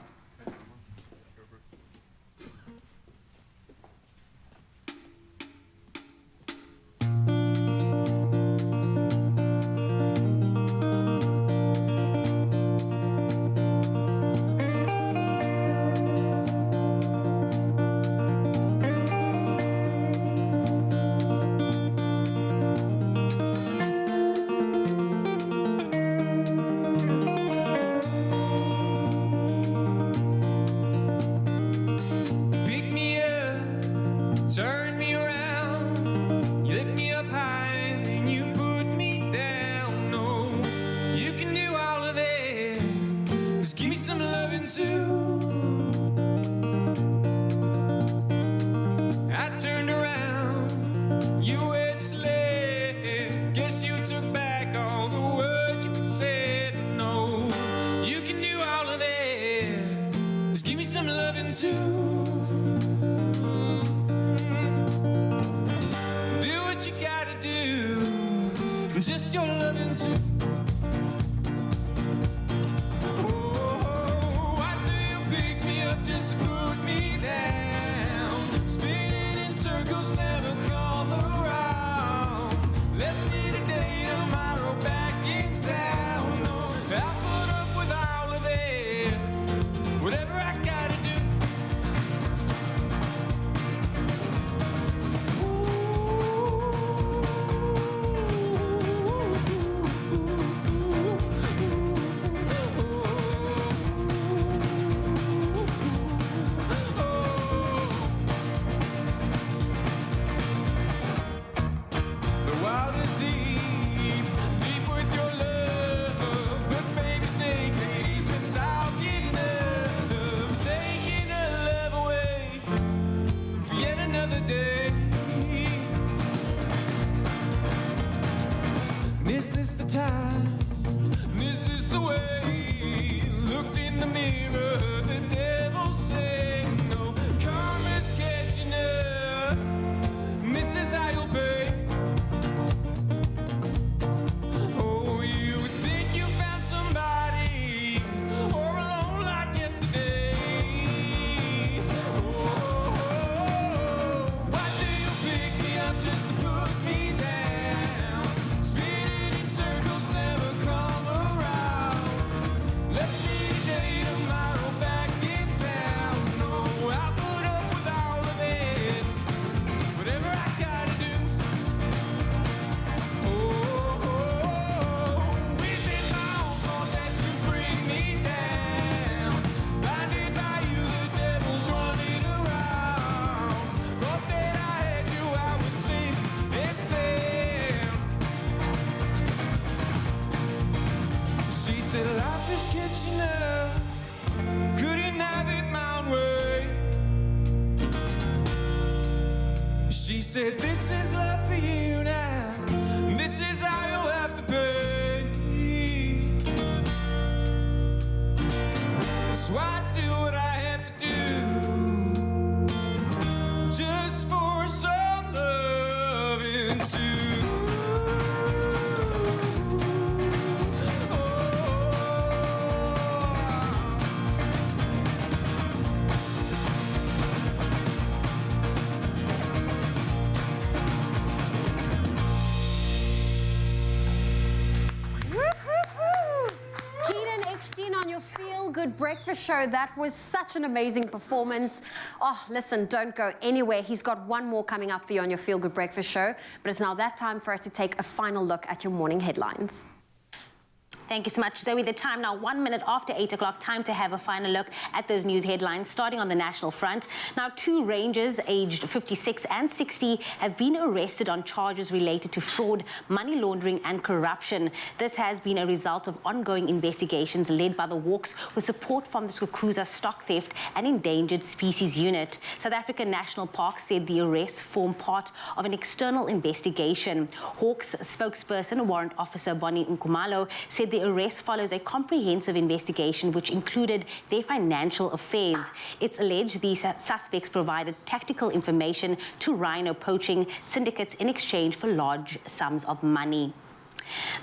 Pick me up, turn me around, you lift me up high and then you put me down. No, you can do all of that. Just give me some loving too. I turned around, you were just left. Guess you took loving too. Oh, why do you pick me up just to put me down? Spinning in circles, never come around. Left me today, tomorrow back in town. No, I put up with all of it, whatever I gotta do. The wild is deep, deep with your love. But baby snake lady's been talking enough, taking her love away for yet another day. This is the time, this is the way. Looked in the mirror, the devil said, no, karma's catching up. This is how you'll pay. Oh, you think you found somebody, or alone like yesterday. Oh, why do you pick me up just to put me down? Spinning in circles, never come around. Left me today, tomorrow back in town. No, I put up with all of it, whatever I gotta do. Oh, is it my own fault that you bring me down? Blinded by you, the devil's running around. Thought that I had you, I was safe and sound. She said life is catching up, couldn't have it my own way. She said this is love for you now, this is how you'll have to pay. So I do what I have to do, just for some loving too.
Keaton Eckstein on your Feel Good Breakfast Show. That was such an amazing performance. Oh, listen, don't go anywhere. He's got one more coming up for you on your Feel Good Breakfast Show. But it's now that time for us to take a final look at your morning headlines.
Thank you so much, Zoe. The time now, 1 minute after 8 o'clock, time to have a final look at those news headlines, starting on the national front. Now, 2 rangers aged 56 and 60 have been arrested on charges related to fraud, money laundering and corruption. This has been a result of ongoing investigations led by the Hawks with support from the Skukuza Stock Theft and Endangered Species Unit. South African National Park said the arrests form part of an external investigation. Hawks spokesperson, Warrant Officer Bonnie Nkumalo, said the arrest follows a comprehensive investigation which included their financial affairs. It's alleged these suspects provided tactical information to rhino poaching syndicates in exchange for large sums of money.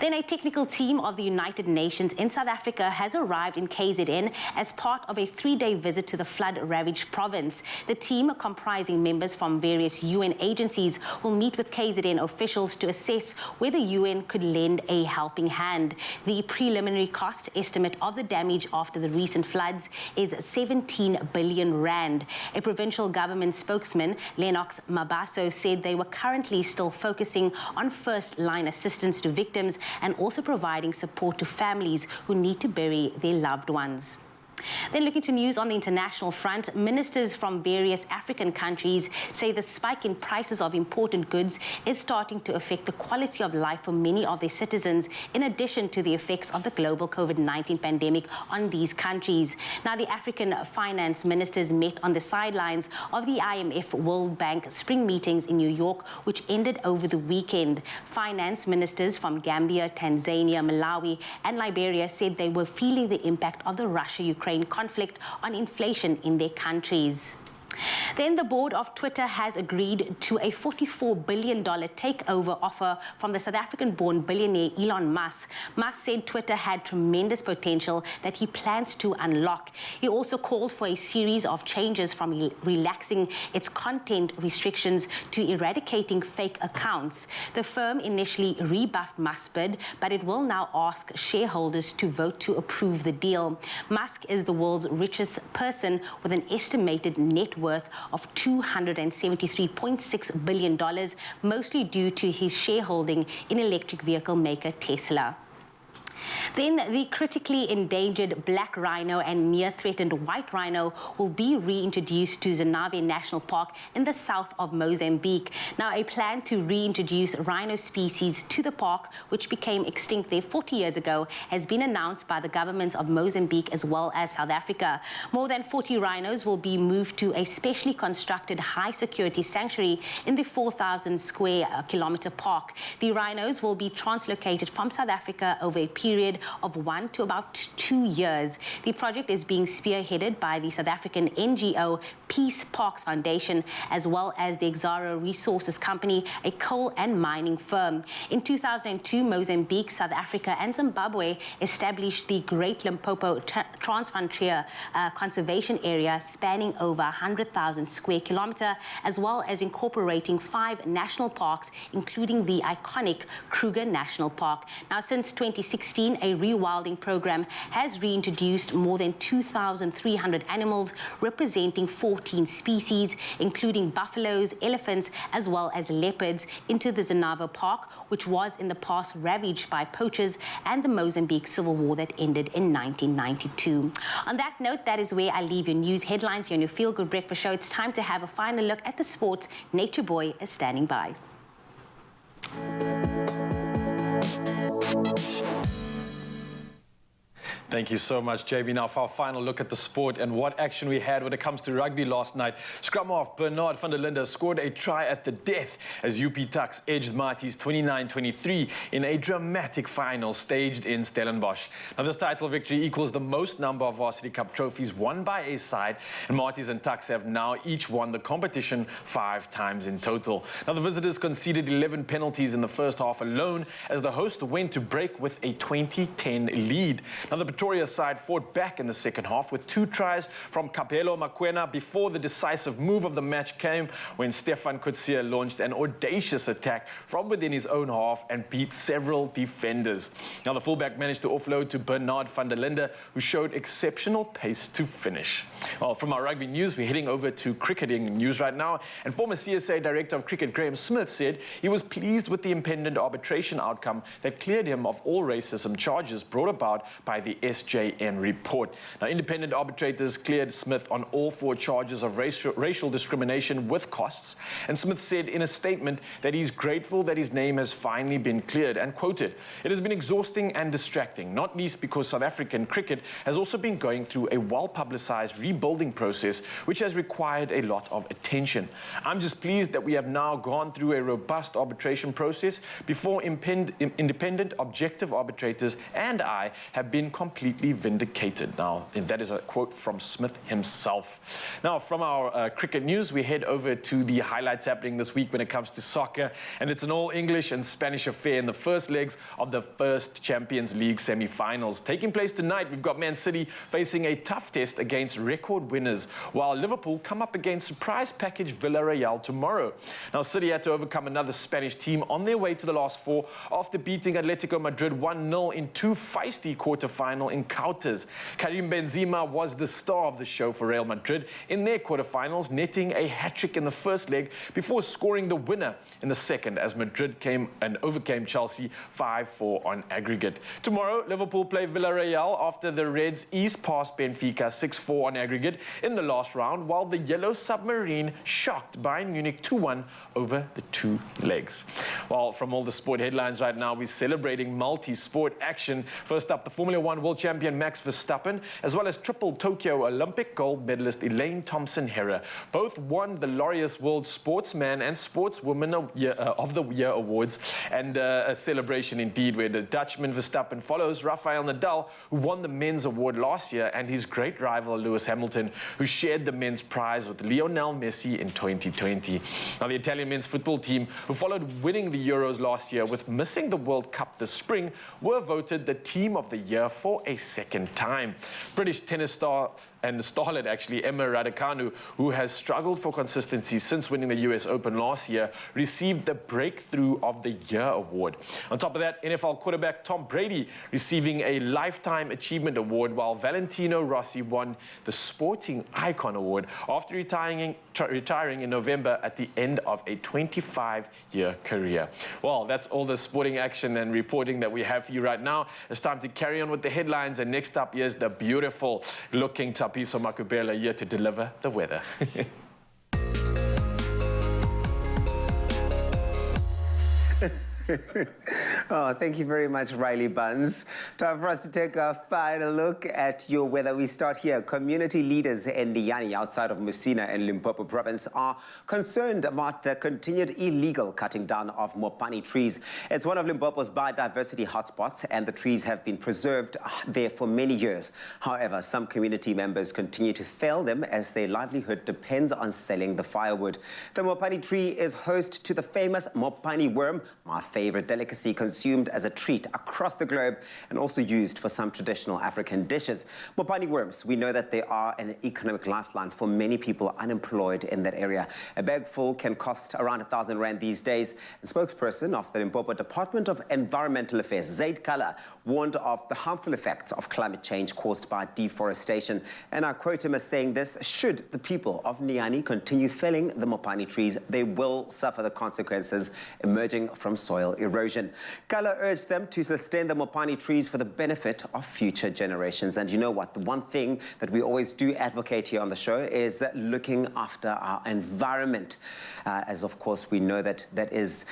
Then a technical team of the United Nations in South Africa has arrived in KZN as part of a 3-day visit to the flood-ravaged province. The team, comprising members from various UN agencies, will meet with KZN officials to assess whether UN could lend a helping hand. The preliminary cost estimate of the damage after the recent floods is 17 billion rand. A provincial government spokesman, Lennox Mabaso, said they were currently still focusing on first-line assistance to victims and also providing support to families who need to bury their loved ones. Then looking to news on the international front, ministers from various African countries say the spike in prices of imported goods is starting to affect the quality of life for many of their citizens, in addition to the effects of the global COVID-19 pandemic on these countries. Now, the African finance ministers met on the sidelines of the IMF World Bank spring meetings in New York, which ended over the weekend. Finance ministers from Gambia, Tanzania, Malawi, and Liberia said they were feeling the impact of the Russia-Ukraine conflict on inflation in their countries. Then the board of Twitter has agreed to a $44 billion takeover offer from the South African-born billionaire Elon Musk. Musk said Twitter had tremendous potential that he plans to unlock. He also called for a series of changes from relaxing its content restrictions to eradicating fake accounts. The firm initially rebuffed Musk's bid, but it will now ask shareholders to vote to approve the deal. Musk is the world's richest person with an estimated net worth of $273.6 billion, mostly due to his shareholding in electric vehicle maker Tesla. Then the critically endangered black rhino and near-threatened white rhino will be reintroduced to Zinave National Park in the south of Mozambique. Now, a plan to reintroduce rhino species to the park, which became extinct there 40 years ago, has been announced by the governments of Mozambique as well as South Africa. More than 40 rhinos will be moved to a specially constructed high-security sanctuary in the 4,000 square kilometer park. The rhinos will be translocated from South Africa over a period of 1 to about 2 years. The project is being spearheaded by the South African NGO Peace Parks Foundation, as well as the Exaro Resources Company, a coal and mining firm. In 2002, Mozambique, South Africa, and Zimbabwe established the Great Limpopo Transfrontier Conservation Area, spanning over 100,000 square kilometers, as well as incorporating 5 national parks, including the iconic Kruger National Park. Now, since 2016, a rewilding program has reintroduced more than 2,300 animals representing 14 species, including buffaloes, elephants, as well as leopards, into the Zinave Park, which was in the past ravaged by poachers and the Mozambique Civil War that ended in 1992. On that note, that is where I leave your news headlines here on your Feel Good Breakfast Show. It's time to have a final look at the sports. Nature Boy is standing by.
Thank you so much, JB. Now for our final look at the sport and what action we had when it comes to rugby last night. Scrum half Bernard van der Linde scored a try at the death as UP Tuks edged Marties 29-23 in a dramatic final staged in Stellenbosch. Now this title victory equals the most number of Varsity Cup trophies won by a side, and Marties and Tuks have now each won the competition 5 times in total. Now the visitors conceded 11 penalties in the first half alone as the host went to break with a 20-10 lead. Now the Pretoria side fought back in the second half with 2 tries from Kabelo Makwena before the decisive move of the match came when Stefan Kutsia launched an audacious attack from within his own half and beat several defenders. Now the fullback managed to offload to Bernard van der Linde, who showed exceptional pace to finish. Well, from our rugby news, we're heading over to cricketing news right now, and former CSA Director of Cricket Graham Smith said he was pleased with the impending arbitration outcome that cleared him of all racism charges brought about by the SJN report. Now, independent arbitrators cleared Smith on all 4 charges of racial discrimination with costs, and Smith said in a statement that he's grateful that his name has finally been cleared, and quoted, "It has been exhausting and distracting, not least because South African cricket has also been going through a well-publicized rebuilding process which has required a lot of attention. I'm just pleased that we have now gone through a robust arbitration process before independent objective arbitrators and I have been completely vindicated." Now, that is a quote from Smith himself. Now, from our cricket news, we head over to the highlights happening this week when it comes to soccer, and it's an all-English and Spanish affair in the first legs of the first Champions League semi-finals. Taking place tonight, we've got Man City facing a tough test against record winners, while Liverpool come up against surprise package Villarreal tomorrow. Now, City had to overcome another Spanish team on their way to the last 4 after beating Atletico Madrid 1-0 in 2 feisty quarter-final encounters. Karim Benzema was the star of the show for Real Madrid in their quarterfinals, netting a hat-trick in the first leg before scoring the winner in the second as Madrid came and overcame Chelsea 5-4 on aggregate. Tomorrow, Liverpool play Villarreal after the Reds eased past Benfica 6-4 on aggregate in the last round, while the Yellow Submarine shocked Bayern Munich 2-1 over the 2 legs. Well, from all the sport headlines right now, we're celebrating multi-sport action. First up, the Formula 1 World world champion Max Verstappen, as well as triple Tokyo Olympic gold medalist Elaine Thompson-Herah. Both won the Laureus World Sportsman and Sportswoman of the Year awards, and a celebration indeed, where the Dutchman Verstappen follows Rafael Nadal, who won the men's award last year, and his great rival Lewis Hamilton, who shared the men's prize with Lionel Messi in 2020. Now, the Italian men's football team, who followed winning the Euros last year with missing the World Cup this spring, were voted the Team of the Year for a second time. British tennis star and starlet, actually, Emma Raducanu, who has struggled for consistency since winning the US Open last year, received the Breakthrough of the Year award. On top of that, NFL quarterback Tom Brady receiving a Lifetime Achievement Award, while Valentino Rossi won the Sporting Icon Award after retiring in November at the end of a 25-year career. Well, that's all the sporting action and reporting that we have for you right now. It's time to carry on with the headlines, and next up, here's the beautiful-looking Tapiso Makubela here to deliver the weather.
Oh, thank you very much, Riley Buns. Time for us to take a final look at your weather. We start here. Community leaders in Nyani, outside of Musina and Limpopo province, are concerned about the continued illegal cutting down of mopani trees. It's one of Limpopo's biodiversity hotspots, and the trees have been preserved there for many years. However, some community members continue to fell them as their livelihood depends on selling the firewood. The mopani tree is host to the famous mopani worm, my favorite delicacy, consumed as a treat across the globe and also used for some traditional African dishes. Mopani worms, we know that they are an economic lifeline for many people unemployed in that area. A bag full can cost around 1,000 rand these days. And spokesperson of the Limpopo Department of Environmental Affairs, Zaid Kala, warned of the harmful effects of climate change caused by deforestation. And I quote him as saying this: should the people of Nyani continue felling the mopani trees, they will suffer the consequences emerging from soil erosion. Kala urged them to sustain the mopani trees for the benefit of future generations. And you know what? The one thing that we always do advocate here on the show is looking after our environment. As of course we know that is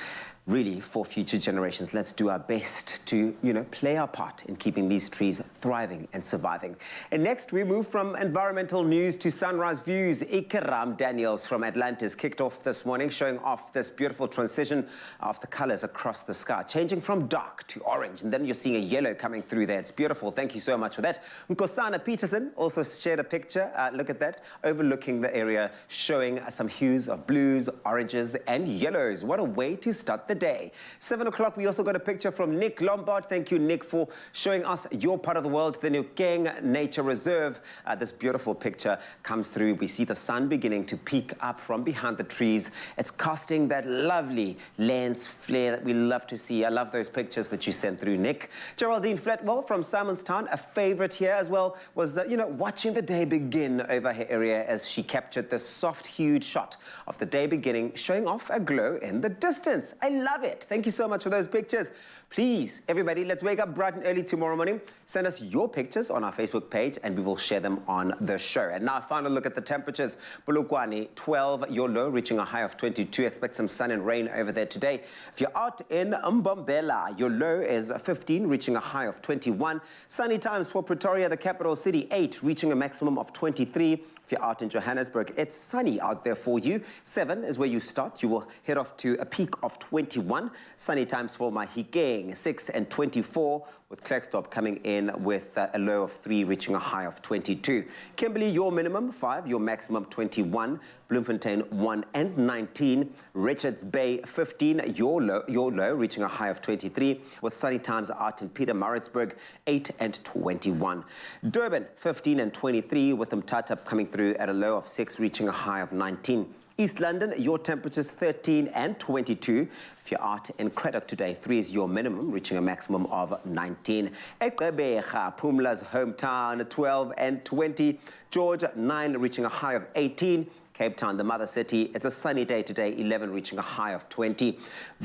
really for future generations. Let's do our best to, play our part in keeping these trees thriving and surviving. And next, we move from environmental news to sunrise views. Ikeram Daniels from Atlantis kicked off this morning, showing off this beautiful transition of the colors across the sky, changing from dark to orange. And then you're seeing a yellow coming through there. It's beautiful. Thank you so much for that. Nkosana Peterson also shared a picture. Look at that, overlooking the area, showing some hues of blues, oranges, and yellows. What a way to start the day. 7 o'clock, we also got a picture from Nick Lombard. Thank you, Nick, for showing us your part of the world, the Nukeng Nature Reserve. This beautiful picture comes through. We see the sun beginning to peek up from behind the trees. It's casting that lovely lens flare that we love to see. I love those pictures that you sent through, Nick. Geraldine Flatwell from Simonstown, a favorite here as well, was, watching the day begin over her area as she captured this soft-hued shot of the day beginning, showing off a glow in the distance. I love it. Thank you so much for those pictures. Please, everybody, let's wake up bright and early tomorrow morning. Send us your pictures on our Facebook page and we will share them on the show. And now a final look at the temperatures. Polokwane, 12, your low, reaching a high of 22. Expect some sun and rain over there today. If you're out in Mbombela, your low is 15, reaching a high of 21. Sunny times for Pretoria, the capital city, 8, reaching a maximum of 23. If you're out in Johannesburg, it's sunny out there for you. 7 is where you start. You will head off to a peak of 21. Sunny times for Mahikeng, 6 and 24, with Klerksdorp coming in with a low of 3, reaching a high of 22. Kimberley, your minimum 5, your maximum 21. Bloemfontein 1 and 19. Richards Bay 15, your low, reaching a high of 23, with sunny times out in Pietermaritzburg 8 and 21. Durban 15 and 23, with Mthatha coming through at a low of 6, reaching a high of 19. East London, your temperatures 13 and 22. If you're out in Craddock today, 3 is your minimum, reaching a maximum of 19. Gqeberha, Pumla's hometown, 12 and 20. George, 9, reaching a high of 18. Cape Town, the mother city, it's a sunny day today, 11 reaching a high of 20.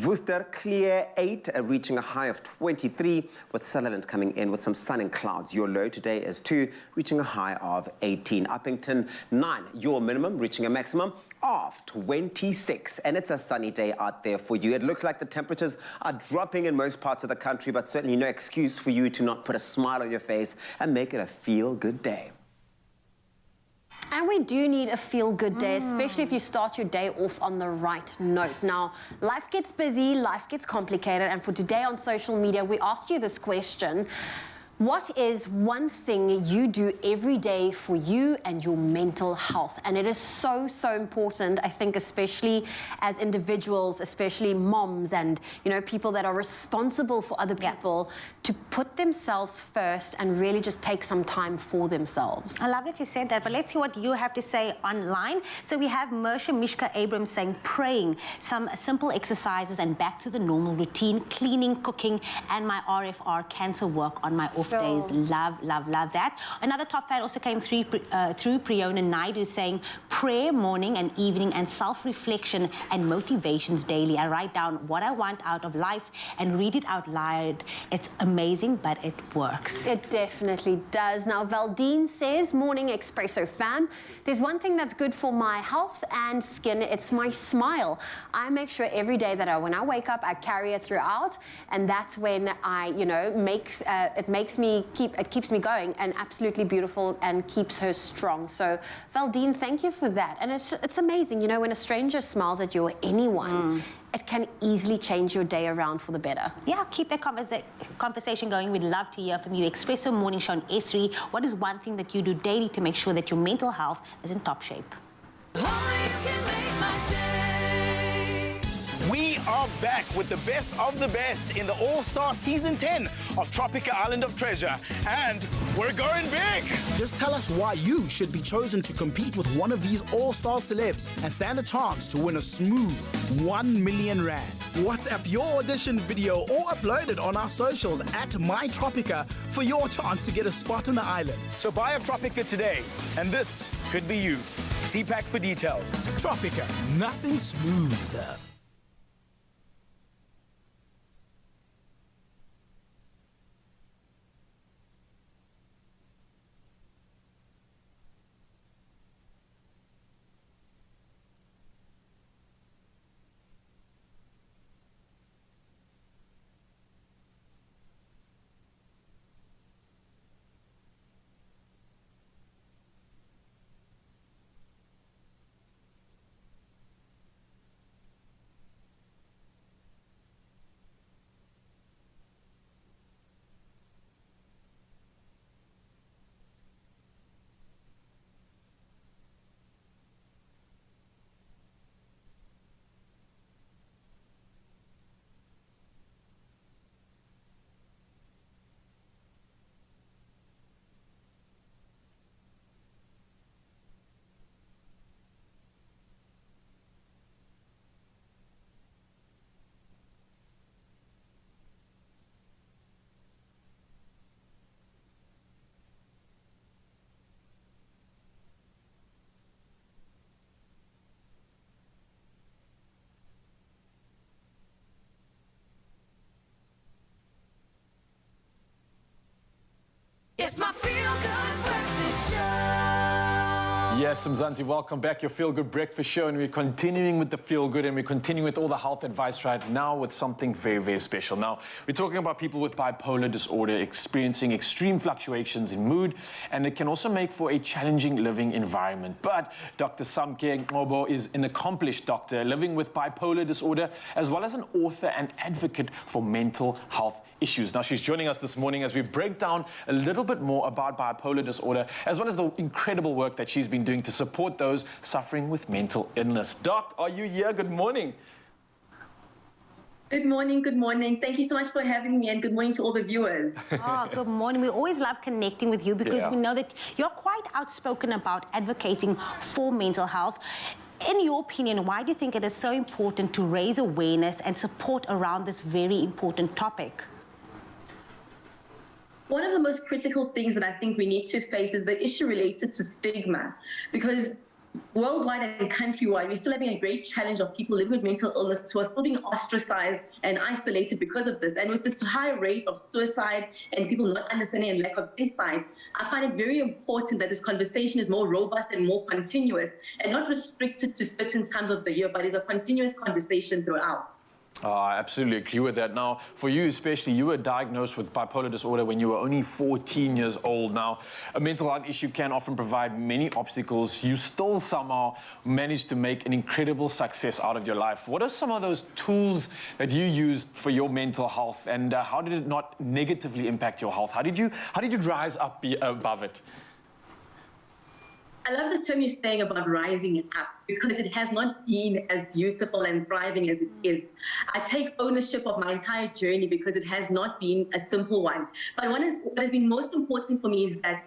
Worcester, clear 8, reaching a high of 23, with Sutherland coming in with some sun and clouds. Your low today is 2, reaching a high of 18. Uppington, 9, your minimum, reaching a maximum of 26. And it's a sunny day out there for you. It looks like the temperatures are dropping in most parts of the country, but certainly no excuse for you to not put a smile on your face and make it a feel-good day.
And we do need a feel-good day, especially if you start your day off on the right note. Now, life gets busy, life gets complicated, and for today on social media, we asked you this question. What is one thing you do every day for you and your mental health? And it is so, so important, I think, especially as individuals, especially moms and, you know, people that are responsible for other people, to put themselves first and really just take some time for themselves.
I love that you said that, but let's see what you have to say online. So we have Mersha Mishka Abrams saying praying, some simple exercises and back to the normal routine, cleaning, cooking, and my RFR cancer work on my off days. Love, love, love that. Another top fan also came through Priyona Naidu saying prayer morning and evening and self-reflection and motivations daily. I write down what I want out of life and read it out loud. It's amazing, but it works.
It definitely does. Now, Valdine says, morning Expresso fam, there's one thing that's good for my health and skin. It's my smile. I make sure every day that when I wake up, I carry it throughout, and that's when I, you know, it keeps me going and absolutely beautiful and keeps her strong. So, Valdine, thank you for that. And it's amazing, you know, when a stranger smiles at you or anyone, it can easily change your day around for the better.
Yeah, keep that conversation going. We'd love to hear from you. Expresso Morning Show on S3. What is one thing that you do daily to make sure that your mental health is in top shape?
We are back with the best of the best in the All-Star Season 10 of Tropica Island of Treasure. And we're going big!
Just tell us why you should be chosen to compete with one of these all-star celebs and stand a chance to win a smooth 1 million rand. WhatsApp your audition video or upload it on our socials at MyTropica for your chance to get a spot on the island.
So buy a Tropica today, and this could be you. CPAC for details.
Tropica, nothing smoother.
It's my feel-good breakfast show.
Yes, Mzansi, welcome back. Your Feel Good Breakfast Show, and we're continuing with the Feel Good, and we're continuing with all the health advice right now with something very, very special. Now, we're talking about people with bipolar disorder experiencing extreme fluctuations in mood, and it can also make for a challenging living environment. But Dr. Samke Ngobo is an accomplished doctor living with bipolar disorder, as well as an author and advocate for mental health issues. Now, she's joining us this morning as we break down a little bit more about bipolar disorder, as well as the incredible work that she's been doing to support those suffering with mental illness. Doc, are you here? Good morning.
Good morning, good morning. Thank you so much for having me, and good morning to all the viewers.
Oh, good morning. We always love connecting with you because we know that you're quite outspoken about advocating for mental health. In your opinion, why do you think it is so important to raise awareness and support around this very important topic?
One of the most critical things that I think we need to face is the issue related to stigma, because worldwide and countrywide, we're still having a great challenge of people living with mental illness who are still being ostracized and isolated because of this. And with this high rate of suicide and people not understanding and lack of insight, I find it very important that this conversation is more robust and more continuous and not restricted to certain times of the year, but is a continuous conversation throughout.
I absolutely agree with that. Now, for you especially, you were diagnosed with bipolar disorder when you were only 14 years old. Now, a mental health issue can often provide many obstacles. You still somehow managed to make an incredible success out of your life. What are some of those tools that you used for your mental health, and how did it not negatively impact your health? How did you rise up above it?
I love the term you're saying about rising up, because it has not been as beautiful and thriving as it is. I take ownership of my entire journey because it has not been a simple one. But what has been most important for me is that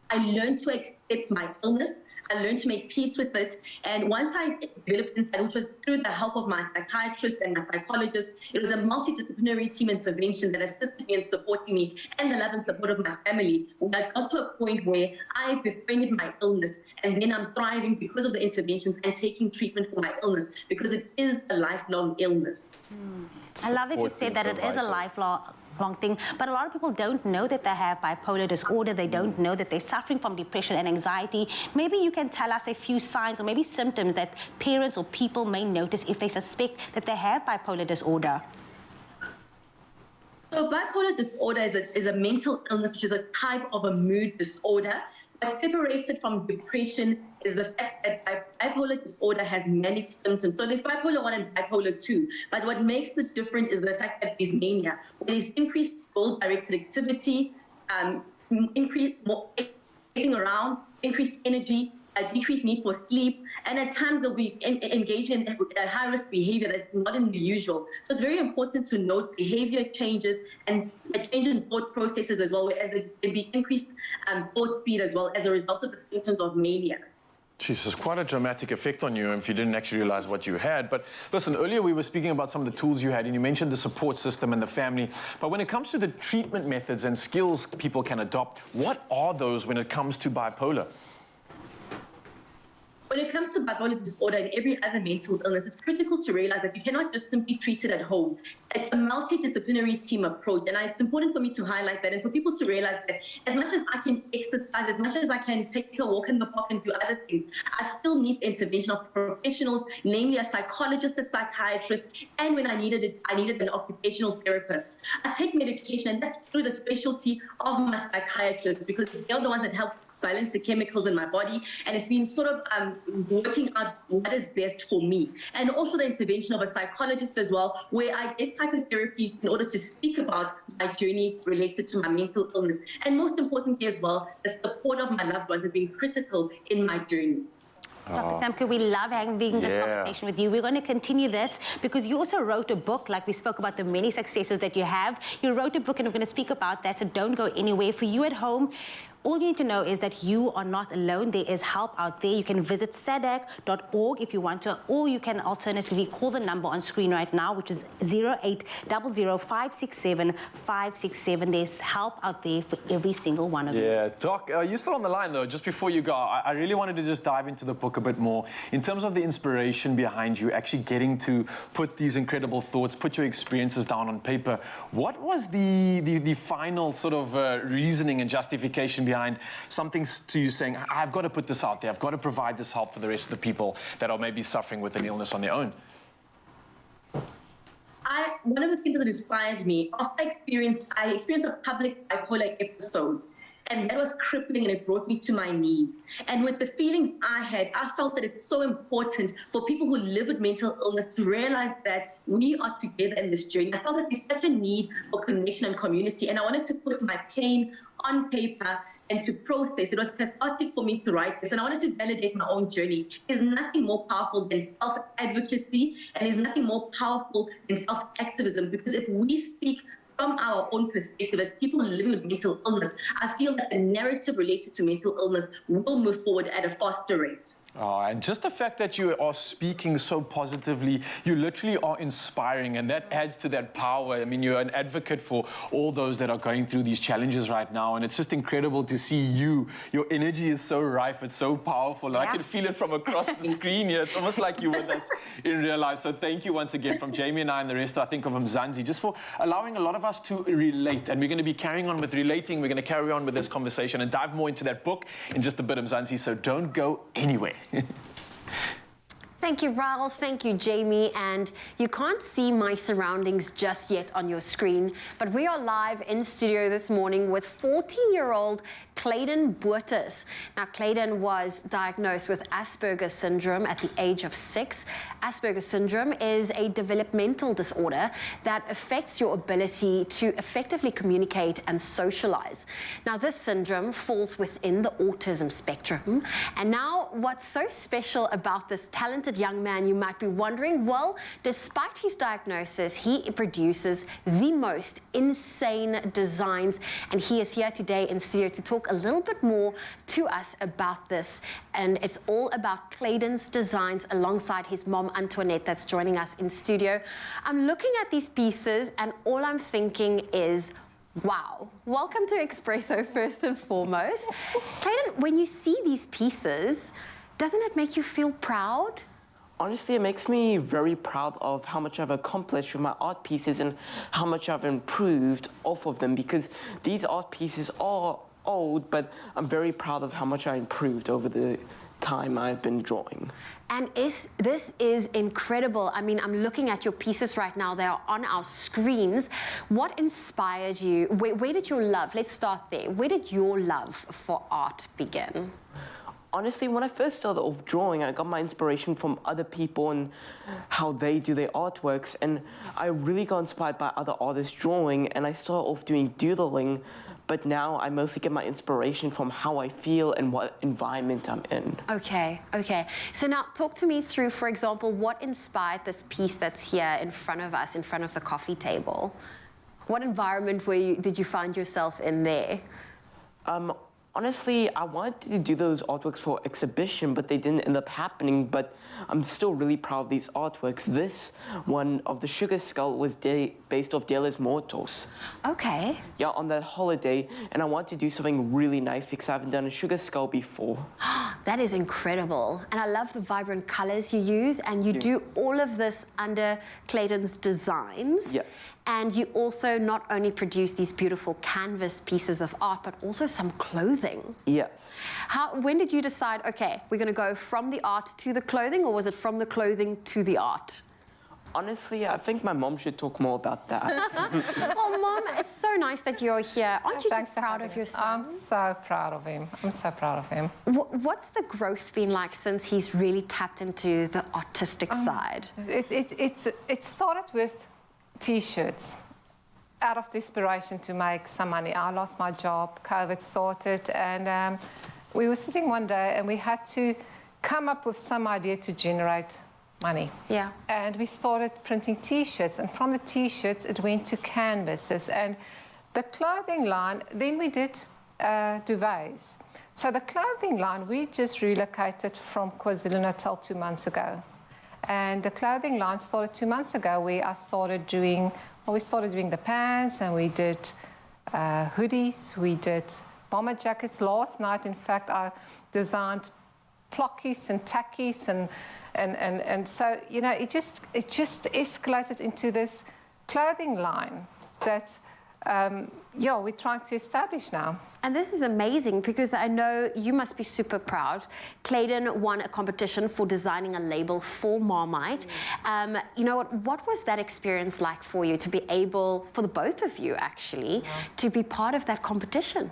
I learned to accept my illness. I learned to make peace with it. And once I developed insight, which was through the help of my psychiatrist and my psychologist, it was a multidisciplinary team intervention that assisted me in supporting me and the love and support of my family. When I got to a point where I befriended my illness, and then I'm thriving because of the interventions and taking treatment for my illness, because it is a lifelong illness.
I love that you said that it is a lifelong thing, but a lot of people don't know that they have bipolar disorder. They don't know that they're suffering from depression and anxiety. Maybe you can tell us a few signs or maybe symptoms that parents or people may notice if they suspect that they have bipolar disorder.
So bipolar disorder is a mental illness, which is a type of a mood disorder. What separates it from depression is the fact that bipolar disorder has manic symptoms. So there's bipolar 1 and bipolar 2. But what makes it different is the fact that there's mania, where there's increased goal-directed activity, increased more pacing around, increased energy, a decreased need for sleep, and at times they'll be engaged in high-risk behavior that's not in the usual. So it's very important to note behavior changes and a change in thought processes as well, as there can be increased thought speed as well as a result of the symptoms of mania.
Jesus, quite a dramatic effect on you if you didn't actually realize what you had. But listen, earlier we were speaking about some of the tools you had, and you mentioned the support system and the family. But when it comes to the treatment methods and skills people can adopt, what are those when it comes to bipolar?
When it comes to bipolar disorder and every other mental illness, it's critical to realize that you cannot just simply treat it at home. It's a multidisciplinary team approach, and it's important for me to highlight that and for people to realize that as much as I can exercise, as much as I can take a walk in the park and do other things, I still need the intervention of professionals, namely a psychologist, a psychiatrist, and when I needed it, I needed an occupational therapist. I take medication, and that's through the specialty of my psychiatrist, because they're the ones that help balance the chemicals in my body, and it's been sort of working out what is best for me. And also the intervention of a psychologist as well, where I get psychotherapy in order to speak about my journey related to my mental illness. And most importantly as well, the support of my loved ones has been critical in my journey.
Dr. Samke, we love having this conversation with you. We're going to continue this because you also wrote a book, like we spoke about the many successes that you have. You wrote a book, and we're going to speak about that, so don't go anywhere. For you at home, all you need to know is that you are not alone. There is help out there. You can visit SADAG.org if you want to, or you can alternatively call the number on screen right now, which is 0800-567-567. There's help out there for every single one of you.
Yeah, Doc, you're still on the line though. Just before you go, I really wanted to just dive into the book a bit more in terms of the inspiration behind you actually getting to put these incredible thoughts, put your experiences down on paper. What was the final sort of reasoning and justification behind something to you saying, I've got to put this out there, I've got to provide this help for the rest of the people that are maybe suffering with an illness on their own?
One of the things that inspired me, after I experienced a public bipolar episode, and that was crippling, and it brought me to my knees. And with the feelings I had, I felt that it's so important for people who live with mental illness to realize that we are together in this journey. I felt that there's such a need for connection and community, and I wanted to put my pain on paper and to process. It was cathartic for me to write this, and I wanted to validate my own journey. There's nothing more powerful than self-advocacy, and there's nothing more powerful than self-activism, because if we speak from our own perspective as people living with mental illness, I feel that the narrative related to mental illness will move forward at a faster rate.
Oh, and just the fact that you are speaking so positively, you literally are inspiring, and that adds to that power. I mean, you're an advocate for all those that are going through these challenges right now, and it's just incredible to see you. Your energy is so rife, it's so powerful. I can feel it from across the screen here. It's almost like you're with us in real life. So thank you once again from Jamie and I and the rest, I think, of Mzansi, just for allowing a lot of us to relate. And we're going to be carrying on with relating. We're going to carry on with this conversation and dive more into that book in just a bit, Mzansi, so don't go anywhere.
Thank you, Riles. Thank you, Jamie. And you can't see my surroundings just yet on your screen, but we are live in studio this morning with 14-year-old Clayton Boertes. Now, Clayton was diagnosed with Asperger's syndrome at the age of 6. Asperger's syndrome is a developmental disorder that affects your ability to effectively communicate and socialize. Now, this syndrome falls within the autism spectrum. And now, what's so special about this talented young man, you might be wondering, well, despite his diagnosis, he produces the most insane designs. And he is here today in studio to talk a little bit more to us about this. And it's all about Clayton's designs alongside his mom, Antoinette, that's joining us in studio. I'm looking at these pieces and all I'm thinking is, wow. Welcome to Expresso, first and foremost. Clayton, when you see these pieces, doesn't it make you feel proud?
Honestly, it makes me very proud of how much I've accomplished with my art pieces and how much I've improved off of them, because these art pieces are old, but I'm very proud of how much I improved over the time I've been drawing.
And this is incredible. I mean, I'm looking at your pieces right now. They are on our screens. What inspired you? Where did your love, let's start there. Where did your love for art begin?
Honestly, when I first started off drawing, I got my inspiration from other people and how they do their artworks, and I really got inspired by other artists drawing, and I started off doing doodling, but now I mostly get my inspiration from how I feel and what environment I'm in.
Okay. So now talk to me through, for example, what inspired this piece that's here in front of us, in front of the coffee table? What environment did you find yourself in there?
Honestly, I wanted to do those artworks for exhibition, but they didn't end up happening, but I'm still really proud of these artworks. This one of the sugar skull was based off Dia de los Muertos.
Okay.
Yeah, on that holiday, and I wanted to do something really nice because I haven't done a sugar skull before.
That is incredible. And I love the vibrant colors you use, and you do all of this under Clayton's designs.
Yes.
And you also not only produce these beautiful canvas pieces of art, but also some clothing.
Yes.
When did you decide, okay, we're going to go from the art to the clothing, or was it from the clothing to the art?
Honestly, I think my mom should talk more about that.
Oh, Mom, it's so nice that you're here. Aren't you just proud of your son?
I'm so proud of him. I'm so proud of him.
What's the growth been like since he's really tapped into the artistic side?
It started with T-shirts. Out of desperation to make some money. I lost my job, COVID started, and we were sitting one day and we had to come up with some idea to generate money.
Yeah.
And we started printing T-shirts, and from the T-shirts it went to canvases, and the clothing line, then we did duvets. So the clothing line, we just relocated from KwaZulu-Natal 2 months ago. And the clothing line started 2 months ago, where I started doing, we started doing the pants, and we did hoodies, we did bomber jackets. Last night, in fact, I designed plockies and tackies, and so, you know, it just escalated into this clothing line that, we're trying to establish now.
And this is amazing, because I know you must be super proud. Clayton won a competition for designing a label for Marmite. Yes. You know what was that experience like for you, to be able, for the both of you actually, to be part of that competition?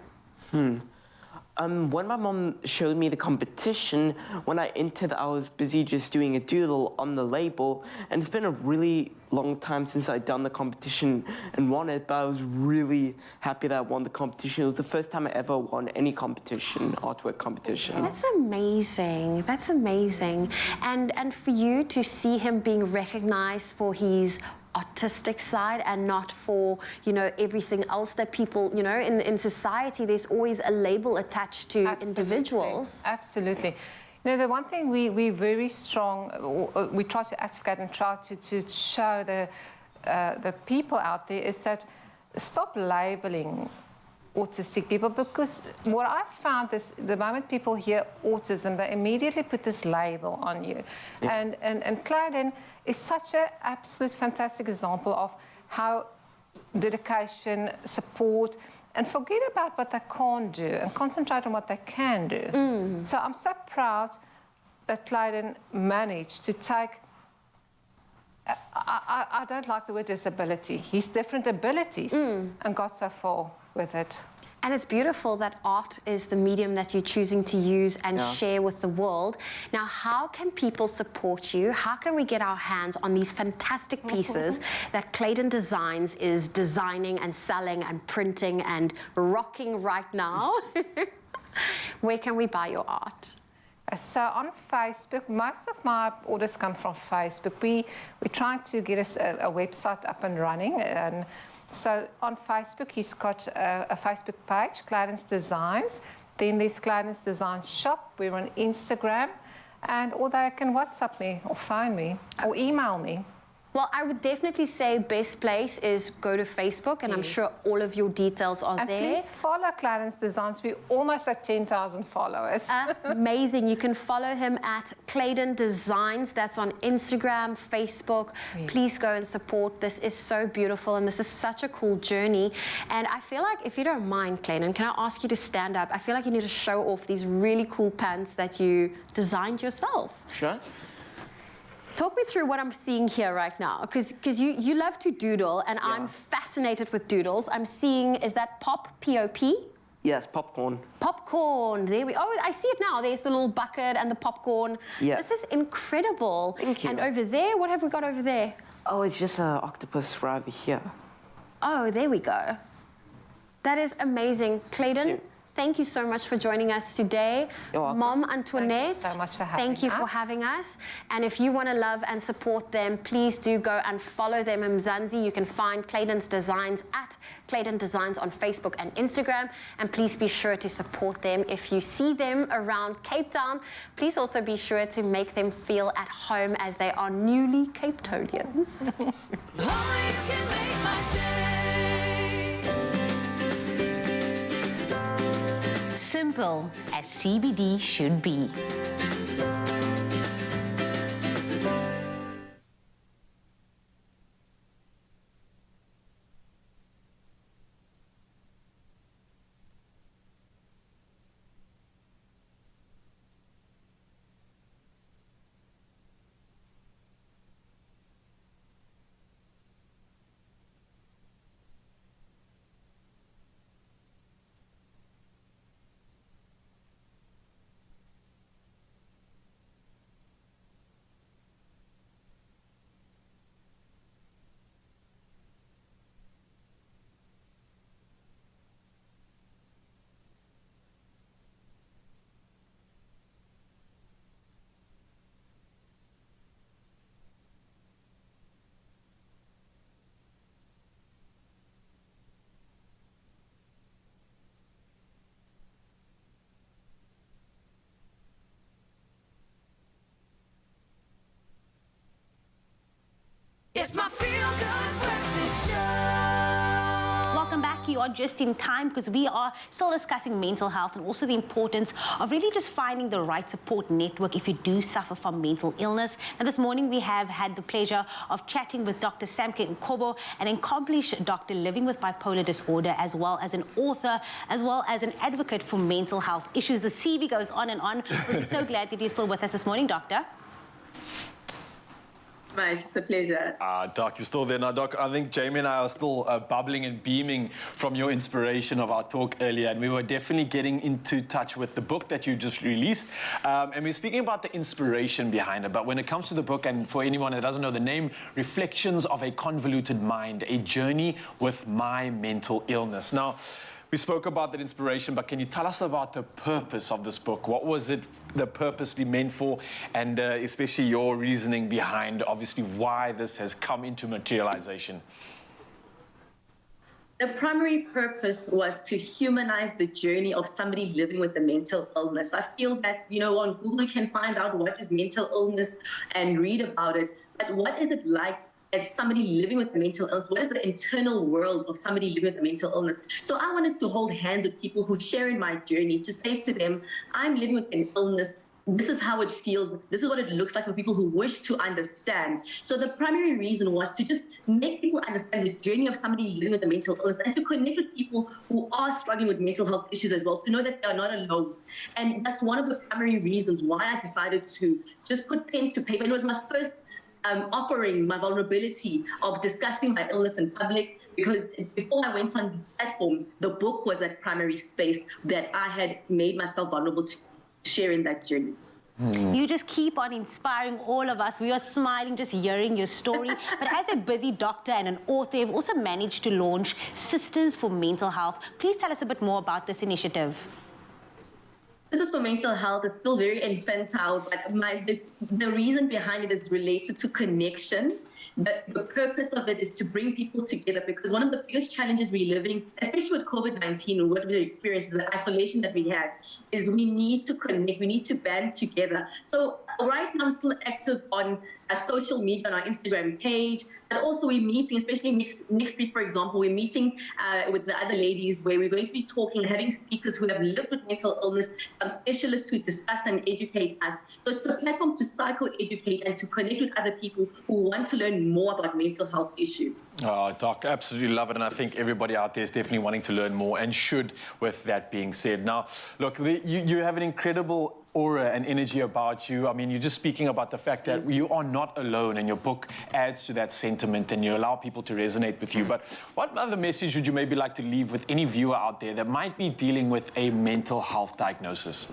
When my mom showed me the competition, when I entered, I was busy just doing a doodle on the label, and it's been a really long time since I'd done the competition and won it, but I was really happy that I won the competition. It was the first time I ever won any competition, artwork competition.
That's amazing. That's amazing. And for you to see him being recognized for his artistic side and not for, you know, everything else that people, you know, in society, there's always a label attached to individuals.
Absolutely. You know, the one thing we're very strong, we try to advocate and try to show the people out there is that stop labeling autistic people, because what I've found is the moment people hear autism, they immediately put this label on you. Yeah. And Clayton is such an absolute fantastic example of how dedication, support, and forget about what they can't do and concentrate on what they can do. So I'm so proud that Clayton managed to take, I don't like the word disability, his different abilities, and got so far with it.
And it's beautiful that art is the medium that you're choosing to use and share with the world. Now, how can people support you? How can we get our hands on these fantastic pieces that Clayton Designs is designing and selling and printing and rocking right now? Where can we buy your art?
So on Facebook, most of my orders come from Facebook. We try to get us a website up and running. And so on Facebook, he's got a Facebook page, Clayton's Designs. Then there's Clayton's Designs Shop. We're on Instagram. Or they can WhatsApp me or phone me or email me.
Well, I would definitely say best place is go to Facebook, and I'm sure all of your details are there.
And please follow Clayton's Designs. We're almost at 10,000 followers.
Amazing. You can follow him at Clayton Designs. That's on Instagram, Facebook. Please go and support. This is so beautiful, and this is such a cool journey. And I feel like, if you don't mind, Clayton, can I ask you to stand up? I feel like you need to show off these really cool pants that you designed yourself.
Sure.
Talk me through what I'm seeing here right now, because you love to doodle, and I'm fascinated with doodles. I'm seeing, is that pop, P-O-P?
Yes, popcorn.
Popcorn, there we, oh, I see it now. There's the little bucket and the popcorn.
Yes.
This is incredible.
Thank you.
And over there, what have we got over there?
Oh, it's just an octopus right over here.
Oh, there we go. That is amazing. Clayton, thank you so much for joining us today.
You're welcome.
Mom Antoinette,
Thank you so much for having
thank you for
us.
having us. And if you want to love and support them, please do go and follow them in Mzansi. You can find Clayton's Designs at Clayton Designs on Facebook and Instagram. And please be sure to support them. If you see them around Cape Town, please also be sure to make them feel at home, as they are newly Cape Townians.
Simple as CBD should be.
It's my feel-good breakfast show.
Welcome back. You are just in time, because we are still discussing mental health and also the importance of really just finding the right support network if you do suffer from mental illness. And this morning we have had the pleasure of chatting with Dr. Samke Nkobo, an accomplished doctor living with bipolar disorder, as well as an author, as well as an advocate for mental health issues. The CV goes on and on. We're so glad that you're still with us this morning, Doctor.
Much. It's a pleasure.
Doc, you're still there now. Doc, I think Jamie and I are still bubbling and beaming from your inspiration of our talk earlier, and we were definitely getting into touch with the book that you just released. And we're speaking about the inspiration behind it, but when it comes to the book, and for anyone that doesn't know the name, Reflections of a Convoluted Mind, A Journey with My Mental Illness. Now, we spoke about that inspiration, but can you tell us about the purpose of this book? What was it the purposely meant for, and especially your reasoning behind, obviously, why this has come into materialization?
The primary purpose was to humanize the journey of somebody living with a mental illness. I feel that, on Google you can find out what is mental illness and read about it, but what is it like as somebody living with a mental illness? What is the internal world of somebody living with a mental illness? So I wanted to hold hands with people who share in my journey, to say to them, I'm living with an illness. This is how it feels. This is what it looks like for people who wish to understand. So the primary reason was to just make people understand the journey of somebody living with a mental illness, and to connect with people who are struggling with mental health issues as well, to know that they are not alone. And that's one of the primary reasons why I decided to just put pen to paper. And it was my first offering my vulnerability of discussing my illness in public, because before I went on these platforms, the book was that primary space that I had made myself vulnerable to sharing that journey.
You just keep on inspiring all of us. We are smiling just hearing your story. But as a busy doctor and an author, you've also managed to launch Sisters for Mental Health. Please tell us a bit more about this initiative.
Sisters for Mental Health is still very infantile, but the reason behind it is related to connection. The purpose of it is to bring people together, because one of the biggest challenges we're living, especially with COVID-19 and what we experienced, the isolation that we had, is we need to connect, we need to band together. So right now I'm still active on social media, on our Instagram page, but also we're meeting, especially next week, for example, we're meeting with the other ladies, where we're going to be talking, having speakers who have lived with mental illness, some specialists who discuss and educate us. So it's a platform to psycho-educate and to connect with other people who want to learn more about mental health issues.
Oh, Doc, absolutely love it. And I think everybody out there is definitely wanting to learn more, and should, with that being said. Now, look, you have an incredible aura and energy about you. I mean, you're just speaking about the fact that you are not alone, and your book adds to that sentiment, and you allow people to resonate with you. But what other message would you maybe like to leave with any viewer out there that might be dealing with a mental health diagnosis?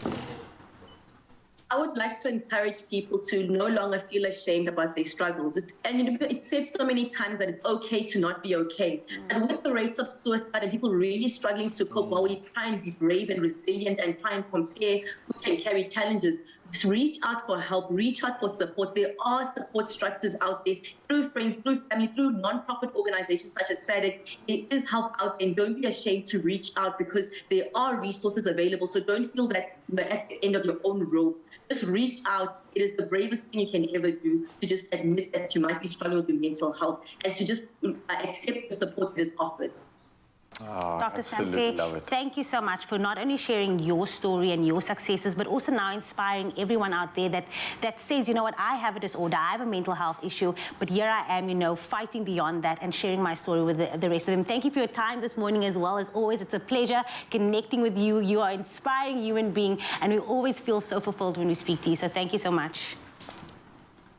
I would like to encourage people to no longer feel ashamed about their struggles. It's said so many times that it's okay to not be okay. And with the rates of suicide and people really struggling to cope while we try and be brave and resilient and try and compare who can carry challenges, just reach out for help, reach out for support. There are support structures out there, through friends, through family, through non-profit organizations such as SADC. There is help out there, and don't be ashamed to reach out, because there are resources available. So don't feel that you're at the end of your own rope. Just reach out. It is the bravest thing you can ever do, to just admit that you might be struggling with your mental health, and to just accept the support that is offered.
Oh,
Dr.
absolutely love
Sampe,
it.
thank you so much for not only sharing your story and your successes, but also now inspiring everyone out there that says, you know what, I have a disorder, I have a mental health issue, but here I am, fighting beyond that and sharing my story with the rest of them. Thank you for your time this morning as well. As always, it's a pleasure connecting with you. You are an inspiring human being, and we always feel so fulfilled when we speak to you. So thank you so much.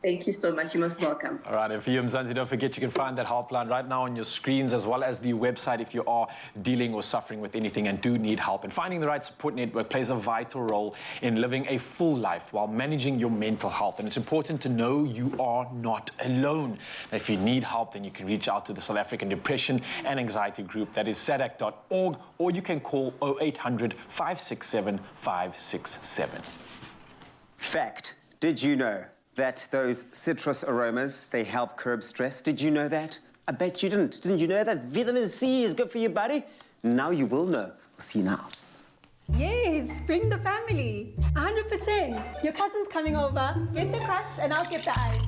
Thank you so much. You're most welcome.
All right, and for you, Mzansi, don't forget you can find that helpline right now on your screens, as well as the website if you are dealing or suffering with anything and do need help. And finding the right support network plays a vital role in living a full life while managing your mental health. And it's important to know you are not alone. And if you need help, then you can reach out to the South African Depression and Anxiety Group. That is SADC.org, or you can call 0800 567 567.
Fact. Did you know that those citrus aromas, they help curb stress? Did you know that? I bet you didn't. Didn't you know that vitamin C is good for your body? Now you will know. We'll see now.
Yes, bring the family. 100%. Your cousin's coming over. Get the crush and I'll get the ice.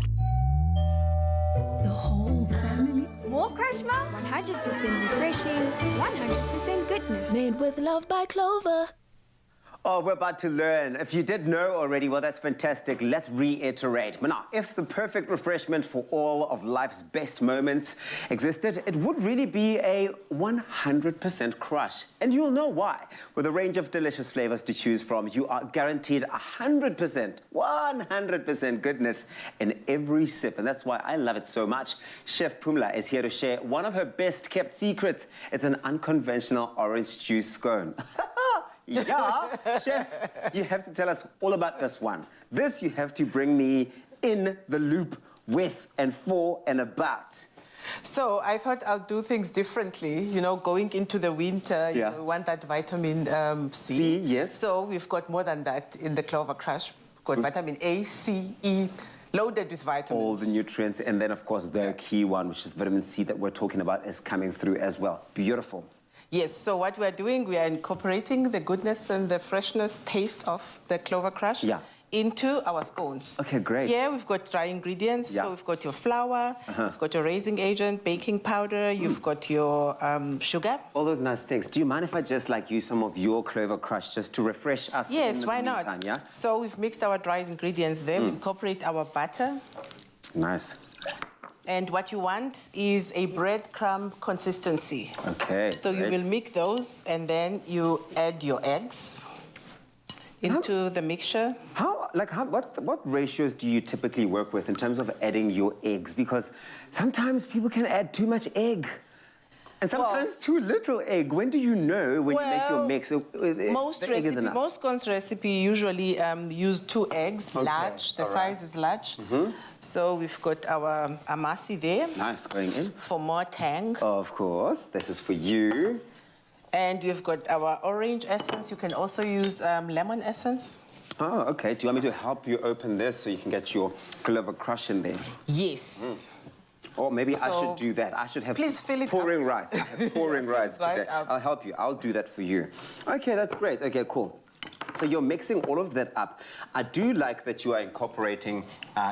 The whole family.
More Crush Milk, 100% refreshing, 100% goodness.
Made with love by Clover.
Oh, we're about to learn. If you did know already, well, that's fantastic. Let's reiterate. But now, if the perfect refreshment for all of life's best moments existed, it would really be a 100% crush. And you'll know why. With a range of delicious flavors to choose from, you are guaranteed 100% goodness in every sip. And that's why I love it so much. Chef Pumla is here to share one of her best kept secrets. It's an unconventional orange juice scone. Yeah, Chef, you have to tell us all about this one. This you have to bring me in the loop with and for and about.
So I thought I'll do things differently. Going into the winter, you want that vitamin C.
Yes.
So we've got more than that in the Clover Crush. We've got vitamin A, C, E, Loaded with vitamins.
All the nutrients, and then of course the key one, which is vitamin C that we're talking about, is coming through as well. Beautiful.
Yes, so what we're doing, we are incorporating the goodness and the freshness taste of the clover crush into our scones.
Okay, great.
Here we've got dry ingredients. So we've got your flour, you've got your raising agent, baking powder, you've got your sugar.
All those nice things. Do you mind if I just use some of your clover crush just to refresh us?
Yes,
in
why
the
not?
meantime, yeah?
So we've mixed our dried ingredients there. We incorporate our butter.
Nice.
And what you want is a breadcrumb consistency.
Okay.
So you will mix those, and then you add your eggs into the mixture.
What ratios do you typically work with in terms of adding your eggs? Because sometimes people can add too much egg. And sometimes too little egg. When do you know when you make your mix?
Most scones recipe usually use 2 eggs, large. The size is large. So we've got our amasi there.
Nice, going in.
For more tang.
Of course, this is for you.
And we've got our orange essence. You can also use lemon essence.
Oh, okay. Do you want me to help you open this so you can get your clover crush in there?
Yes.
Or maybe I should do that. I should have pouring rights. I have pouring rights today. I'll help you. I'll do that for you. Okay, that's great. Okay, cool. So you're mixing all of that up. I do like that you are incorporating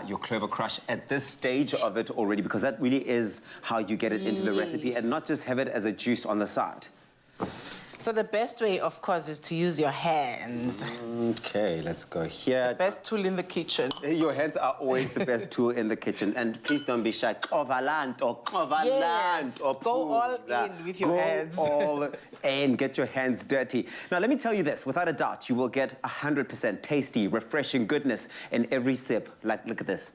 your clover crush at this stage of it already, because that really is how you get it into the recipe, and not just have it as a juice on the side.
So the best way, of course, is to use your hands.
Okay, let's go here.
The best tool in the kitchen.
Your hands are always the best tool in the kitchen. And please don't be shy.
Yes, go all in with your hands.
Go all in. Get your hands dirty. Now, let me tell you this. Without a doubt, you will get 100% tasty, refreshing goodness in every sip. Like, look at this.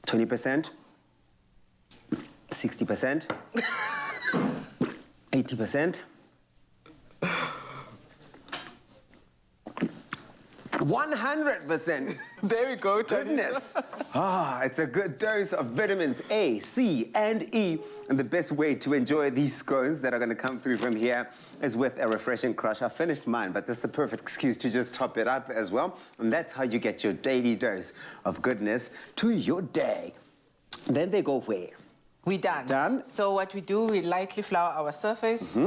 20%. 60%. 80%. 100%.
There we go,
goodness. It's a good dose of vitamins A, C, and E. And the best way to enjoy these scones that are going to come through from here is with a refreshing crush. I finished mine, but this is the perfect excuse to just top it up as well. And that's how you get your daily dose of goodness to your day. Then they go where?
We're done.
Done?
So what we do, we lightly flour our surface.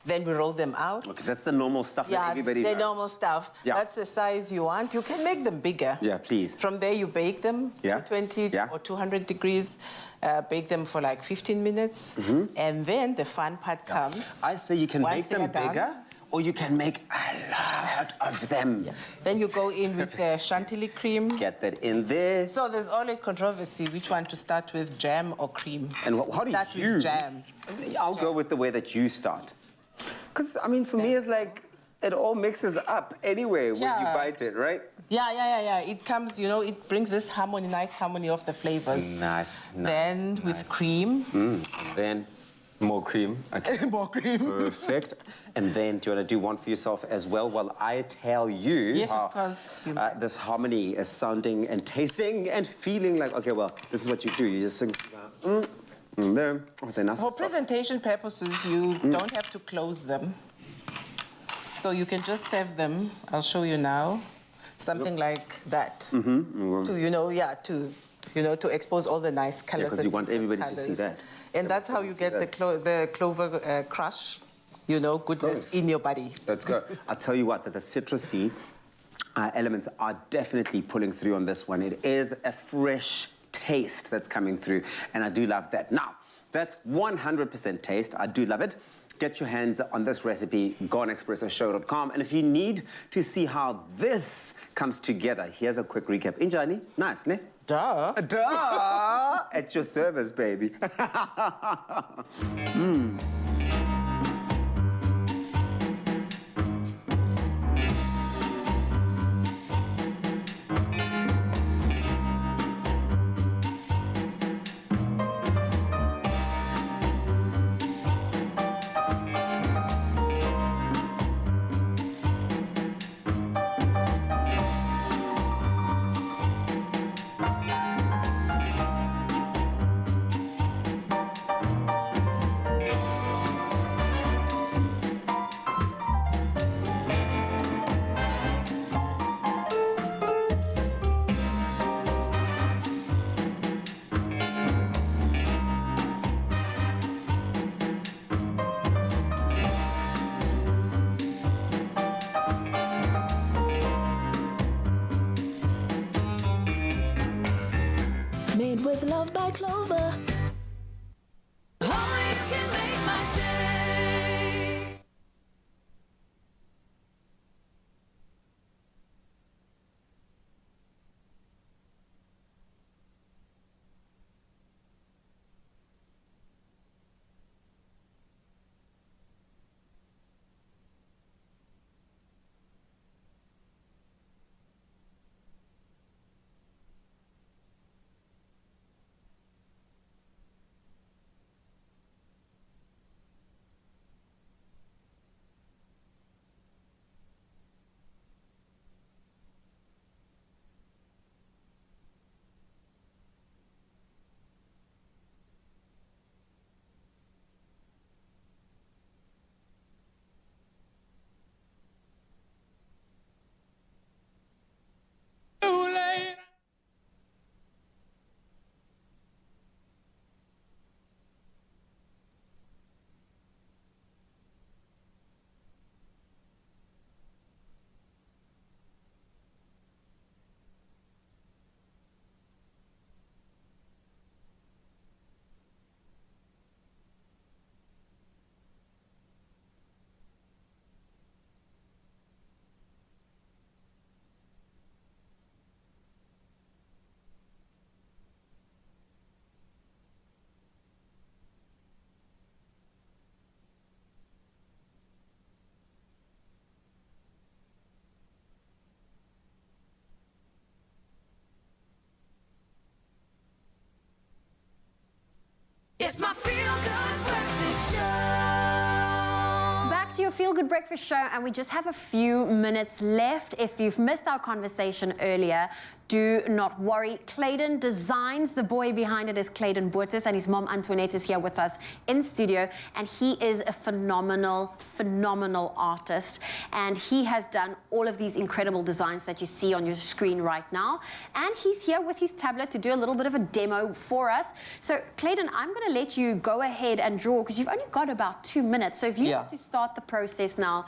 Then we roll them out.
Okay, that's the normal stuff that everybody knows.
The normal stuff.
Yeah.
That's the size you want. You can make them bigger.
Yeah, please.
From there, you bake them, 220 or 200 degrees. Bake them for like 15 minutes. And then the fun part comes.
I say you can make them bigger, or you can make a lot of them.
Then you go in with the chantilly cream.
Get that in there.
So there's always controversy which one to start with, jam or cream.
And how do
start
you?
With jam.
I'll go with the way that you start. Because, I mean, for me, it's like it all mixes up anyway when you bite it, right?
Yeah. It comes, you know, it brings this harmony, nice harmony of the flavors.
Nice.
Then with cream.
Then more cream. Okay.
More cream.
Perfect. And then do you want to do one for yourself as well while I tell you
how of course.
This harmony is sounding and tasting and feeling like, okay, well, this is what you do. You just sing.
For presentation purposes, you don't have to close them. So you can just serve them. I'll show you now. Something like that. To expose all the nice colors.
Because you want everybody to see that.
And that's how you get the clover crush, goodness in your body.
Let's go. I'll tell you what, that the citrusy elements are definitely pulling through on this one. It is a fresh taste that's coming through, and I do love that. Now, that's 100% taste. I do love it. Get your hands on this recipe, go on expressoshow.com, and if you need to see how this comes together, here's a quick recap. Injani, nice, ne?
Duh.
Duh! At your service, baby.
Made with love by Clover. Only you can make my day. It's my feel-good breakfast show.
Back to your Feel Good Breakfast Show, and we just have a few minutes left. If you've missed our conversation earlier, do not worry. Clayton Designs, the boy behind it is Clayton Boertes, and his mom Antoinette is here with us in studio, and he is a phenomenal artist, and he has done all of these incredible designs that you see on your screen right now, and he's here with his tablet to do a little bit of a demo for us. So Clayton, I'm going to let you go ahead and draw, because you've only got about 2 minutes, so if you want to start the process now,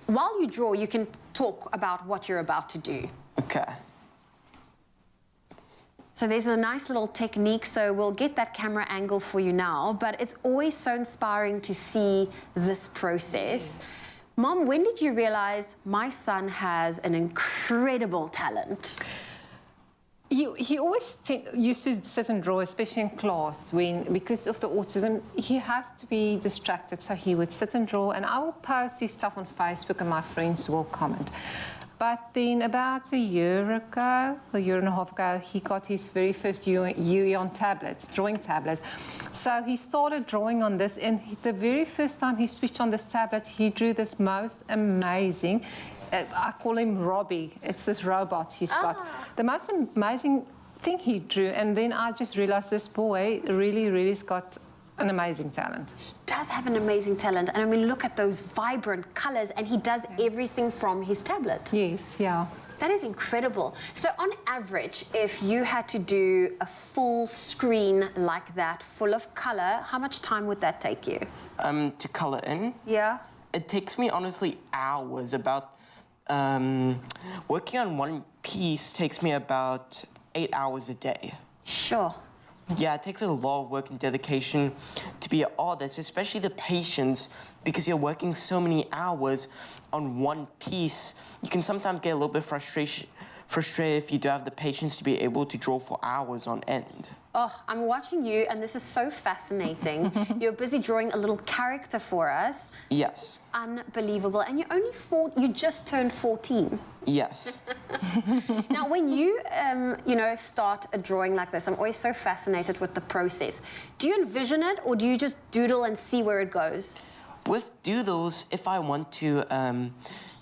while you draw, you can talk about what you're about to do.
Okay.
So there's a nice little technique, so we'll get that camera angle for you now, but it's always so inspiring to see this process. Mom, when did you realize my son has an incredible talent?
He always used to sit and draw, especially in class, because of the autism, he has to be distracted, so he would sit and draw, and I will post his stuff on Facebook and my friends will comment. But then about a year and a half ago, he got his very first UE on tablets, drawing tablets. So he started drawing on this, and the very first time he switched on this tablet, he drew this most amazing, I call him Robbie, it's this robot he's got. The most amazing thing he drew, and then I just realized this boy really has got an amazing talent.
Does have an amazing talent, and I mean, look at those vibrant colors, and he does everything from his tablet.
Yes, yeah.
That is incredible. So on average, if you had to do a full screen like that, full of color, how much time would that take you?
To color in?
Yeah.
It takes me honestly hours. Working on one piece takes me about 8 hours a day.
Sure.
Yeah, it takes a lot of work and dedication to be an artist, especially the patience, because you're working so many hours on one piece. You can sometimes get a little bit frustrated if you don't have the patience to be able to draw for hours on end.
Oh, I'm watching you, and this is so fascinating. You're busy drawing a little character for us.
Yes.
Unbelievable. And you're only you just turned 14.
Yes.
Now, when you, start a drawing like this, I'm always so fascinated with the process. Do you envision it, or do you just doodle and see where it goes?
With doodles, if I want to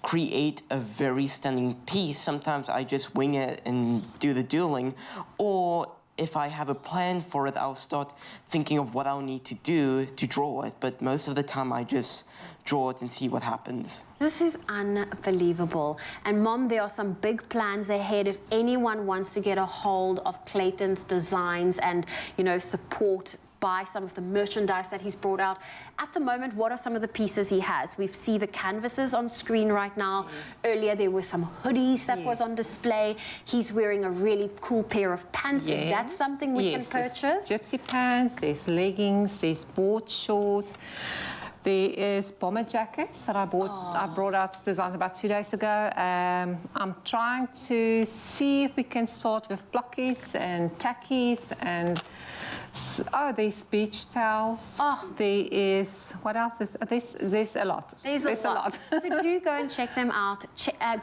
create a very stunning piece, sometimes I just wing it and do the doodling, or if I have a plan for it, I'll start thinking of what I'll need to do to draw it, but most of the time I just draw it and see what happens.
This is unbelievable. And Mom, there are some big plans ahead. If anyone wants to get a hold of Clayton's designs and, support buy some of the merchandise that he's brought out. At the moment, what are some of the pieces he has? We see the canvases on screen right now. Earlier, there were some hoodies that was on display. He's wearing a really cool pair of pants. Is that something we can purchase?
There's gypsy pants, there's leggings, there's board shorts. There is bomber jackets that I brought out designed about 2 days ago. I'm trying to see if we can start with blockies and tackies and there's beach towels. There is, what else is, there's a lot.
There's a lot. So do go and check them out.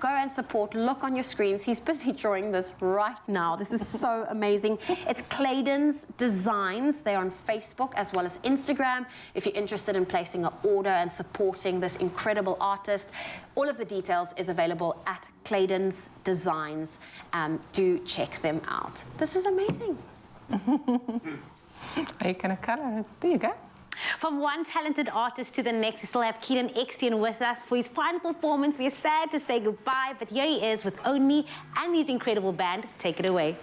Go and support. Look on your screens. He's busy drawing this right now. This is so amazing. It's Claydon's Designs. They're on Facebook as well as Instagram. If you're interested in placing an order and supporting this incredible artist, all of the details is available at Claydon's Designs. Do check them out. This is amazing.
Are you going to color it? There you go.
From one talented artist to the next, we still have Keenan Extian with us for his final performance. We are sad to say goodbye, but here he is with Own Me and his incredible band. Take it away.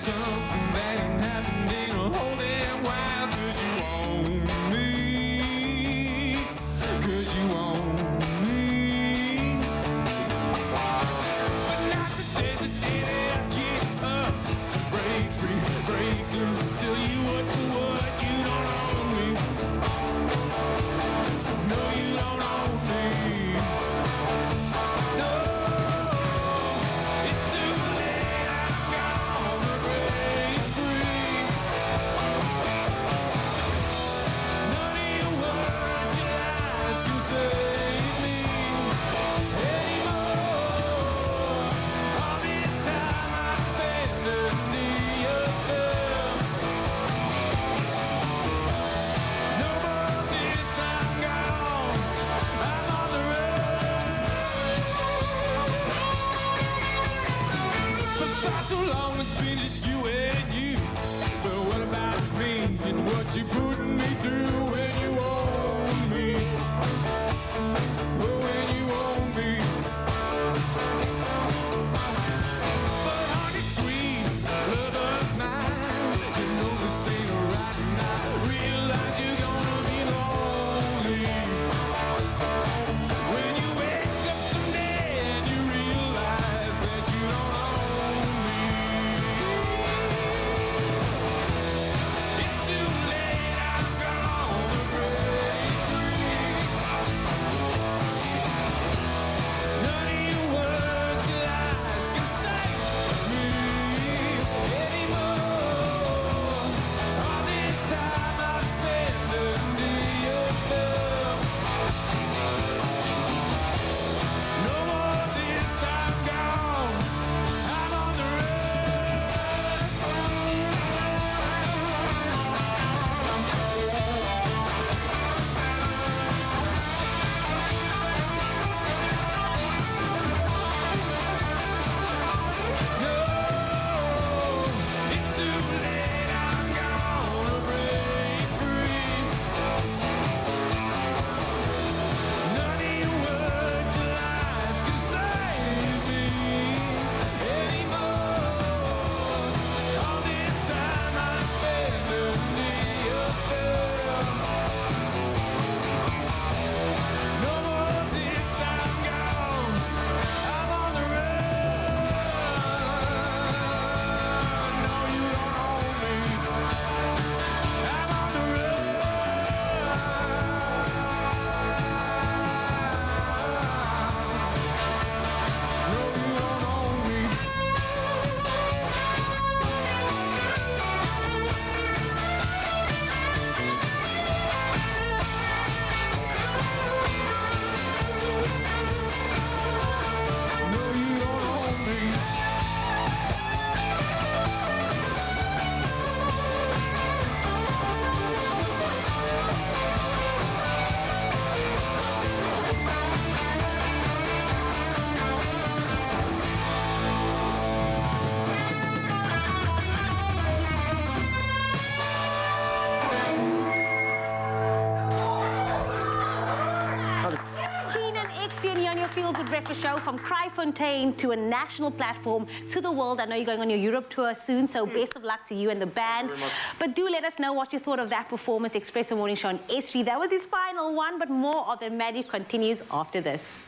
Something that ain't happened in a whole damn while. 'Cause you own me, 'cause you own me. But not today's the day that I get up, break free, break loose, tell you what's the what. You don't own me, no, you don't own me. No, it's too late, I'm gone. Can save me anymore. All this time I spent under your thumb. No more of this, I'm gone. I'm on the run. For far too long it's been just you and you. But what about me and what you putting me through when you own me? Oh, when you own me. But honey, sweet love of mine, you know this ain't right, and I realize you're gonna be lonely when you wake up someday and you realize that you don't own me. It's too late, I'm gone.
show from Cryfontaine to a national platform to the world. I know you're going on your Europe tour soon, so best of luck to you and the band.
Thank you very much.
But do let us know what you thought of that performance, Expresso Morning Show on S3. That was his final one, but more of the magic continues after this.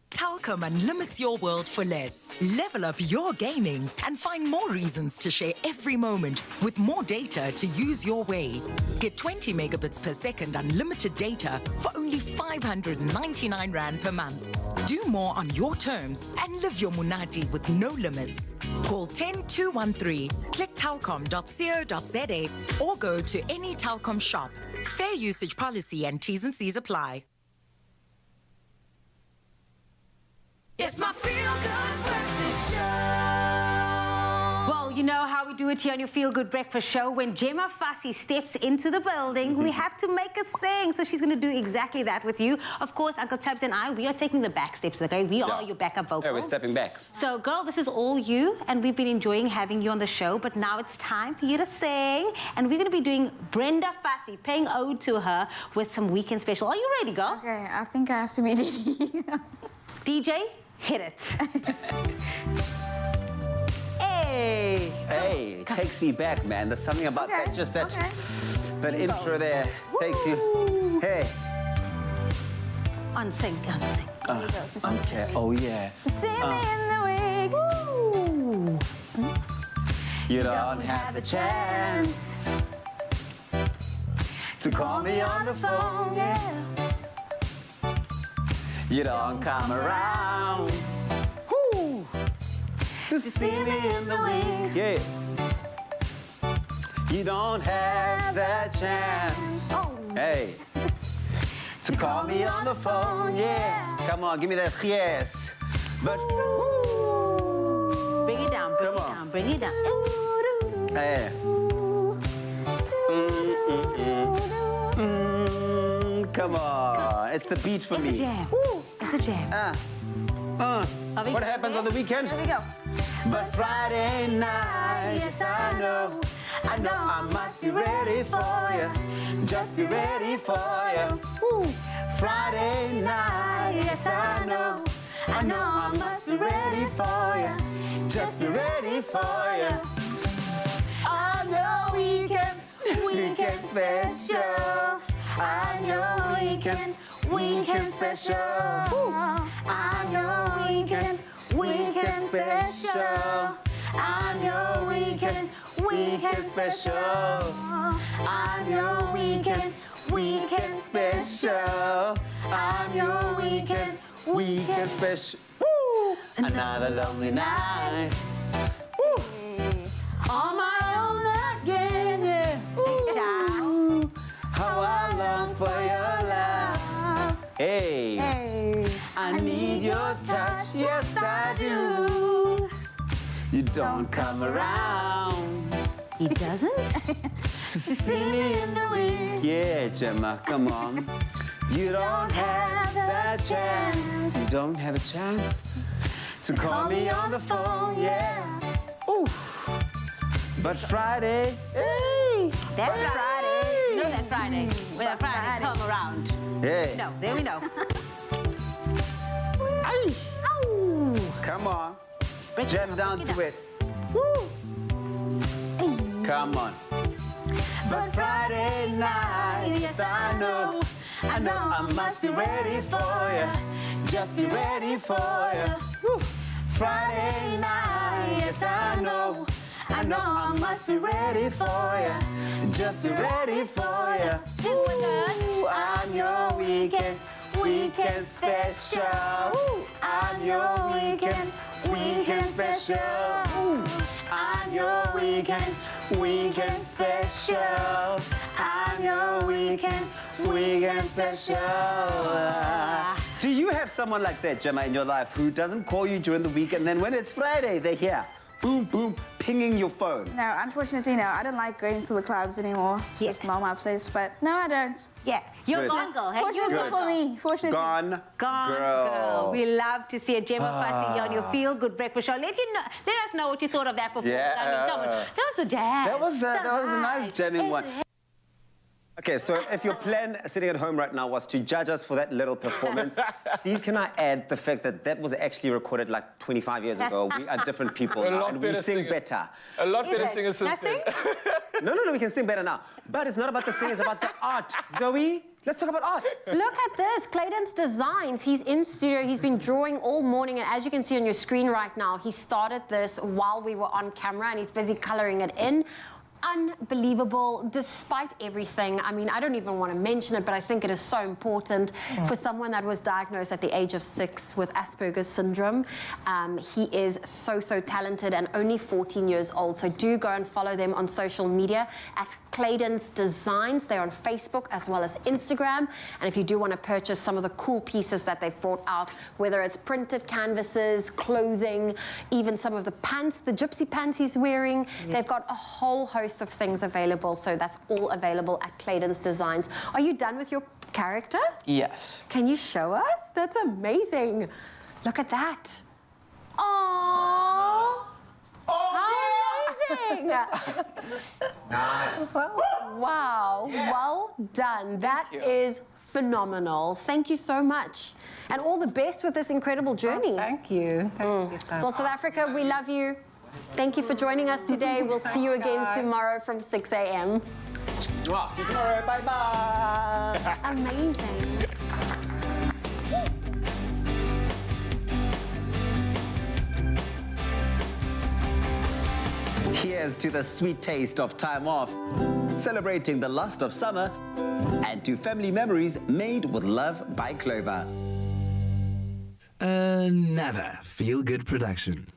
Telkom unlimits your world for less. Level up your gaming and find more reasons to share every moment with more data to use your way. Get 20 megabits per second unlimited data for only 599 Rand per month. Do more on your terms and live your Munati with no limits. Call 10213, click telkom.co.za or go to any Telkom shop. Fair usage policy and T's and C's apply.
It's my feel-good breakfast show.
Well, you know how we do it here on your Feel Good Breakfast Show. When Gemma Fassi steps into the building, we have to make her sing. So she's going to do exactly that with you. Of course, Uncle Tubbs and I, we are taking the back steps, okay? We are your backup vocals.
Yeah, we're stepping back.
So, girl, this is all you, and we've been enjoying having you on the show, but now it's time for you to sing. And we're going to be doing Brenda Fassi, paying ode to her with some weekend special. Are you ready, girl?
Okay, I think I have to be ready.
DJ, hit it. Hey.
Hey, it takes me back, man. There's something about that, just that intro there takes you. Hey.
Unsing.
Okay. Oh, yeah.
See me in the wig. Ooh.
You don't have a chance to call me on the phone, yeah. You don't come around to see me in the wig. Yeah. You don't have that chance. Hey. To call me on the phone, yeah. Come on, give me that yes. But
bring it down, bring it down.
Hey. Come on, it's the beat for me.
It's a jam. It's a jam.
What happens on the weekend?
Here we go.
But Friday night, yes I know I must be ready for you. Just be ready for you. Friday night, yes I know I must be ready for you. Just be ready for you. On your weekend special. On your weekend special. On your weekend special. On your weekend special. On your weekend special. On your weekend special. Another lonely night. On my own again, yeah. Ooh, how I long for your love. Hey, I need your touch, yes I do. You don't come around.
He doesn't?
To see me in the wind. Yeah, Gemma, come on. You don't have that chance. You don't have a chance to call me on the phone, yeah. Ooh. But Friday,
That's Friday. No, that's Friday. When the Friday come around.
Hey.
No, there we know.
Aye. Come on. Jam down to it. Woo. Come on.
But Friday night, yes I know I must be ready for you. Just be ready for you. Friday night, yes I know I must be ready for you. Just be ready for you. Sing with us. I'm your weekend special. I'm your weekend special. I'm your weekend special. I'm your weekend special.
Do you have someone like that, Gemma, in your life who doesn't call you during the week and then when it's Friday, they're here? Boom, boom, pinging your phone.
No, unfortunately, no. I don't like going to the clubs anymore. It's just not my place, but no, I don't.
Yeah, you're
Good.
gone, girl. Hey, you're
Fortunately for me. Fortunately.
Gone,
girl. We love to see a Gemma Fussy on your Feel Good Breakfast show. Let us know what you thought of that performance.
Yeah.
I mean, come on. That was the jazz.
That was a nice jamming one. Okay, so if your plan sitting at home right now was to judge us for that little performance, please can I add the fact that that was actually recorded like 25 years ago. We are different people
A
now,
lot
and we
better
sing
singers.
better.
A lot better
it?
singers since then.
No, we can sing better now. But it's not about the singing, it's about the art. Zoe, let's talk about art.
Look at this, Clayton's Designs. He's in studio, he's been drawing all morning, and as you can see on your screen right now, he started this while we were on camera, and he's busy coloring it in. Unbelievable, despite everything. I mean, I don't even want to mention it, but I think it is so important for someone that was diagnosed at the age of 6 with Asperger's syndrome. He is so talented and only 14 years old. So do go and follow them on social media at Clayton's Designs. They're on Facebook as well as Instagram. And if you do want to purchase some of the cool pieces that they've brought out, whether it's printed canvases, clothing, even some of the pants, the gypsy pants he's wearing, they've got a whole host of things available, so that's all available at Clayton's Designs. Are you done with your character?
Yes.
Can you show us? That's amazing. Look at that. Aww. How amazing.
Nice.
Wow. Well done. That is phenomenal. Thank you so much. And all the best with this incredible journey.
Thank you. Thank you so much.
Well, South Africa, we love you. Thank you for joining us today. We'll see you again tomorrow from 6 a.m.
See you tomorrow. Bye-bye.
Amazing.
Here's to the sweet taste of time off, celebrating the lust of summer, and to family memories made with love by Clover.
Another feel-good production.